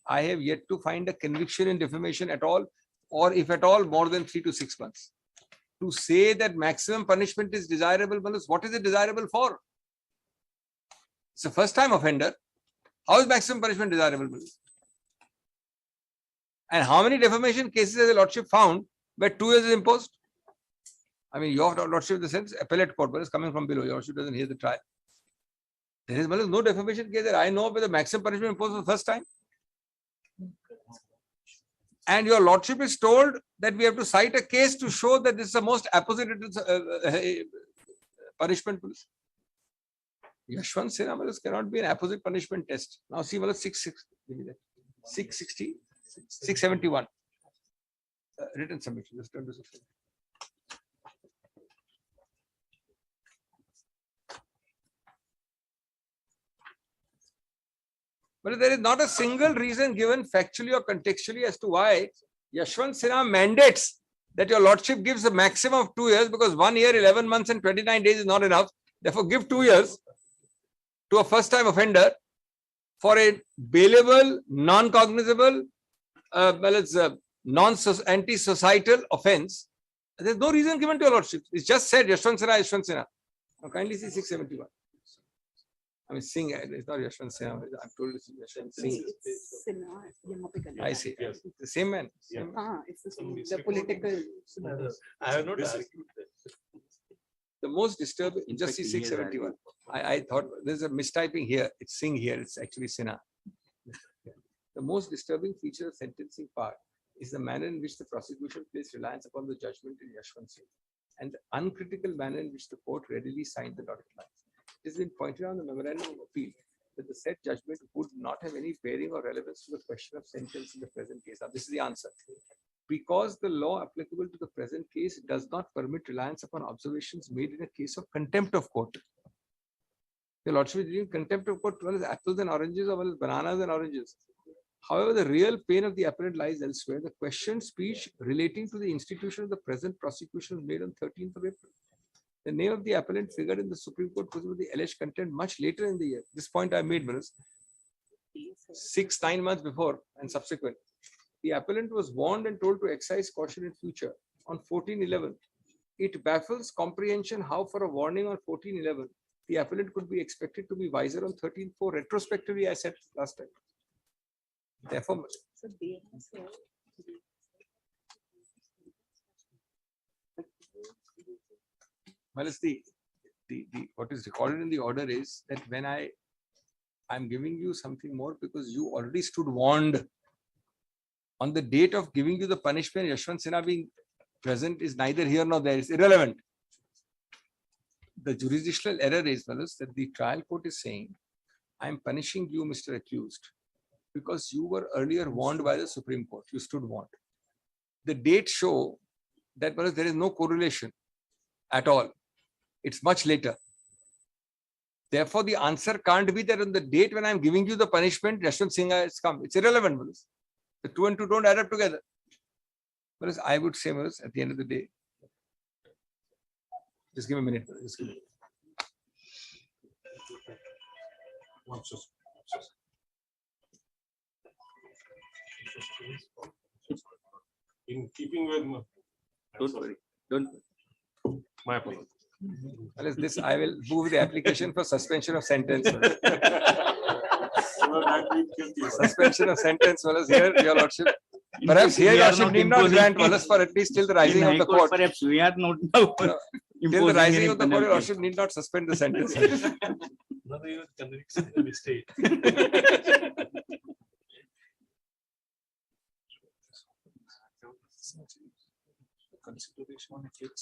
I have yet to find a conviction in defamation at all, or if at all, more than 3 to 6 months. To say that maximum punishment is desirable, Wallace, what is it desirable for? It's a first-time offender. How is maximum punishment desirable, Wallace? And how many defamation cases has the lordship found where 2 years is imposed? I mean, your lordship, in the sense, appellate court, but it's coming from below. Your lordship doesn't hear the trial. There is no defamation case that I know where the maximum punishment imposed for the first time. And your lordship is told that we have to cite a case to show that this is the most apposite punishment. Yashwant Sinha cannot be an apposite punishment test. Now see, 660, 671. Written submission. Just turn to 670. But there is not a single reason given factually or contextually as to why Yashwant Sinha mandates that your lordship gives a maximum of 2 years, because 1 year, 11 months and 29 days is not enough. Therefore, give 2 years to a first-time offender for a bailable, non-cognizable, anti-societal offence. There is no reason given to your lordship. It's just said Yashwant Sinha, Yashwant Sinha. Now kindly see 671. I mean, Singh, it's not Yashwant Sinha. I'm told it's Yashwant Singh. I see. Yes. The same man. Same man. It's the same. The political. I have not argued that. The most disturbing, just see 671. I thought there's a mistyping here. It's Singh here. It's actually Sinha. The most disturbing feature of sentencing part is the manner in which the prosecution placed reliance upon the judgment in Yashwant Singh and the uncritical manner in which the court readily signed the dotted lines. It has been pointed out in the memorandum of appeal that the said judgment would not have any bearing or relevance to the question of sentence in the present case. Now, this is the answer. Because the law applicable to the present case does not permit reliance upon observations made in a case of contempt of court. The lordship is doing contempt of court, well as apples and oranges, or well as bananas and oranges. However, the real pain of the appellant lies elsewhere. The questioned speech relating to the institution of the present prosecution was made on 13th of April. The name of the appellant figured in the Supreme Court because of the alleged content much later in the year. This point I made, Manas, 6-9 months before and subsequent. The appellant was warned and told to exercise caution in future on 14/11. It baffles comprehension how, for a warning on 14/11, the appellant could be expected to be wiser on 13/4. Retrospectively, I said last time. Therefore, well, it's the what is recorded in the order is that when I'm giving you something more because you already stood warned on the date of giving you the punishment. Yashwant Sinha being present is neither here nor there. It's irrelevant. The jurisdictional error is, fellows, that the trial court is saying, I am punishing you, Mr. Accused, because you were earlier warned by the Supreme Court. You stood warned. The dates show that, fellows, there is no correlation at all. It's much later. Therefore, the answer can't be that on the date when I'm giving you the punishment, Yashwant Sinha has come. It's irrelevant, fellows. The 2 and 2 don't add up together. Whereas I would say, fellows, at the end of the day, just give me a minute. Just give me a minute. In keeping with Don't worry. Don't. my apology. Unless this, I will move the application for suspension of sentence. Suspension of sentence, well as here, your lordship. Perhaps here, your lordship need not grant Wallace for at least till the rising of the court. Perhaps we are not now. Till the rising of the court, your lordship need not suspend the sentence. Another even conviction in the state.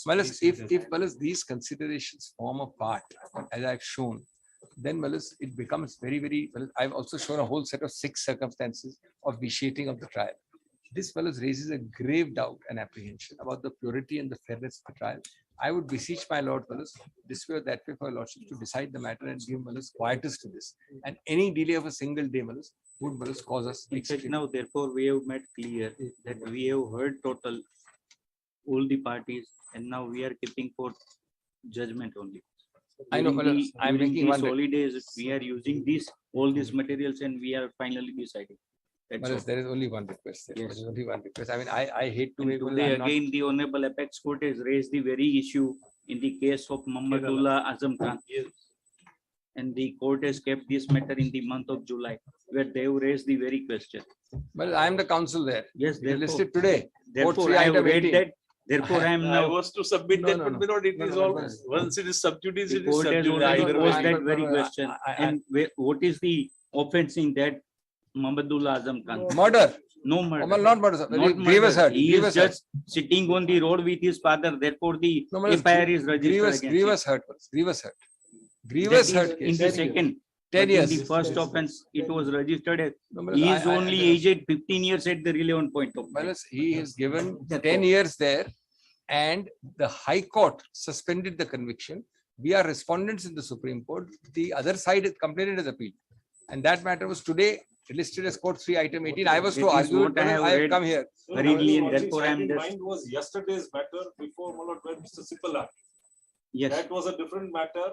Wallace, if Wallace, these considerations form a part, as I've shown, then Wallace, it becomes very, very, well, I've also shown a whole set of 6 circumstances of vitiating of the trial. This Wallace raises a grave doubt and apprehension about the purity and the fairness of the trial. I would beseech my Lord Wallace, this way or that way, for Lordship to decide the matter and give Wallace quietus to this. And any delay of a single day, Wallace, would Wallace cause us. In fact, now, therefore, we have made clear that we have heard total all the parties, and now we are keeping for judgment only. I know, During Wallace, I'm during making these one. holidays, we are using all these materials, and we are finally deciding. That's Wallace, all. there is only one request. There Yes. is only one request. I mean, I hate to And make. today again, the Honorable Apex Court has raised the very issue in the case of Muhammadullah Azam Khan. And the court has kept this matter in the month of July, where they have raised the very question. Well, I am the counsel there. Yes, They therefore, listed today. therefore Vote I have 3 read item that. Therefore, I am I now. was to submit No, that, no, but no. my lord, it No, is no, all, no. once it is sub judice, The it is court sub has judice. already Either posed way. that very question. And what is the offense in that Mamadul Azam Khan. Murder. No murder. Well, not murder, sir. Not Grievous murder. hurt. He Grievous is hurt. just sitting on the road with his father. Therefore, the No, but FIR is registered grievous, against grievous him. hurt. Grievous hurt. That Grievous is hurt in case. the second. 10 But years. in the first offense, it was registered as No, but he is I- only aged 15 years at the relevant point of time. Well, he is given That's 10 all. years there and the High Court suspended the conviction. We are respondents in the Supreme Court. The other side is complainant is appealed. And that matter was today listed as court 3 item 18. I was to That is argue it, what but I have I have read. come here. Hurriedly, and therefore I am in just. mind was yesterday's matter before Malad where Mr. Sipal argued. Yes. That was a different matter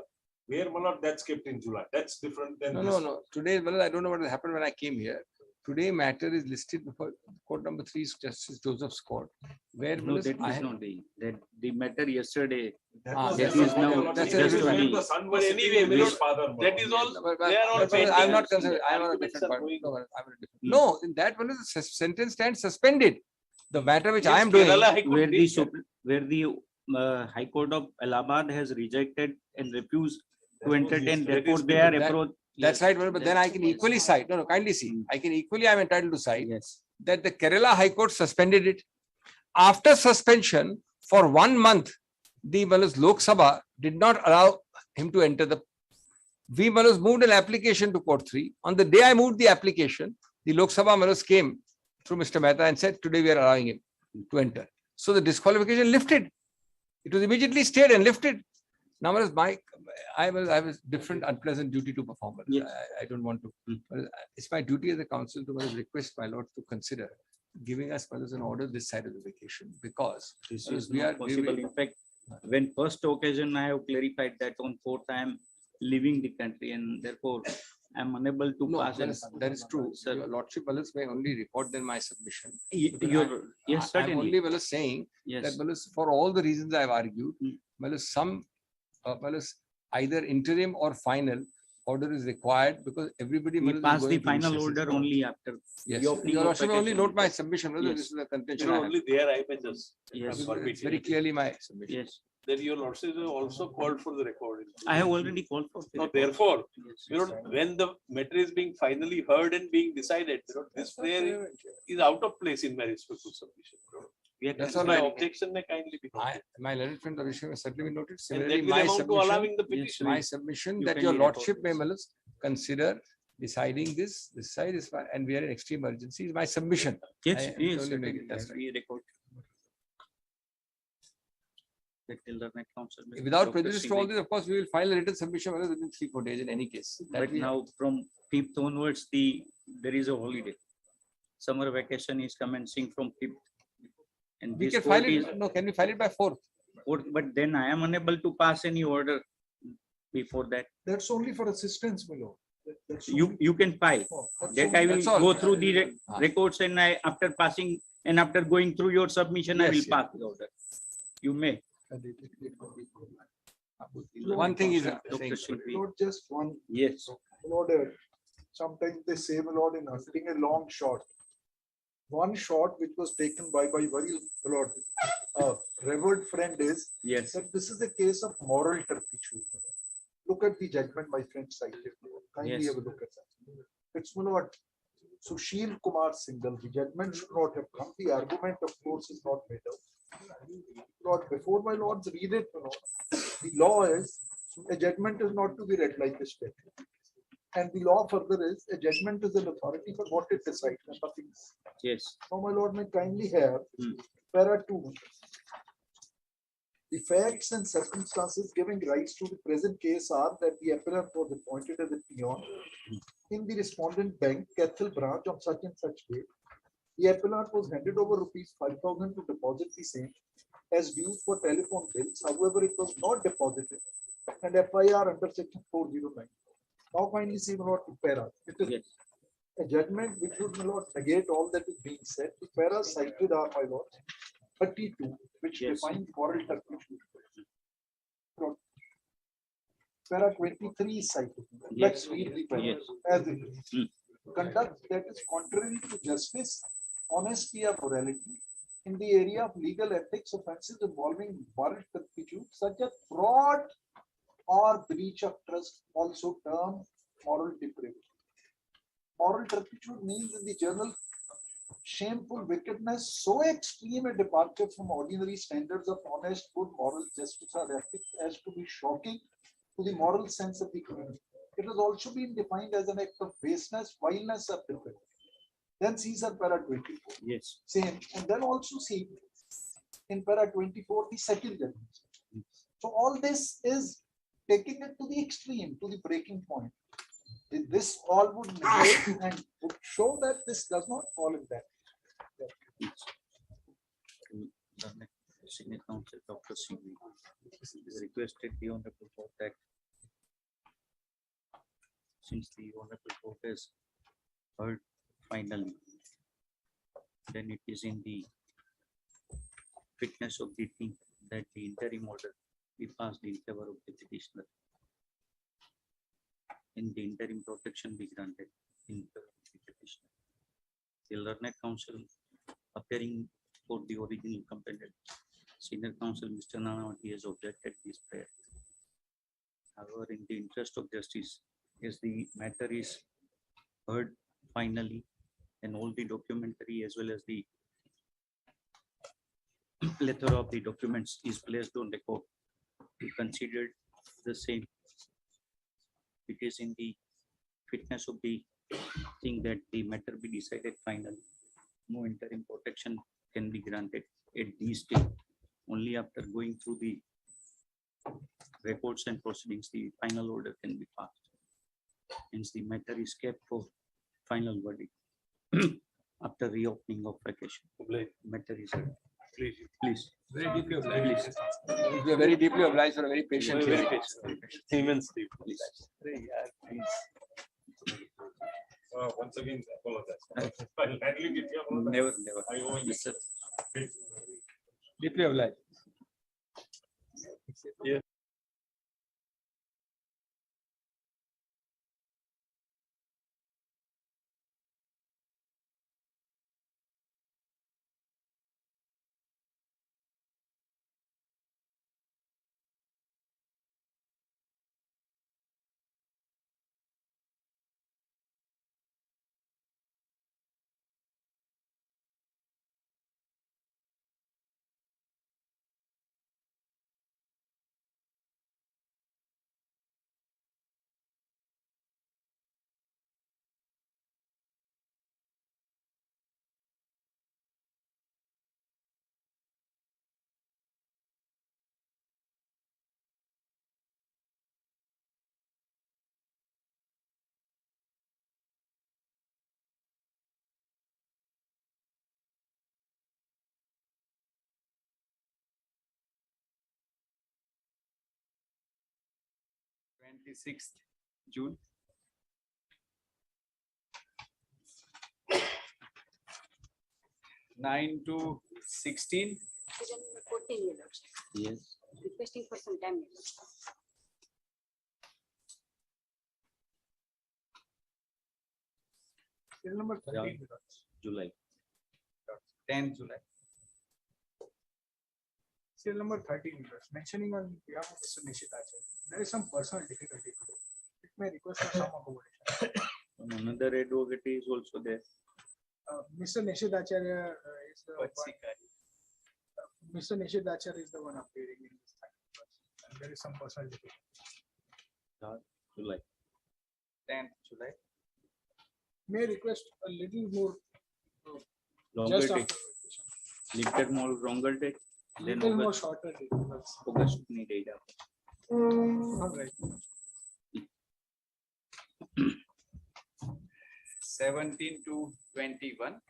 where Malad that's kept in July. That's different than No, this. no, no. Today, well, I don't know what happened when I came here. Today matter is listed before court number 3 is Justice Joseph's court. Where No, well, that I is have- not the matter yesterday. was That yesterday. is now That's just a- only. The son But was anyway, sitting with we his don't- father. That is all. They are all I'm pending. not concerned. I'm on a Arguments different are part. going No, on. I'm on a different. No, in that one, the sentence stands suspended. The matter which I am doing. Kerala High Court Where the did that. where the High Court of Allahabad has rejected and refused to entertain. Therefore, they are that- approach. That's right, but then I can equally cite. No, no, kindly see. I can equally, I'm entitled to cite Yes. that the Kerala High Court suspended it. After suspension for 1 month, the Lok Sabha did not allow him to enter the. We moved an application to court 3. On the day I moved the application, the Lok Sabha came through Mr. Mehta and said, today we are allowing him to enter. So the disqualification lifted. It was immediately stayed and lifted. Now, I was different unpleasant duty to perform. Yes. I don't want to. It's my duty as a counsel to request my lord to consider giving us an order this side of the vacation because This because is not possible. In fact, when first occasion I have clarified that on 4th I am leaving the country and therefore I am unable to No, pass. that is true. Sir. Your lordship may only record then my submission. Yes, I'm certainly. only saying Yes. that for all the reasons I have argued, some either interim or final order is required because everybody We is pass the going to final recesses. order only after. Yes, the opening your of lordship may only vacation. note my submission. Whether Yes. this is a contention. You I know, have. only there I may just. Yes. It's very clearly my submission. Yes. That your lordship has also called for the recording. I have already called for. the Now, record. therefore, Yes. you know, when the matter is being finally heard and being decided, you know, this prayer is out of place in my respectful submission. We are That's all My right. objection may kindly be noted. My learned friend Abhishek has certainly been noted. And Similarly, that will my amount to submission, allowing the petition. my submission You that can your record lordship may this. consider deciding this side is fine, and we are in extreme emergency is my submission. Yes, I yes, only make it, certainly. that's right. We record. The Telangana Council, Mr. Without Dr. prejudice to all Singh. this, of course, we will file a written submission within 3-4 days in any case. That But we- now from 5th onwards, there is a holiday. Summer vacation is commencing from 5th. And we this can file court is, it, no, can we file it by 4th? but then I am unable to pass any order before that. That's only for assistance, my lord. That's You can file. That I will That's all. go through the records and after passing and after going through your submission, I Yes, will yes. pass the order. You may. One thing is, Dr. Singh. not just one. Yes. Lord, sometimes they say, my lord, in hunting a long shot. One shot which was taken by very Lord, revered friend is Yes. that this is a case of moral turpitude. Look at the judgment my friend cited. Kindly Yes. have a look at that. It's my lord Sushil Kumar Singhal. The judgment should not have come. The argument, of course, is not made out. Lord, before my lords read it, you know, the law is a judgment is not to be read like a statement. And the law further is a judgment is an authority for what it decides and nothing. Yes. Now, my lord may kindly have Hmm. para 2. The facts and circumstances giving rise to the present case are that the appellant was appointed as a peon in the respondent bank, Cathal branch on such and such date. The appellant was handed over rupees 5,000 to deposit the same as due for telephone bills. However, it was not deposited and FIR under section 409. Now kindly see my lord the para. It is Yes. a judgment which would, my lord, negate all that is being said. The paras cited are, my lord, 32, which Yes. defines moral turpitude. Para 23 is cited. Let's read the para Yes. as it is. Conduct that is contrary to justice, honesty, or morality in the area of legal ethics, offences involving moral turpitude, such as fraud or breach of trust, also termed moral depravity. Moral turpitude means in the journal shameful wickedness, so extreme a departure from ordinary standards of honest, good moral justice or ethics as to be shocking to the moral sense of the community. It has also been defined as an act of baseness, vileness, or depravity. Then see sir para 24. Yes. Same. And then also see in para 24 the second judgment. So all this is taking it to the extreme, to the breaking point. This all would negate and would show that this does not fall in that. Senior Counsel Dr. Singh requested the Honorable Court that since the Honorable Court has heard finally, then it is in the fitness of the thing that the interim order be passed in favor of the petitioner. In the interim protection be granted in favor of the petitioner. The learned counsel appearing for the original complainant, Senior Counsel Mr. Nanavati has objected this prayer. However, in the interest of justice, as the matter is heard finally, and all the documentary as well as the plethora of the documents is placed on record, we considered the same. It is in the fitness of the thing that the matter be decided finally. No interim protection can be granted at this stage. Only after going through the records and proceedings, the final order can be passed. Hence, the matter is kept for final verdict after reopening of vacation. Matter is heard. Please. Very deeply obliged. We are very deeply obliged for a very patient. Very patient. Immensely. Please. Once again, apologize. I'll handle it, yeah, Never, never. I owe you. Yes, sir. Deeply obliged. Yeah. June. Nine to 16. 14 minutes. Yes. Requesting for some time. Serial number 13. July. 10 July. Serial number 13, mentioning on behalf of Mr. Nishit Acharya, there is some personal difficulty. It may request for some accommodation. Another advocate is also there. Mr. Nishit Acharya is the one. Mr. Nishit Acharya is the one appearing in this time. And there is some personal difficulty. July. 10th July. May I request a little more. Longer Just date. after Little more longer date. Then little more August, shorter date. August need data. All right. 17 to 21.